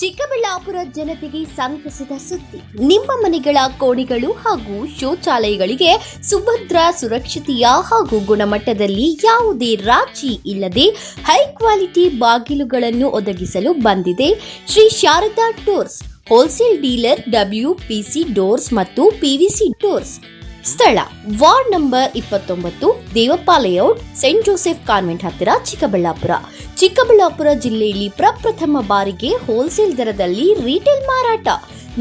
ಚಿಕ್ಕಬಳ್ಳಾಪುರ ಜನತೆಗೆ ಸಂತಸದ ಸುದ್ದಿ. ನಿಮ್ಮ ಮನೆಗಳ ಕೋಣೆಗಳು ಹಾಗೂ ಶೌಚಾಲಯಗಳಿಗೆ ಸುಭದ್ರ, ಸುರಕ್ಷತೆಯ ಹಾಗೂ ಗುಣಮಟ್ಟದಲ್ಲಿ ಯಾವುದೇ ರಾಜಿ ಇಲ್ಲದೆ ಹೈ ಕ್ವಾಲಿಟಿ ಬಾಗಿಲುಗಳನ್ನು ಒದಗಿಸಲು ಬಂದಿದೆ Shri Sharada doors, wholesale dealer, WPC doors ಮತ್ತು PVC ಡೋರ್ಸ್. ಸ್ಥಳ ward number 29, Devappa layout, Saint Joseph convent ಹತ್ತಿರ, ಚಿಕ್ಕಬಳ್ಳಾಪುರ. ಚಿಕ್ಕಬಳ್ಳಾಪುರ ಜಿಲ್ಲೆಯಲ್ಲಿ ಪ್ರಪ್ರಥಮ ಬಾರಿಗೆ ಹೋಲ್ಸೇಲ್ ದರದಲ್ಲಿ ರಿಟೇಲ್ ಮಾರಾಟ.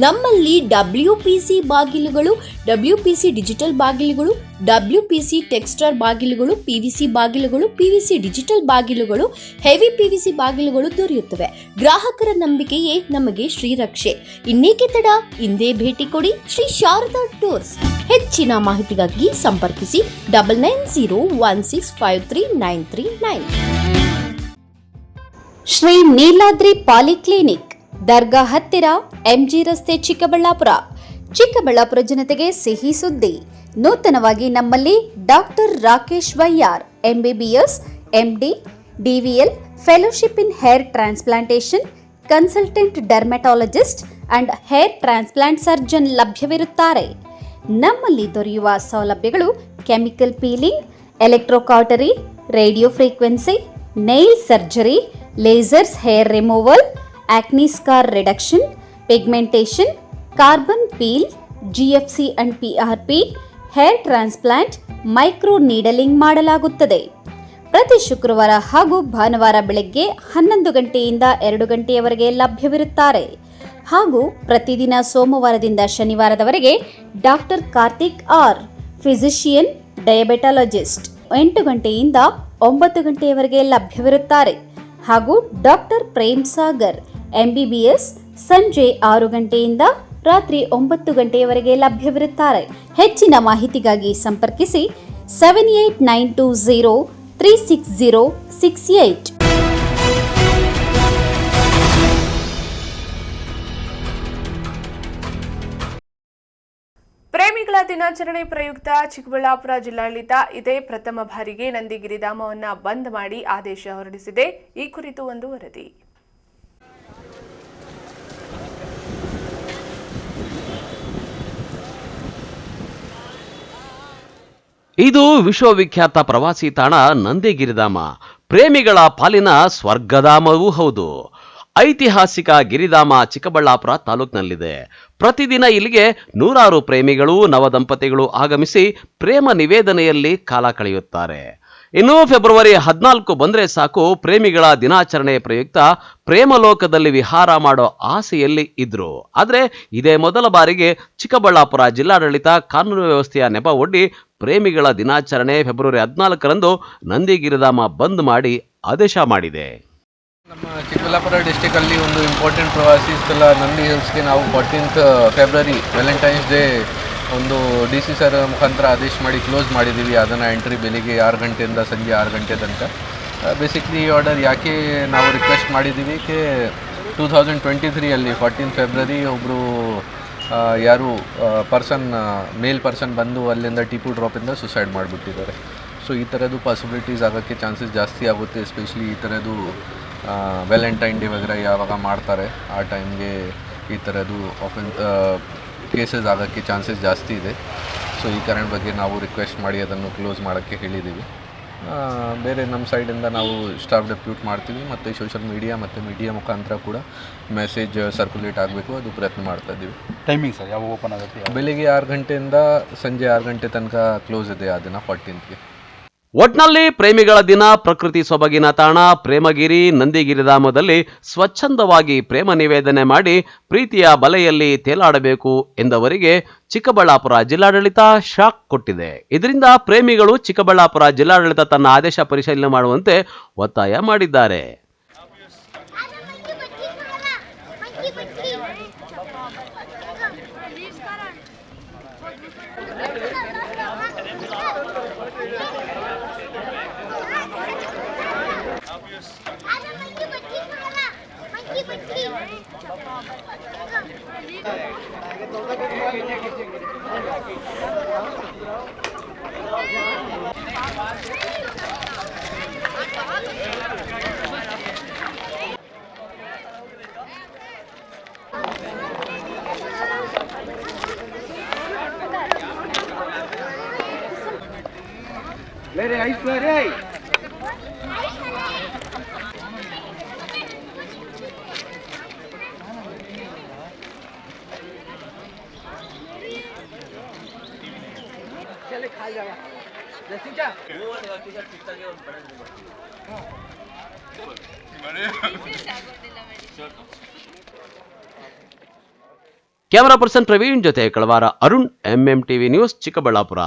ನಮ್ಮಲ್ಲಿ WPC ಬಾಗಿಲುಗಳು, WPC ಡಿಜಿಟಲ್ ಬಾಗಿಲುಗಳು, WPC ಟೆಕ್ಸ್ಚರ್ ಬಾಗಿಲುಗಳು, PVC ಬಾಗಿಲುಗಳು, PVC ಡಿಜಿಟಲ್ ಬಾಗಿಲುಗಳು, ಹೆವಿ PVC ಬಾಗಿಲುಗಳು ದೊರೆಯುತ್ತವೆ. ಗ್ರಾಹಕರ ನಂಬಿಕೆಯೇ ನಮಗೆ ಶ್ರೀರಕ್ಷೆ. ಇನ್ನೇಕೆ ತಡ, ಇಂದೇ ಭೇಟಿ ಕೊಡಿ ಶ್ರೀ ಶಾರದಾ ಡೋರ್ಸ್. ಹೆಚ್ಚಿನ ಮಾಹಿತಿಗಾಗಿ ಸಂಪರ್ಕಿಸಿ 9901653939. ಶ್ರೀ ನೀಲಾದ್ರಿ ಪಾಲಿಕ್ಲಿನಿಕ್, ದರ್ಗಾ ಹತ್ತಿರ, MG ರಸ್ತೆ, ಚಿಕ್ಕಬಳ್ಳಾಪುರ. ಚಿಕ್ಕಬಳ್ಳಾಪುರ ಜನತೆಗೆ ಸಿಹಿ ಸುದ್ದಿ. ನೂತನವಾಗಿ ನಮ್ಮಲ್ಲಿ doctor Rakesh Vaiyar, MBBS, MD, DVL, fellowship in hair transplantation, consultant dermatologist and hair transplant surgeon ಲಭ್ಯವಿರುತ್ತಾರೆ. ನಮ್ಮಲ್ಲಿ ದೊರೆಯುವ ಸೌಲಭ್ಯಗಳು chemical peeling, electrocautery, radio frequency, nail surgery, lasers hair removal, acne scar reduction, pigmentation, carbon peel, GFC and PRP, hair transplant, micro needling ಮಾಡಲಾಗುತ್ತದೆ. ಪ್ರತಿ ಶುಕ್ರವಾರ ಹಾಗೂ ಭಾನುವಾರ ಬೆಳಗ್ಗೆ 11 ಗಂಟೆಯಿಂದ 2 ಗಂಟೆಯವರೆಗೆ ಲಭ್ಯವಿರುತ್ತಾರೆ. ಹಾಗೂ ಪ್ರತಿದಿನ ಸೋಮವಾರದಿಂದ ಶನಿವಾರದವರೆಗೆ ಡಾಕ್ಟರ್ ಕಾರ್ತಿಕ್ R, ಫಿಸಿಷಿಯನ್, ಡಯಾಬೆಟಾಲಜಿಸ್ಟ್ 8 ಗಂಟೆಯಿಂದ 9 ಗಂಟೆಯವರೆಗೆ ಲಭ್ಯವಿರುತ್ತಾರೆ. ಹಾಗೂ ಡಾಕ್ಟರ್ ಪ್ರೇಮ್ ಸಾಗರ್, MBBS, ಸಂಜೆ 6 ಗಂಟೆಯಿಂದ ರಾತ್ರಿ 9 ಗಂಟೆಯವರೆಗೆ ಲಭ್ಯವಿರುತ್ತಾರೆ. ಹೆಚ್ಚಿನ ಮಾಹಿತಿಗಾಗಿ ಸಂಪರ್ಕಿಸಿ 7892036068. ಪ್ರೇಮಿಗಳ ದಿನಾಚರಣೆ ಪ್ರಯುಕ್ತ ಚಿಕ್ಕಬಳ್ಳಾಪುರ ಜಿಲ್ಲಾಡಳಿತ ಇದೇ ಪ್ರಥಮ ಬಾರಿಗೆ ನಂದಿಗಿರಿಧಾಮವನ್ನು ಬಂದ್ ಮಾಡಿ ಆದೇಶ ಹೊರಡಿಸಿದೆ. ಈ ಕುರಿತು ಒಂದು ವರದಿ. ಇದು ವಿಶ್ವವಿಖ್ಯಾತ ಪ್ರವಾಸಿ ತಾಣ ನಂದಿಗಿರಿಧಾಮ. ಪ್ರೇಮಿಗಳ ಪಾಲಿನ ಸ್ವರ್ಗಧಾಮವೂ ಹೌದು. ಐತಿಹಾಸಿಕ ಗಿರಿಧಾಮ ಚಿಕ್ಕಬಳ್ಳಾಪುರ ತಾಲೂಕಿನಲ್ಲಿದೆ. ಪ್ರತಿದಿನ ಇಲ್ಲಿಗೆ ನೂರಾರು ಪ್ರೇಮಿಗಳು, ನವದಂಪತಿಗಳು ಆಗಮಿಸಿ ಪ್ರೇಮ ನಿವೇದನೆಯಲ್ಲಿ ಕಾಲ ಕಳೆಯುತ್ತಾರೆ. ಇನ್ನು ಫೆಬ್ರವರಿ 14 ಬಂದ್ರೆ ಸಾಕು, ಪ್ರೇಮಿಗಳ ದಿನಾಚರಣೆ ಪ್ರಯುಕ್ತ ಪ್ರೇಮಲೋಕದಲ್ಲಿ ವಿಹಾರ ಮಾಡೋ ಆಸೆಯಲ್ಲಿ ಇದ್ರು. ಆದ್ರೆ ಇದೇ ಮೊದಲ ಬಾರಿಗೆ ಚಿಕ್ಕಬಳ್ಳಾಪುರ ಜಿಲ್ಲಾಡಳಿತ ಕಾನೂನು ವ್ಯವಸ್ಥೆಯ ನೆಪ ಒಡ್ಡಿ ಪ್ರೇಮಿಗಳ ದಿನಾಚರಣೆ ಫೆಬ್ರವರಿ 14ರಂದು ನಂದಿಗಿರಿಧಾಮ ಬಂದ್ ಮಾಡಿ ಆದೇಶ ಮಾಡಿದೆ. ನಮ್ಮ ಚಿಕ್ಕಬಳ್ಳಾಪುರ ಡಿಸ್ಟಿಕಲ್ಲಿ ಒಂದು ಇಂಪಾರ್ಟೆಂಟ್ ಪ್ರವಾಸಿ ಸ್ಥಳ ನಂದಿ ಹಿಲ್ಸ್ಗೆ ನಾವು 14th ಫೆಬ್ರವರಿ ವ್ಯಾಲೆಂಟೈನ್ಸ್ ಡೇ ಒಂದು DC ಸರ್ ಮುಖಾಂತರ ಆದೇಶ ಮಾಡಿ ಕ್ಲೋಸ್ ಮಾಡಿದ್ದೀವಿ. ಅದನ್ನು ಎಂಟ್ರಿ ಬೆಳಿಗ್ಗೆ 6 ಗಂಟೆಯಿಂದ ಸಂಜೆ 6 ಗಂಟೆ ತನಕ. ಬೇಸಿಕ್ಲಿ ಈ ಆರ್ಡರ್ ಯಾಕೆ ನಾವು ರಿಕ್ವೆಸ್ಟ್ ಮಾಡಿದ್ದೀವಿ ಕೆ 2023ಅಲ್ಲಿ 14th ಫೆಬ್ರವರಿ ಒಬ್ಬರು ಯಾರು ಮೇಲ್ ಪರ್ಸನ್ ಬಂದು ಅಲ್ಲಿಂದ ಟಿಪು ಡ್ರಾಪಿಂದ ಸುಸೈಡ್ ಮಾಡಿಬಿಟ್ಟಿದ್ದಾರೆ. ಸೊ ಈ ಥರದ್ದು ಪಾಸಿಬಿಲಿಟೀಸ್ ಆಗೋಕ್ಕೆ ಚಾನ್ಸಸ್ ಜಾಸ್ತಿ ಆಗುತ್ತೆ. ಎಸ್ಪೆಷಲಿ ಈ ಥರದ್ದು ವ್ಯಾಲೆಂಟೈನ್ ಡೇ ವಗೇರೆ ಯಾವಾಗ ಮಾಡ್ತಾರೆ ಆ ಟೈಮ್ಗೆ ಈ ಥರದ್ದು ಕೇಸಸ್ ಆಗೋಕ್ಕೆ ಚಾನ್ಸಸ್ ಜಾಸ್ತಿ ಇದೆ. ಸೊ ಈ ಕಾರಣ ಬಗ್ಗೆ ನಾವು ರಿಕ್ವೆಸ್ಟ್ ಮಾಡಿ ಅದನ್ನು ಕ್ಲೋಸ್ ಮಾಡೋಕ್ಕೆ ಹೇಳಿದ್ದೀವಿ. ಬೇರೆ ನಮ್ಮ ಸೈಡಿಂದ ನಾವು ಸ್ಟಾಫ್ ಡೆಪ್ಯೂಟ್ ಮಾಡ್ತೀವಿ ಮತ್ತು ಸೋಷಿಯಲ್ ಮೀಡಿಯಾ ಮತ್ತು ಮೀಡಿಯಾ ಮುಖಾಂತರ ಕೂಡ ಮೆಸೇಜ್ ಸರ್ಕ್ಯುಲೇಟ್ ಆಗಬೇಕು, ಅದು ಪ್ರಯತ್ನ ಮಾಡ್ತಾ ಇದ್ದೀವಿ. ಟೈಮಿಂಗ್ ಸರ್ ಯಾವ ಓಪನ್ ಆಗುತ್ತೆ? ಬೆಳಿಗ್ಗೆ 6 ಗಂಟೆಯಿಂದ ಸಂಜೆ 6 ಗಂಟೆ ತನಕ ಕ್ಲೋಸ್ ಇದೆ ಆ ದಿನ 14th. ಒಟ್ನಲ್ಲಿ ಪ್ರೇಮಿಗಳ ದಿನ, ಪ್ರಕೃತಿ ಸೊಬಗಿನ ತಾಣ ಪ್ರೇಮಗಿರಿ ನಂದಿಗಿರಿಧಾಮದಲ್ಲಿ ಸ್ವಚ್ಛಂದವಾಗಿ ಪ್ರೇಮ ನಿವೇದನೆ ಮಾಡಿ ಪ್ರೀತಿಯ ಬಲೆಯಲ್ಲಿ ತೇಲಾಡಬೇಕು ಎಂದವರಿಗೆ ಚಿಕ್ಕಬಳ್ಳಾಪುರ ಜಿಲ್ಲಾಡಳಿತ ಶಾಕ್ ಕೊಟ್ಟಿದೆ. ಇದರಿಂದ ಪ್ರೇಮಿಗಳು ಚಿಕ್ಕಬಳ್ಳಾಪುರ ಜಿಲ್ಲಾಡಳಿತ ತನ್ನ ಆದೇಶ ಪರಿಶೀಲನೆ ಮಾಡುವಂತೆ ಒತ್ತಾಯ ಮಾಡಿದ್ದಾರೆ. ಕ್ಯಾಮರಾ ಪರ್ಸನ್ ಪ್ರವೀಣ್ ಜೊತೆ ಕಳವಾರ ಅರುಣ್, MMTV ನ್ಯೂಸ್, ಚಿಕ್ಕಬಳ್ಳಾಪುರ.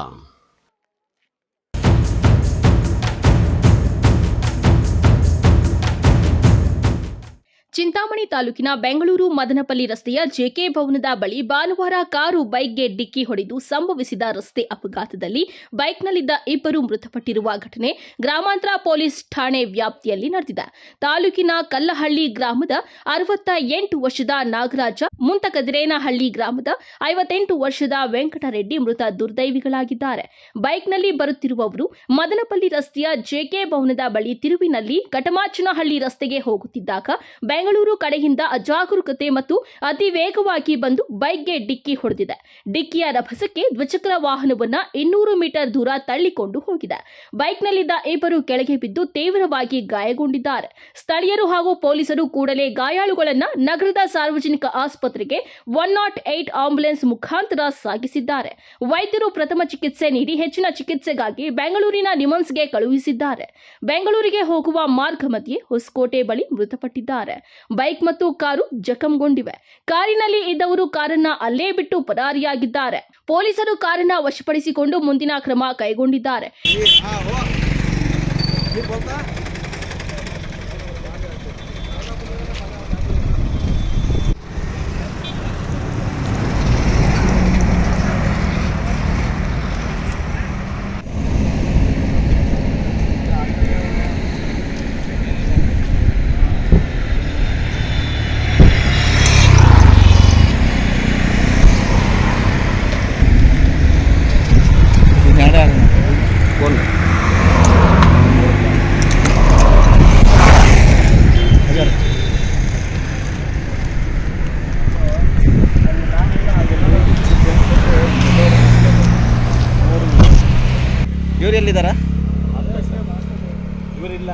ಚಿಂತಾಮಣಿ ತಾಲೂಕಿನ ಬೆಂಗಳೂರು ಮದನಪಲ್ಲಿ ರಸ್ತೆಯ ಜೆಕೆ ಭವನದ ಬಳಿ ಭಾನುವಾರ ಕಾರು ಬೈಕ್ಗೆ ಡಿಕ್ಕಿ ಹೊಡೆದು ಸಂಭವಿಸಿದ ರಸ್ತೆ ಅಪಘಾತದಲ್ಲಿ ಬೈಕ್ನಲ್ಲಿದ್ದ ಇಬ್ಬರು ಮೃತಪಟ್ಟಿರುವ ಘಟನೆ ಗ್ರಾಮಾಂತರ ಪೊಲೀಸ್ ಠಾಣೆ ವ್ಯಾಪ್ತಿಯಲ್ಲಿ ನಡೆದಿದೆ. ತಾಲೂಕಿನ ಕಲ್ಲಹಳ್ಳಿ ಗ್ರಾಮದ 68 ವರ್ಷದ ನಾಗರಾಜ, ಮುಂತಕದಿರೇನಹಳ್ಳಿ ಗ್ರಾಮದ 58 ವರ್ಷದ ವೆಂಕಟರೆಡ್ಡಿ ಮೃತ ದುರ್ದೈವಿಗಳಾಗಿದ್ದಾರೆ. ಬೈಕ್ನಲ್ಲಿ ಬರುತ್ತಿರುವವರು ಮದನಪಲ್ಲಿ ರಸ್ತೆಯ ಜೆಕೆ ಭವನದ ಬಳಿ ತಿರುವಿನಲ್ಲಿ ಕಟಮಾಚನಹಳ್ಳಿ ರಸ್ತೆಗೆ ಹೋಗುತ್ತಿದ್ದಾಗ ಬೆಂಗಳೂರು ಕಡೆಯಿಂದ ಅಜಾಗರೂಕತೆ ಮತ್ತು ಅತಿ ವೇಗವಾಗಿ ಬಂದು ಬೈಕ್ಗೆ ಡಿಕ್ಕಿ ಹೊಡೆದಿದೆ. ಡಿಕ್ಕಿಯ ರಭಸಕ್ಕೆ ದ್ವಿಚಕ್ರ ವಾಹನವನ್ನ 200 ಮೀಟರ್ ದೂರ ತಳ್ಳಿಕೊಂಡು ಹೋಗಿದೆ. ಬೈಕ್ನಲ್ಲಿದ್ದ ಇಬ್ಬರು ಕೆಳಗೆ ಬಿದ್ದು ತೀವ್ರವಾಗಿ ಗಾಯಗೊಂಡಿದ್ದಾರೆ. ಸ್ಥಳೀಯರು ಹಾಗೂ ಪೊಲೀಸರು ಕೂಡಲೇ ಗಾಯಾಳುಗಳನ್ನ ನಗರದ ಸಾರ್ವಜನಿಕ ಆಸ್ಪತ್ರೆಗೆ 108 ಆಂಬ್ಯುಲೆನ್ಸ್ ಮುಖಾಂತರ ಸಾಗಿಸಿದ್ದಾರೆ. ವೈದ್ಯರು ಪ್ರಥಮ ಚಿಕಿತ್ಸೆ ನೀಡಿ ಹೆಚ್ಚಿನ ಚಿಕಿತ್ಸೆಗಾಗಿ ಬೆಂಗಳೂರಿನ ನಿಮ್ಸ್ಗೆ ಕಳುಹಿಸಿದ್ದಾರೆ. ಬೆಂಗಳೂರಿಗೆ ಹೋಗುವ ಮಾರ್ಗ ಮಧ್ಯೆ ಹೊಸಕೋಟೆ ಬಳಿ ಮೃತಪಟ್ಟಿದ್ದಾರೆ. ಬೈಕ್ ಮತ್ತು ಕಾರು ಜಖಂಗೊಂಡಿವೆ. ಕಾರಿನಲ್ಲಿ ಇದ್ದವರು ಕಾರನ್ನ ಅಲ್ಲೇ ಬಿಟ್ಟು ಪರಾರಿಯಾಗಿದ್ದಾರೆ. ಪೊಲೀಸರು ಕಾರನ್ನ ವಶಪಡಿಸಿಕೊಂಡು ಮುಂದಿನ ಕ್ರಮ ಕೈಗೊಂಡಿದ್ದಾರೆ. ಇವ್ರು ಎಲ್ಲಿದ್ದಾರಾ? ಇವರಿಲ್ಲ.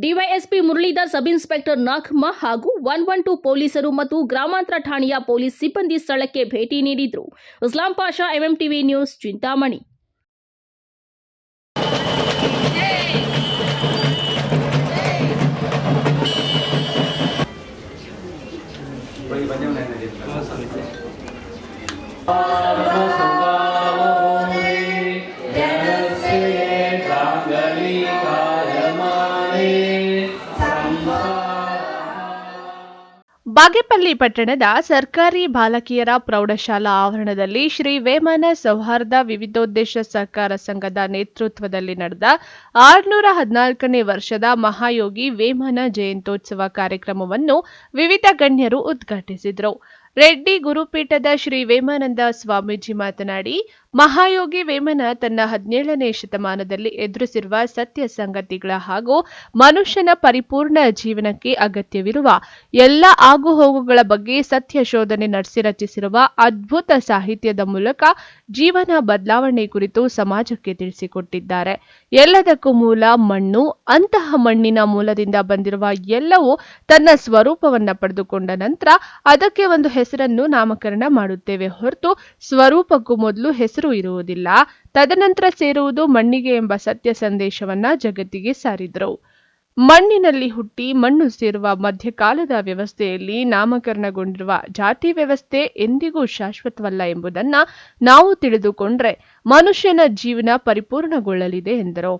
DYSP Muralidhar, sub inspector Nagamma ಹಾಗೂ 112 ಪೊಲೀಸರು ಮತ್ತು ಗ್ರಾಮಾಂತರ ಠಾಣೆಯ ಪೊಲೀಸ್ ಸಿಬ್ಬಂದಿ ಸ್ಥಳಕ್ಕೆ ಭೇಟಿ ನೀಡಿದ್ರು. ಇಸ್ಲಾಂ ಪಾಷಾ, ಎಂಎಂಟಿವಿ ನ್ಯೂಸ್, ಚಿಂತಾಮಣಿ. ಬಾಗೇಪಲ್ಲಿ ಪಟ್ಟಣದ ಸರ್ಕಾರಿ ಬಾಲಕಿಯರ ಪ್ರೌಢಶಾಲಾ ಆವರಣದಲ್ಲಿ ಶ್ರೀ ವೇಮನ ಸೌಹಾರ್ದ ವಿವಿಧೋದ್ದೇಶ ಸಹಕಾರ ಸಂಘದ ನೇತೃತ್ವದಲ್ಲಿ ನಡೆದ 614ನೇ ವರ್ಷದ ಮಹಾಯೋಗಿ ವೇಮನ ಜಯಂತ್ಯೋತ್ಸವ ಕಾರ್ಯಕ್ರಮವನ್ನು ವಿವಿಧ ಗಣ್ಯರು ಉದ್ಘಾಟಿಸಿದರು. ರೆಡ್ಡಿ ಗುರುಪೀಠದ ಶ್ರೀ ವೇಮಾನಂದ ಸ್ವಾಮೀಜಿ ಮಾತನಾಡಿ, ಮಹಾಯೋಗಿ ವೇಮನ ತನ್ನ 17ನೇ ಶತಮಾನದಲ್ಲಿ ಎದುರಿಸಿರುವ ಸತ್ಯ ಸಂಗತಿಗಳ ಹಾಗೂ ಮನುಷ್ಯನ ಪರಿಪೂರ್ಣ ಜೀವನಕ್ಕೆ ಅಗತ್ಯವಿರುವ ಎಲ್ಲ ಆಗುಹೋಗುಗಳ ಬಗ್ಗೆ ಸತ್ಯ ಶೋಧನೆ ನಡೆಸಿ ರಚಿಸಿರುವ ಅದ್ಭುತ ಸಾಹಿತ್ಯದ ಮೂಲಕ ಜೀವನ ಬದಲಾವಣೆ ಕುರಿತು ಸಮಾಜಕ್ಕೆ ತಿಳಿಸಿಕೊಟ್ಟಿದ್ದಾರೆ. ಎಲ್ಲದಕ್ಕೂ ಮೂಲ ಮಣ್ಣು. ಅಂತಹ ಮಣ್ಣಿನ ಮೂಲದಿಂದ ಬಂದಿರುವ ಎಲ್ಲವೂ ತನ್ನ ಸ್ವರೂಪವನ್ನು ಪಡೆದುಕೊಂಡ ನಂತರ ಅದಕ್ಕೆ ಒಂದು ಹೆಸರನ್ನು ನಾಮಕರಣ ಮಾಡುತ್ತೇವೆ ಹೊರತು ಸ್ವರೂಪಕ್ಕೂ ಮೊದಲು ಹೆಸರು ಇರುವುದಿಲ್ಲ. ತದನಂತರ ಸೇರುವುದು ಮಣ್ಣಿಗೆ ಎಂಬ ಸತ್ಯ ಸಂದೇಶವನ್ನ ಜಗತ್ತಿಗೆ ಸಾರಿದರು. ಮಣ್ಣಿನಲ್ಲಿ ಹುಟ್ಟಿ ಮಣ್ಣು ಸೇರುವ ಮಧ್ಯಕಾಲದ ವ್ಯವಸ್ಥೆಯಲ್ಲಿ ನಾಮಕರಣಗೊಂಡಿರುವ ಜಾತಿ ವ್ಯವಸ್ಥೆ ಎಂದಿಗೂ ಶಾಶ್ವತವಲ್ಲ ಎಂಬುದನ್ನ ನಾವು ತಿಳಿದುಕೊಂಡ್ರೆ ಮನುಷ್ಯನ ಜೀವನ ಪರಿಪೂರ್ಣಗೊಳ್ಳಲಿದೆ ಎಂದರು.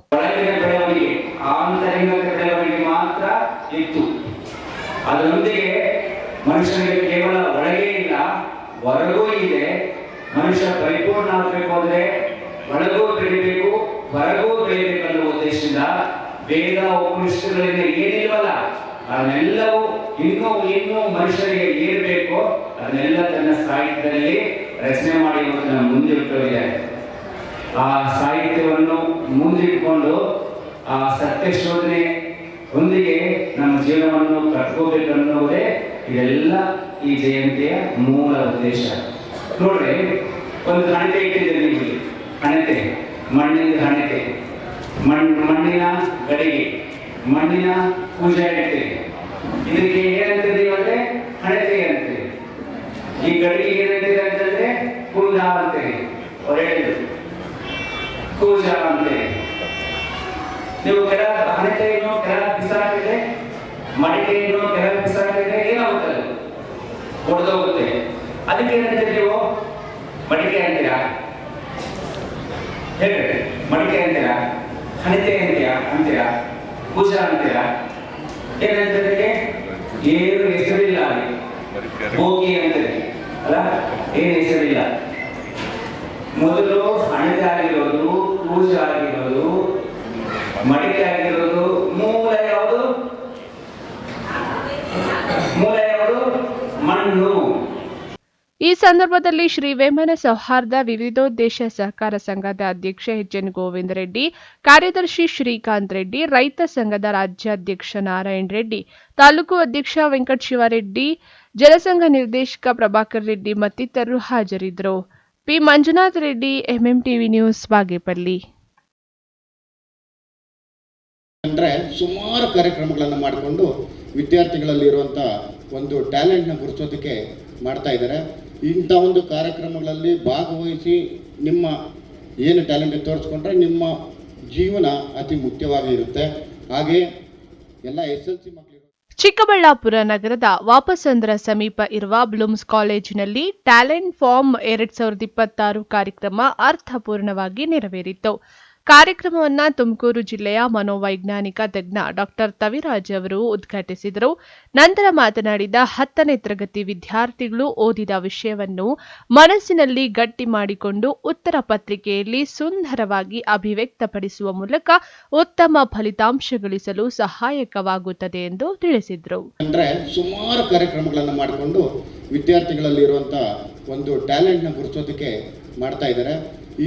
ಮನುಷ್ಯನಿಗೆ ಕೇವಲ ಒಳಗೆ ಇಲ್ಲ, ಹೊರಗೂ ಇದೆ. ಮನುಷ್ಯ ಪರಿಪೂರ್ಣ ಆಗಬೇಕು ಅಂದ್ರೆ ಒಳಗೂ ಬೆಳಿಬೇಕು, ಹೊರಗೂ ಬೆಳಿಬೇಕು ಅನ್ನೋ ಉದ್ದೇಶದಿಂದ ವೇದ ಉಪನಿಷತ್ತುಗಳಿಂದ ಏನಿಲ್ವಲ್ಲ ಅದನ್ನೆಲ್ಲವೂ ಇನ್ನೂ ಮನುಷ್ಯರಿಗೆ ಏನ್ ಬೇಕೋ ಅದನ್ನೆಲ್ಲ ತನ್ನ ಸಾಹಿತ್ಯದಲ್ಲಿ ರಚನೆ ಮಾಡಿ ಮುಂದಿಟ್ಟಿದೆ. ಆ ಸಾಹಿತ್ಯವನ್ನು ಮುಂದಿಟ್ಕೊಂಡು ಆ ಸತ್ಯ ಶೋಧನೆ ಒಂದಿಗೆ ನಮ್ಮ ಜೀವನವನ್ನು ಕಟ್ಕೋಬೇಕು ಅನ್ನೋದೇ ಇದೆಲ್ಲ ಈ ಜಯಂತಿಯ ಮೂಲ ಉದ್ದೇಶ. ನೋಡ್ರಿ, ಒಂದು ಹಣತೆ ಇಟ್ಟಿದ್ದೀರಿ ನಿಮಗೆ. ಹಣತೆ, ಮಣ್ಣಿನ ಹಣತೆ, ಮಣ್ಣಿನ ಗಡಿಗೆ, ಮಣ್ಣಿನ ಪೂಜೆ ಇಡ್ತೀರಿ. ಇದಕ್ಕೆ ಏನಂತೀರಿ ಅಂದ್ರೆ ಹಣತೆ ಅಂತೀರಿ. ಈ ಗಡಿಗೆ ಏನಂತೀರಿ ಅಂತಂದ್ರೆ ಕುಂದ ಅಂತೀರಿ. ಹೊರಳಿದು ಕೂಜಾ ಅಂತೀರಿ. ನೀವು ಕೆಲ ಹಣತೆಯನ್ನು ಕೆಲ ಬಿಸಾಕಿದ್ರೆ, ಮಡಿಕೆಯನ್ನು ಕೆಲ ಬಿಸಾಕಿದ್ರೆ ಏನಾಗುತ್ತದೆ? ಹೊಡೆದೋಗುತ್ತೆ. ಅದಕ್ಕೆ ಏನಂತೀರಿ ನೀವು? ಮಡಿಕೆ ಅಂತೀರಾ? ಹೇಳ್ರಿ, ಮಡಿಕೆ ಅಂತೀರಾ? ಹಣತೆ ಅಂತೀರಾ? ಪೂಜಾ ಅಂತೀರಾ? ಏನಂತದಕ್ಕೆ ಏನು ಹೆಸರಿಲ್ಲ. ಭೋಗಿ ಅಂತೀರಿ ಅಲ್ಲ, ಏನು ಹೆಸರಿಲ್ಲ. ಮೊದಲು ಹಣತೆ ಆಗಿರೋದು, ಪೂಜಾ ಆಗಿರೋದು, ಮಡಿಕೆ ಆಗಿರೋದು. ಮೂಲ ಯಾವುದು? ಮಣ್ಣು. ಈ ಸಂದರ್ಭದಲ್ಲಿ ಶ್ರೀ ವೇಮನ ಸೌಹಾರ್ದ ವಿವಿಧೋದ್ದೇಶ ಸಹಕಾರ ಸಂಘದ ಅಧ್ಯಕ್ಷ ಎಚ್.ಎನ್. ಗೋವಿಂದ ರೆಡ್ಡಿ, ಕಾರ್ಯದರ್ಶಿ ಶ್ರೀಕಾಂತ್ ರೆಡ್ಡಿ, ರೈತ ಸಂಘದ ರಾಜ್ಯಾಧ್ಯಕ್ಷ ನಾರಾಯಣ ರೆಡ್ಡಿ, ತಾಲೂಕು ಅಧ್ಯಕ್ಷ ವೆಂಕಟ ಶಿವಾರೆಡ್ಡಿ, ಜನಸಂಘ ನಿರ್ದೇಶಕ ಪ್ರಭಾಕರ್ ರೆಡ್ಡಿ ಮತ್ತಿತರರು ಹಾಜರಿದ್ದರು. P Manjunath Reddy, MMTV news, Bagepalli. ಅಂದರೆ ಸುಮಾರು ಕಾರ್ಯಕ್ರಮಗಳನ್ನು ಮಾಡಿಕೊಂಡು ವಿದ್ಯಾರ್ಥಿಗಳಲ್ಲಿರುವಂಥ ಒಂದು ಟ್ಯಾಲೆಂಟ್ನ ಗುರುತಿಸೋದಕ್ಕೆ ಮಾಡ್ತಾ ಇದ್ದಾರೆ. ಇಂಥ ಒಂದು ಕಾರ್ಯಕ್ರಮಗಳಲ್ಲಿ ಭಾಗವಹಿಸಿ ನಿಮ್ಮ ಏನು ಟ್ಯಾಲೆಂಟ್ ತೋರಿಸ್ಕೊಂಡ್ರೆ ನಿಮ್ಮ ಜೀವನ ಅತಿ ಮುಖ್ಯವಾಗಿ ಇರುತ್ತೆ. ಹಾಗೆ ಎಲ್ಲ SLC ಮಕ್ಕಳು ಚಿಕ್ಕಬಳ್ಳಾಪುರ ನಗರದ ವಾಪಸಂದ್ರ ಸಮೀಪ ಇರುವ ಬ್ಲೂಮ್ಸ್ ಕಾಲೇಜಿನಲ್ಲಿ ಟ್ಯಾಲೆಂಟ್ ಫಾರ್ಮ್ 2026 ಕಾರ್ಯಕ್ರಮ ಅರ್ಥಪೂರ್ಣವಾಗಿ ನೆರವೇರಿತು. ಕಾರ್ಯಕ್ರಮವನ್ನು ತುಮಕೂರು ಜಿಲ್ಲೆಯ ಮನೋವೈಜ್ಞಾನಿಕ ತಜ್ಞ ಡಾಕ್ಟರ್ ತವಿರಾಜ್ ಅವರು ಉದ್ಘಾಟಿಸಿದರು. ನಂತರ ಮಾತನಾಡಿದ 10ನೇ ತರಗತಿ ವಿದ್ಯಾರ್ಥಿಗಳು ಓದಿದ ವಿಷಯವನ್ನು ಮನಸ್ಸಿನಲ್ಲಿ ಗಟ್ಟಿ ಮಾಡಿಕೊಂಡು ಉತ್ತರ ಪತ್ರಿಕೆಯಲ್ಲಿ ಸುಂದರವಾಗಿ ಅಭಿವ್ಯಕ್ತಪಡಿಸುವ ಮೂಲಕ ಉತ್ತಮ ಫಲಿತಾಂಶ ಗಳಿಸಲು ಸಹಾಯಕವಾಗುತ್ತದೆ ಎಂದು ತಿಳಿಸಿದರು. ಅಂದರೆ ಸುಮಾರು ಕಾರ್ಯಕ್ರಮಗಳನ್ನು ಮಾಡಿಕೊಂಡು ವಿದ್ಯಾರ್ಥಿಗಳಲ್ಲಿರುವಂಥ ಒಂದು ಟ್ಯಾಲೆಂಟ್ನ ಗುರುತಿಸೋದಕ್ಕೆ ಮಾಡ್ತಾ ಇದ್ದಾರೆ.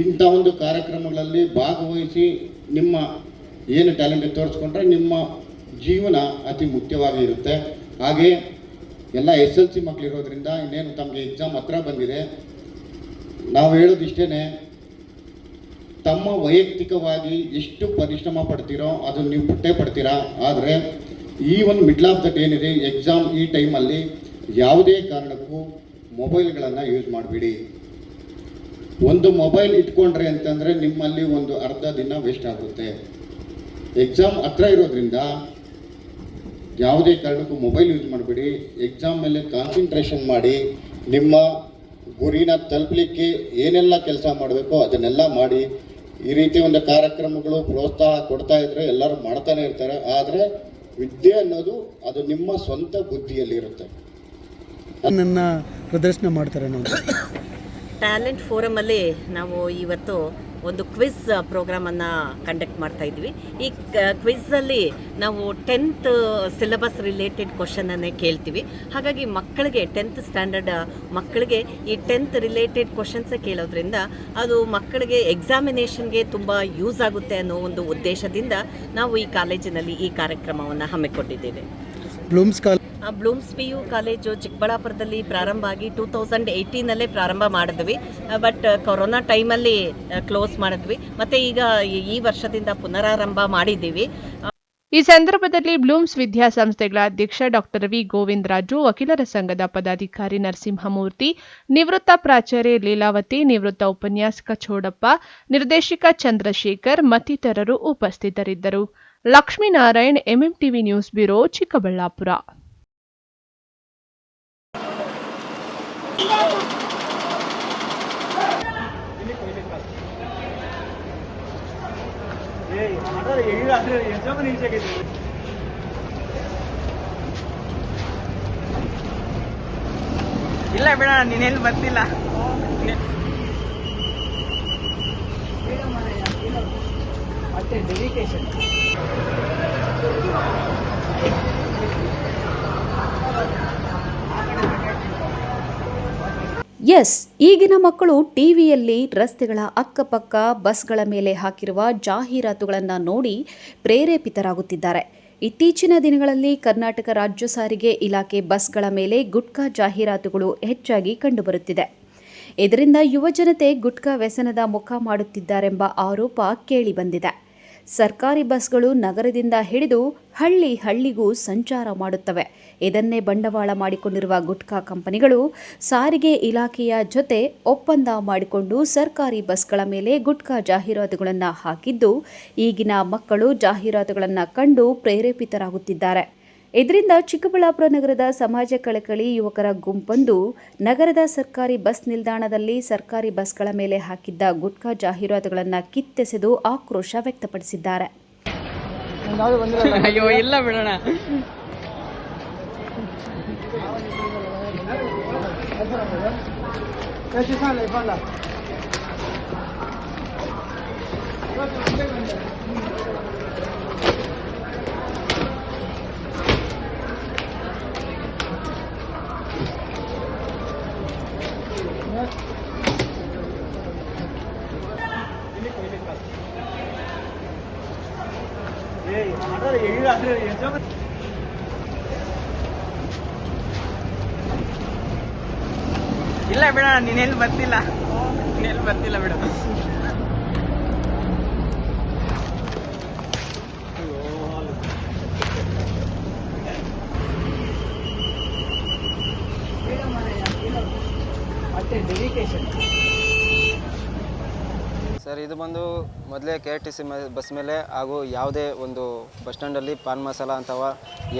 ಇಂಥ ಒಂದು ಕಾರ್ಯಕ್ರಮಗಳಲ್ಲಿ ಭಾಗವಹಿಸಿ ನಿಮ್ಮ ಏನು ಟ್ಯಾಲೆಂಟ್ ತೋರಿಸ್ಕೊಂಡ್ರೆ ನಿಮ್ಮ ಜೀವನ ಅತಿ ಮುಖ್ಯವಾಗಿ ಇರುತ್ತೆ. ಹಾಗೆ ಎಲ್ಲ SLC ಮಕ್ಕಳಿರೋದ್ರಿಂದ ಇನ್ನೇನು ತಮಗೆ ಎಕ್ಸಾಮ್ ಹತ್ರ ಬಂದಿದೆ. ನಾವು ಹೇಳೋದಿಷ್ಟೇ, ತಮ್ಮ ವೈಯಕ್ತಿಕವಾಗಿ ಎಷ್ಟು ಪರಿಶ್ರಮ ಪಡ್ತೀರೋ ಅದನ್ನು ನೀವು ಪಡ್ತೀರಾ. ಆದರೆ ಈ ಒಂದು ಮಿಡ್ಲ್ ಆಫ್ ದ ಡೇ ಏನಿದೆ ಎಕ್ಸಾಮ್, ಈ ಟೈಮಲ್ಲಿ ಯಾವುದೇ ಕಾರಣಕ್ಕೂ ಮೊಬೈಲ್ಗಳನ್ನು ಯೂಸ್ ಮಾಡಬೇಡಿ. ಒಂದು ಮೊಬೈಲ್ ಇಟ್ಕೊಂಡ್ರೆ ಅಂತಂದರೆ ನಿಮ್ಮಲ್ಲಿ ಒಂದು ಅರ್ಧ ದಿನ ವೇಸ್ಟ್ ಆಗುತ್ತೆ. ಎಕ್ಸಾಮ್ ಹತ್ರ ಇರೋದ್ರಿಂದ ಯಾವುದೇ ಕಾರಣಕ್ಕೂ ಮೊಬೈಲ್ ಯೂಸ್ ಮಾಡಬೇಡಿ. ಎಕ್ಸಾಮ್ ಮೇಲೆ ಕಾನ್ಸಂಟ್ರೇಷನ್ ಮಾಡಿ ನಿಮ್ಮ ಗುರಿನ ತಲುಪಲಿಕ್ಕೆ ಏನೆಲ್ಲ ಕೆಲಸ ಮಾಡಬೇಕೋ ಅದನ್ನೆಲ್ಲ ಮಾಡಿ. ಈ ರೀತಿ ಒಂದು ಕಾರ್ಯಕ್ರಮಗಳು ಪ್ರೋತ್ಸಾಹ ಕೊಡ್ತಾ ಇದ್ದರೆ ಎಲ್ಲರೂ ಮಾಡ್ತಾನೆ ಇರ್ತಾರೆ. ಆದರೆ ವಿದ್ಯೆ ಅನ್ನೋದು ಅದು ನಿಮ್ಮ ಸ್ವಂತ ಬುದ್ಧಿಯಲ್ಲಿರುತ್ತೆ. ನನ್ನ ಪ್ರದರ್ಶನ ಮಾಡ್ತಾರೆ. ನಾವು ಟ್ಯಾಲೆಂಟ್ ಫೋರಮಲ್ಲಿ ನಾವು ಇವತ್ತು ಒಂದು ಕ್ವಿಜ್ ಪ್ರೋಗ್ರಾಮನ್ನು ಕಂಡಕ್ಟ್ ಮಾಡ್ತಾ ಇದ್ವಿ. ಈ ಕ್ವಿಝಲ್ಲಿ ನಾವು 10th ಸಿಲೆಬಸ್ ರಿಲೇಟೆಡ್ ಕ್ವಶನನ್ನೇ ಕೇಳ್ತೀವಿ. ಹಾಗಾಗಿ ಮಕ್ಕಳಿಗೆ 10th ಸ್ಟ್ಯಾಂಡರ್ಡ್ ಮಕ್ಕಳಿಗೆ ಈ 10th ರಿಲೇಟೆಡ್ ಕ್ವಶನ್ಸೇ ಕೇಳೋದ್ರಿಂದ ಅದು ಮಕ್ಕಳಿಗೆ ಎಕ್ಸಾಮಿನೇಷನ್ಗೆ ತುಂಬ ಯೂಸ್ ಆಗುತ್ತೆ ಅನ್ನೋ ಒಂದು ಉದ್ದೇಶದಿಂದ ನಾವು ಈ ಕಾಲೇಜಿನಲ್ಲಿ ಈ ಕಾರ್ಯಕ್ರಮವನ್ನು ಹಮ್ಮಿಕೊಂಡಿದ್ದೇವೆ. ಬ್ಲೂಮ್ಸ್ PU ಕಾಲೇಜು ಚಿಕ್ಕಬಳ್ಳಾಪುರದಲ್ಲಿ ಪ್ರಾರಂಭ ಆಗಿ 2018ನಲ್ಲೇ ಪ್ರಾರಂಭ ಮಾಡಿದ್ವಿ. ಬಟ್ ಕೊರೋನಾ ಟೈಮಲ್ಲಿ ಕ್ಲೋಸ್ ಮಾಡಿದ್ವಿ. ಮತ್ತು ಈಗ ಈ ವರ್ಷದಿಂದ ಪುನರಾರಂಭ ಮಾಡಿದ್ದೀವಿ. ಈ ಸಂದರ್ಭದಲ್ಲಿ ಬ್ಲೂಮ್ಸ್ ವಿದ್ಯಾಸಂಸ್ಥೆಗಳ ಅಧ್ಯಕ್ಷ ಡಾಕ್ಟರ್ ವಿ ಗೋವಿಂದರಾಜು, ವಕೀಲರ ಸಂಘದ ಪದಾಧಿಕಾರಿ ನರಸಿಂಹಮೂರ್ತಿ, ನಿವೃತ್ತ ಪ್ರಾಚಾರ್ಯ ಲೀಲಾವತಿ, ನಿವೃತ್ತ ಉಪನ್ಯಾಸಕ ಚೋಡಪ್ಪ, ನಿರ್ದೇಶಕ ಚಂದ್ರಶೇಖರ್ ಮತ್ತಿತರರು ಉಪಸ್ಥಿತರಿದ್ದರು. Lakshminarayan, MMTV news bureau, Chikkaballapura. ಇಲ್ಲ ಬೇಡ, ನೀನೇನು ಬರ್ತಿಲ್ಲ. ಮತ್ತೆ ಡೆಡಿಕೇಶನ್. ಎಸ್, ಈಗಿನ ಮಕ್ಕಳು ಟಿವಿಯಲ್ಲಿ ರಸ್ತೆಗಳ ಅಕ್ಕಪಕ್ಕ ಬಸ್ಗಳ ಮೇಲೆ ಹಾಕಿರುವ ಜಾಹೀರಾತುಗಳನ್ನು ನೋಡಿ ಪ್ರೇರೇಪಿತರಾಗುತ್ತಿದ್ದಾರೆ. ಇತ್ತೀಚಿನ ದಿನಗಳಲ್ಲಿ ಕರ್ನಾಟಕ ರಾಜ್ಯ ಸಾರಿಗೆ ಇಲಾಖೆ ಬಸ್ಗಳ ಮೇಲೆ ಗುಟ್ಕಾ ಜಾಹೀರಾತುಗಳು ಹೆಚ್ಚಾಗಿ ಕಂಡುಬರುತ್ತಿದೆ. ಇದರಿಂದ ಯುವಜನತೆ ಗುಟ್ಕಾ ವ್ಯಸನದ ಮುಖ ಮಾಡುತ್ತಿದ್ದಾರೆಂಬ ಆರೋಪ ಕೇಳಿಬಂದಿದೆ. ಸರ್ಕಾರಿ ಬಸ್ಗಳು ನಗರದಿಂದ ಹಿಡಿದು ಹಳ್ಳಿಗೂ ಸಂಚಾರ ಮಾಡುತ್ತವೆ. ಇದನ್ನೇ ಬಂಡವಾಳ ಮಾಡಿಕೊಂಡಿರುವ ಗುಟ್ಕಾ ಕಂಪನಿಗಳು ಸಾರಿಗೆ ಇಲಾಖೆಯ ಜೊತೆ ಒಪ್ಪಂದ ಮಾಡಿಕೊಂಡು ಸರ್ಕಾರಿ ಬಸ್ಗಳ ಮೇಲೆ ಗುಟ್ಕಾ ಜಾಹೀರಾತುಗಳನ್ನು ಹಾಕಿದ್ದು, ಈಗಿನ ಮಕ್ಕಳು ಜಾಹೀರಾತುಗಳನ್ನು ಕಂಡು ಪ್ರೇರೇಪಿತರಾಗುತ್ತಿದ್ದಾರೆ. ಇದರಿಂದ ಚಿಕ್ಕಬಳ್ಳಾಪುರ ನಗರದ ಸಮಾಜ ಕಳಕಳಿ ಯುವಕರ ಗುಂಪೊಂದು ನಗರದ ಸರ್ಕಾರಿ ಬಸ್ ನಿಲ್ದಾಣದಲ್ಲಿ ಸರ್ಕಾರಿ ಬಸ್ಗಳ ಮೇಲೆ ಹಾಕಿದ್ದ ಗುಟ್ಕಾ ಜಾಹೀರಾತುಗಳನ್ನು ಕಿತ್ತೆಸೆದು ಆಕ್ರೋಶ ವ್ಯಕ್ತಪಡಿಸಿದ್ದಾರೆ. ಅಯ್ಯೋ ಇಲ್ಲ ಬಿಡೋಣ. ಇಲ್ಲ ಬೇಡ, ನೀನೇನು ಬರ್ತಿಲ್ಲ. ಇನ್ನೆಲ್ಲಿ ಬರ್ತಿಲ್ಲ ಬಿಡು. ಸರ್ ಇದು ಬಂದು ಮೊದಲೇ KRTC ಬಸ್ ಮೇಲೆ ಹಾಗೂ ಯಾವುದೇ ಒಂದು ಬಸ್ ಸ್ಟ್ಯಾಂಡಲ್ಲಿ ಪಾನ್ ಮಸಾಲ ಅಥವಾ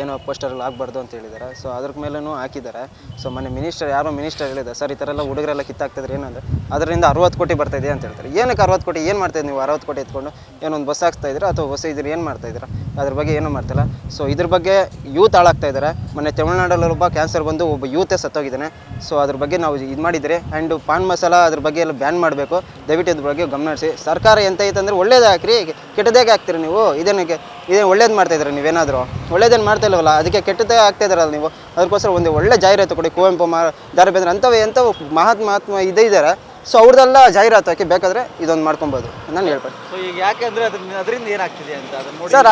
ಏನೋ ಪೋಸ್ಟರಲ್ಲಿ ಆಗಬಾರ್ದು ಅಂತ ಹೇಳಿದ್ದಾರೆ. ಸೊ ಅದ್ರ ಮೇಲೂ ಹಾಕಿದ್ದಾರೆ. ಸೊ ಮೊನ್ನೆ ಯಾರೋ ಮಿನಿಸ್ಟರ್ ಹೇಳಿದ್ದಾರೆ, ಸರ್ ಈ ಥರ ಎಲ್ಲ ಹುಡುಗರೆಲ್ಲ ಕಿತ್ತಾಕ್ತಿದ್ರೆ ಏನಂದರೆ ಅದರಿಂದ 60 ಕೋಟಿ ಬರ್ತಾಯಿದೆ ಅಂತ ಹೇಳ್ತಾರೆ. ಏನಕ್ಕೆ 60 ಕೋಟಿ ಏನು ಮಾಡ್ತಾಯಿದ್ದು ನೀವು? 60 ಕೋಟಿ ಎತ್ಕೊಂಡು ಏನೊಂದು ಬಸ್ ಹಾಕ್ತಾ ಇದ್ದೀರಾ ಅಥವಾ ಬಸ್ ಇದ್ರೆ ಏನು ಮಾಡ್ತಾಯಿದ್ದೀರಾ? ಅದ್ರ ಬಗ್ಗೆ ಏನೂ ಮಾಡ್ತಿಲ್ಲ. ಸೊ ಇದ್ರ ಬಗ್ಗೆ ಯೂತ್ ಹಾಳಾಗ್ತಾ ಇದ್ದಾರೆ. ಮೊನ್ನೆ ತಮಿಳ್ನಾಡಲ್ಲಿ ಒಬ್ಬ ಕ್ಯಾನ್ಸರ್ ಬಂದು ಒಬ್ಬ ಯೂತೇ ಸತ್ತೋಗಿದ್ದಾನೆ. ಸೊ ಅದ್ರ ಬಗ್ಗೆ ನಾವು ಇದು ಮಾಡಿದರೆ ಆ್ಯಂಡ್ ಪಾನ್ ಮಸಾಲ ಅದ್ರ ಬಗ್ಗೆ ಎಲ್ಲ ಬ್ಯಾನ್ ಮಾಡಬೇಕು. ದಯವಿಟ್ಟು ಇದ್ರ ಬಗ್ಗೆ ಗಮನ ಹರಿಸಿ. ಸರ್ಕಾರ ಎಂತ ಐತೆ ಅಂದರೆ ಒಳ್ಳೇದು ಹಾಕ್ರಿ, ಕೆಟ್ಟದಾಗೆ ಹಾಕ್ತೀರಿ ನೀವು. ಇದೇನು ಒಳ್ಳೇದು ಮಾಡ್ತಾಯಿದ್ದೀರ ನೀವೇನಾದರೂ? ಒಳ್ಳೇದೇನು ಮಾಡ್ತಾ ಇಲ್ಲವಲ್ಲ, ಅದಕ್ಕೆ ಕೆಟ್ಟದೇ ಆಗ್ತಾ ಇದ್ದಾರಲ್ಲ ನೀವು. ಅದಕ್ಕೋಸ್ಕರ ಒಂದು ಒಳ್ಳೆ ಜಾಹೀರಾತು ಕೊಡಿ. ಕುವೆಂಪು ದಾರ ಬೇಂದ್ರೆ ಅಂಥವು ಮಹಾತ್ಮ ಇದ್ದಾರೆ. ಸೊ ಅವ್ರದ್ದೆಲ್ಲ ಜಾಹೀರಾತು ಹಾಕಿ ಬೇಕಾದರೆ ಇದೊಂದು ಮಾಡ್ಕೊಬೋದು ನಾನು ಹೇಳ್ಬೋದು. ಸೊ ಈಗ ಯಾಕೆಂದರೆ ಅದರಿಂದ ಏನಾಗ್ತಿದೆ ಅಂತ ಸರ್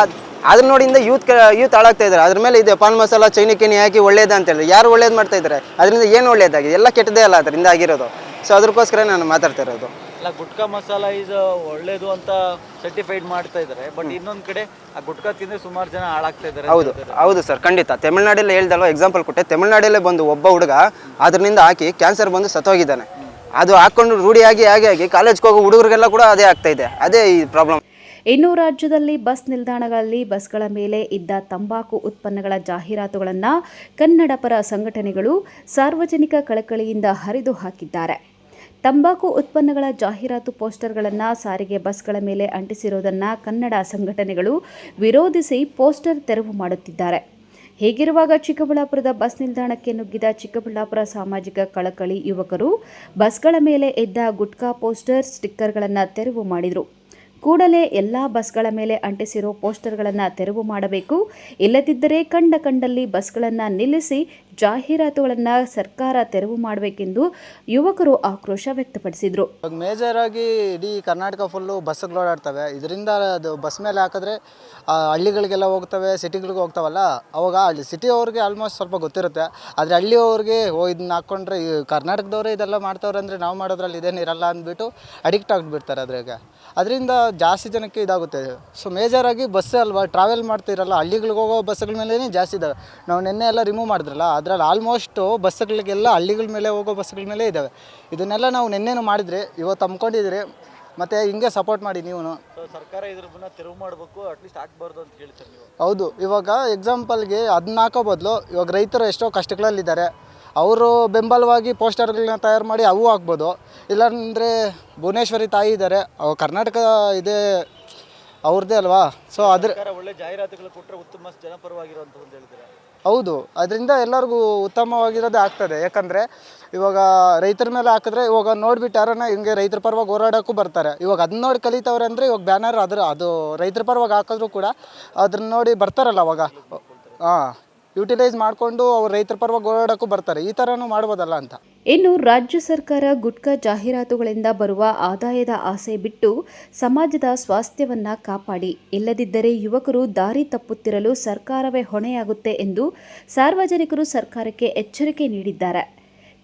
ಅದನ್ನ ನೋಡಿಂದ ಯೂತ್ ಹಾಳಾಗ್ತಾ ಇದ್ದಾರೆ. ಅದ್ರ ಮೇಲೆ ಇದೆ ಪಾನ್ ಮಸಾಲ ಚೈನಿ ಹಾಕಿ ಒಳ್ಳೇದು ಅಂತ ಹೇಳಿ ಯಾರು ಒಳ್ಳೇದು ಮಾಡ್ತಾ ಇದ್ದಾರೆ? ಅದರಿಂದ ಏನು ಒಳ್ಳೇದಾಗಿದೆ? ಎಲ್ಲ ಕೆಟ್ಟದೇ ಅಲ್ಲ ಅದರಿಂದ ಆಗಿರೋದು. ಸೊ ಅದಕ್ಕೋಸ್ಕರ ನಾನು ಮಾತಾಡ್ತಾ ಇರೋದು. ಅಲ್ಲ, ಗುಟ್ಕಾ ಮಸಾಲ ಈಸ್ ಒಳ್ಳೇದು ಅಂತ ಸರ್ಟಿಫೈಡ್ ಮಾಡ್ತಾ ಇದ್ದಾರೆ. ಬಟ್ ಇನ್ನೊಂದು ಕಡೆ ಆ ಗುಟ್ಕಾ ತಿಂದರೆ ಸುಮಾರು ಜನ ಹಾಳಾಗ್ತಾ ಇದ್ದಾರೆ. ಹೌದು ಸರ್, ಖಂಡಿತ. ತಮಿಳ್ನಾಡಲ್ಲೇ ಹೇಳ್ದಲ್ವ, ಎಕ್ಸಾಂಪಲ್ ಕೊಟ್ಟೆ. ತಮಿಳ್ನಾಡಲ್ಲೇ ಬಂದು ಒಬ್ಬ ಹುಡುಗ ಅದರಿಂದ ಹಾಕಿ ಕ್ಯಾನ್ಸರ್ ಬಂದು ಸತ್ತೋಗಿದ್ದಾನೆ. ಅದು ಹಾಕೊಂಡು ರೂಢಿಯಾಗಿ ಆಗಿ ಕಾಲೇಜ್ಗೆ ಹೋಗೋ ಹುಡುಗರಿಗೆಲ್ಲ ಕೂಡ ಅದೇ ಆಗ್ತಾ ಇದೆ. ಅದೇ ಈ ಪ್ರಾಬ್ಲಮ್. ಇನ್ನು ರಾಜ್ಯದಲ್ಲಿ ಬಸ್ ನಿಲ್ದಾಣಗಳಲ್ಲಿ ಬಸ್ಗಳ ಮೇಲೆ ಇದ್ದ ತಂಬಾಕು ಉತ್ಪನ್ನಗಳ ಜಾಹೀರಾತುಗಳನ್ನು ಕನ್ನಡ ಪರ ಸಂಘಟನೆಗಳು ಸಾರ್ವಜನಿಕ ಕಳಕಳಿಯಿಂದ ಹರಿದು ಹಾಕಿದ್ದಾರೆ. ತಂಬಾಕು ಉತ್ಪನ್ನಗಳ ಜಾಹೀರಾತು ಪೋಸ್ಟರ್ಗಳನ್ನು ಸಾರಿಗೆ ಬಸ್ಗಳ ಮೇಲೆ ಅಂಟಿಸಿರುವುದನ್ನು ಕನ್ನಡ ಸಂಘಟನೆಗಳು ವಿರೋಧಿಸಿ ಪೋಸ್ಟರ್ ತೆರವು ಮಾಡುತ್ತಿದ್ದಾರೆ. ಹೀಗಿರುವಾಗ ಚಿಕ್ಕಬಳ್ಳಾಪುರದ ಬಸ್ ನಿಲ್ದಾಣಕ್ಕೆ ನುಗ್ಗಿದ ಚಿಕ್ಕಬಳ್ಳಾಪುರ ಸಾಮಾಜಿಕ ಕಳಕಳಿ ಯುವಕರು ಬಸ್ಗಳ ಮೇಲೆ ಇದ್ದ ಗುಟ್ಕಾ ಪೋಸ್ಟರ್ ಸ್ಟಿಕ್ಕರ್ಗಳನ್ನು ತೆರವು ಮಾಡಿದರು. ಕೂಡಲೇ ಎಲ್ಲ ಬಸ್ಗಳ ಮೇಲೆ ಅಂಟಿಸಿರೋ ಪೋಸ್ಟರ್ಗಳನ್ನು ತೆರವು ಮಾಡಬೇಕು, ಇಲ್ಲದಿದ್ದರೆ ಕಂಡಲ್ಲಿ ಬಸ್ಗಳನ್ನು ನಿಲ್ಲಿಸಿ ಜಾಹೀರಾತುಗಳನ್ನು ಸರ್ಕಾರ ತೆರವು ಮಾಡಬೇಕೆಂದು ಯುವಕರು ಆಕ್ರೋಶ ವ್ಯಕ್ತಪಡಿಸಿದರು. ಮೇಜರ್ ಆಗಿ ಇಡೀ ಕರ್ನಾಟಕ ಫುಲ್ಲು ಬಸ್ಗಳು ಓಡಾಡ್ತವೆ. ಇದರಿಂದ ಅದು ಬಸ್ ಮೇಲೆ ಹಾಕಿದ್ರೆ ಹಳ್ಳಿಗಳಿಗೆಲ್ಲ ಹೋಗ್ತವೆ, ಸಿಟಿಗಳಿಗೆ ಹೋಗ್ತಾವಲ್ಲ, ಅವಾಗ ಅಲ್ಲಿ ಸಿಟಿ ಅವ್ರಿಗೆ ಆಲ್ಮೋಸ್ಟ್ ಸ್ವಲ್ಪ ಗೊತ್ತಿರುತ್ತೆ. ಆದರೆ ಹಳ್ಳಿಯವ್ರಿಗೆ ಇದನ್ನ ಹಾಕ್ಕೊಂಡ್ರೆ ಕರ್ನಾಟಕದವರೇ ಇದೆಲ್ಲ ಮಾಡ್ತಾವ್ರೆ ಅಂದರೆ ನಾವು ಮಾಡೋದ್ರಲ್ಲಿ ಇದೇನಿರಲ್ಲ ಅಂದ್ಬಿಟ್ಟು ಅಡಿಕ್ಟ್ ಆಗಿಬಿಡ್ತಾರೆ ಅದ್ರಾಗೆ. ಅದರಿಂದ ಜಾಸ್ತಿ ಜನಕ್ಕೆ ಇದಾಗುತ್ತೆ. ಸೊ ಮೇಜರಾಗಿ ಬಸ್ಸೇ ಅಲ್ವಾ, ಟ್ರಾವೆಲ್ ಮಾಡ್ತಿರಲ್ಲ, ಹಳ್ಳಿಗಳಿಗೆ ಹೋಗೋ ಬಸ್ಗಳ ಮೇಲೇ ಜಾಸ್ತಿ ಇದ್ದಾವೆ. ನಾವು ನಿನ್ನೆ ಎಲ್ಲ ರಿಮೂವ್ ಮಾಡಿದ್ರಲ್ಲ, ಅದರಲ್ಲಿ ಆಲ್ಮೋಸ್ಟು ಬಸ್ಗಳಿಗೆಲ್ಲ ಹಳ್ಳಿಗಳ ಮೇಲೆ ಹೋಗೋ ಬಸ್ಗಳ ಮೇಲೆ ಇದ್ದಾವೆ. ಇದನ್ನೆಲ್ಲ ನಾವು ನಿನ್ನೆನೂ ಮಾಡಿದರೆ ಇವತ್ತು ಹಮ್ಮಿಕೊಂಡಿದ್ದೀರಿ. ಮತ್ತು ಹಿಂಗೆ ಸಪೋರ್ಟ್ ಮಾಡಿ ನೀವು. ಸರ್ಕಾರ ಇದ್ರನ್ನ ತೆರವು ಮಾಡಬೇಕು, ಅಟ್ಲೀಸ್ಟ್ ಹಾಕ್ಬಾರ್ದು ಅಂತ ಹೇಳ್ತಾರೆ ನೀವು. ಹೌದು, ಇವಾಗ ಎಕ್ಸಾಂಪಲ್ಗೆ ಅದನ್ನ ಹಾಕೋ ಬದಲು ಇವಾಗ ರೈತರು ಎಷ್ಟೋ ಕಷ್ಟಗಳಲ್ಲಿದ್ದಾರೆ, ಅವರು ಬೆಂಬಲವಾಗಿ ಪೋಸ್ಟರ್ಗಳನ್ನ ತಯಾರು ಮಾಡಿ ಅವು ಹಾಕ್ಬೋದು. ಇಲ್ಲಾಂದರೆ ಭುವನೇಶ್ವರಿ ತಾಯಿ ಇದ್ದಾರೆ, ಕರ್ನಾಟಕ ಇದೆ ಅವ್ರದ್ದೇ ಅಲ್ವಾ. ಸೊ ಒಳ್ಳೆ ಜಾಹೀರಾತುಗಳು ಕೊಟ್ಟರೆ ಉತ್ತಮ ಜನಪರವಾಗಿರುವಂಥದ್ದು ಅಂತ ಹೇಳ್ತಾರೆ. ಹೌದು, ಅದರಿಂದ ಎಲ್ಲರಿಗೂ ಉತ್ತಮವಾಗಿರೋದೇ ಆಗ್ತದೆ. ಯಾಕಂದರೆ ಇವಾಗ ರೈತರ ಮೇಲೆ ಹಾಕಿದ್ರೆ ಇವಾಗ ನೋಡಿಬಿಟ್ಟು ಯಾರನ್ನ ಹಿಂಗೆ ರೈತರ ಪರವಾಗಿ ಹೋರಾಡೋಕ್ಕೂ ಬರ್ತಾರೆ. ಇವಾಗ ಅದನ್ನ ನೋಡಿ ಕಲಿತವ್ರೆ ಅಂದರೆ ಇವಾಗ ಬ್ಯಾನರ್ ಅದು ರೈತರ ಪರವಾಗಿ ಹಾಕಿದ್ರು ಕೂಡ ಅದನ್ನ ನೋಡಿ ಬರ್ತಾರಲ್ಲ ಅವಾಗ. ಯುಟಿಲೈಸ್ ಮಾಡಿಕೊಂಡು ಅವ್ರು ರೈತರ ಪರವಾಗಿ ಓಡಾಡೋಕ್ಕೂ ಬರ್ತಾರೆ. ಈ ಥರನೂ ಮಾಡ್ಬೋದಲ್ಲ ಅಂತ. ಇನ್ನು ರಾಜ್ಯ ಸರ್ಕಾರ ಗುಟ್ಕಾ ಜಾಹೀರಾತುಗಳಿಂದ ಬರುವ ಆದಾಯದ ಆಸೆ ಬಿಟ್ಟು ಸಮಾಜದ ಸ್ವಾಸ್ಥ್ಯವನ್ನು ಕಾಪಾಡಿ, ಇಲ್ಲದಿದ್ದರೆ ಯುವಕರು ದಾರಿ ತಪ್ಪುತ್ತಿರಲು ಸರ್ಕಾರವೇ ಹೊಣೆಯಾಗುತ್ತೆ ಎಂದು ಸಾರ್ವಜನಿಕರು ಸರ್ಕಾರಕ್ಕೆ ಎಚ್ಚರಿಕೆ ನೀಡಿದ್ದಾರೆ.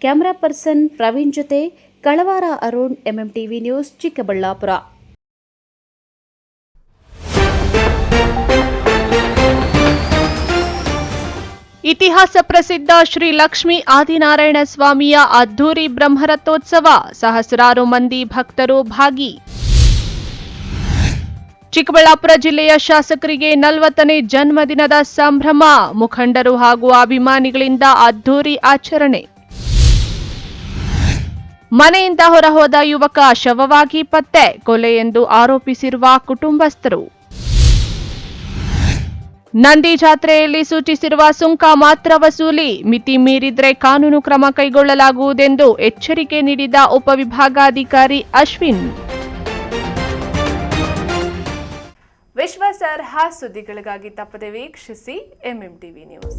ಕ್ಯಾಮರಾ ಪರ್ಸನ್ ಪ್ರವೀಣ್ ಜೊತೆ ಕಳವಾರ ಅರುಣ್, MMTV ನ್ಯೂಸ್, ಚಿಕ್ಕಬಳ್ಳಾಪುರ. ಇತಿಹಾಸ ಪ್ರಸಿದ್ಧ ಶ್ರೀ ಲಕ್ಷ್ಮೀ ಆದಿನಾರಾಯಣ ಸ್ವಾಮಿಯ ಅದ್ಧೂರಿ ಬ್ರಹ್ಮರಥೋತ್ಸವ, ಸಹಸ್ರಾರು ಮಂದಿ ಭಕ್ತರು ಭಾಗಿ. ಚಿಕ್ಕಬಳ್ಳಾಪುರ ಜಿಲ್ಲೆಯ ಶಾಸಕರಿಗೆ 40ನೇ ಜನ್ಮದಿನದ ಸಂಭ್ರಮ, ಮುಖಂಡರು ಹಾಗೂ ಅಭಿಮಾನಿಗಳಿಂದ ಅದ್ಧೂರಿ ಆಚರಣೆ. ಮನೆಯಿಂದ ಹೊರಹೋದ ಯುವಕ ಶವವಾಗಿ ಪತ್ತೆ, ಕೊಲೆ ಎಂದು ಆರೋಪಿಸಿರುವ ಕುಟುಂಬಸ್ಥರು. ನಂದಿ ಜಾತ್ರೆಯಲ್ಲಿ ಸೂಚಿಸಿರುವ ಸುಂಕ ಮಾತ್ರ ವಸೂಲಿ, ಮಿತಿ ಮೀರಿದ್ರೆ ಕಾನೂನು ಕ್ರಮ ಕೈಗೊಳ್ಳಲಾಗುವುದೆಂದು ಎಚ್ಚರಿಕೆ ನೀಡಿದ ಉಪವಿಭಾಗಾಧಿಕಾರಿ ಅಶ್ವಿನ್. ವಿಶ್ವಾಸಾರ್ಹ ಸುದ್ದಿಗಳಿಗಾಗಿ ತಪ್ಪದೆ ವೀಕ್ಷಿಸಿ MMTV ನ್ಯೂಸ್.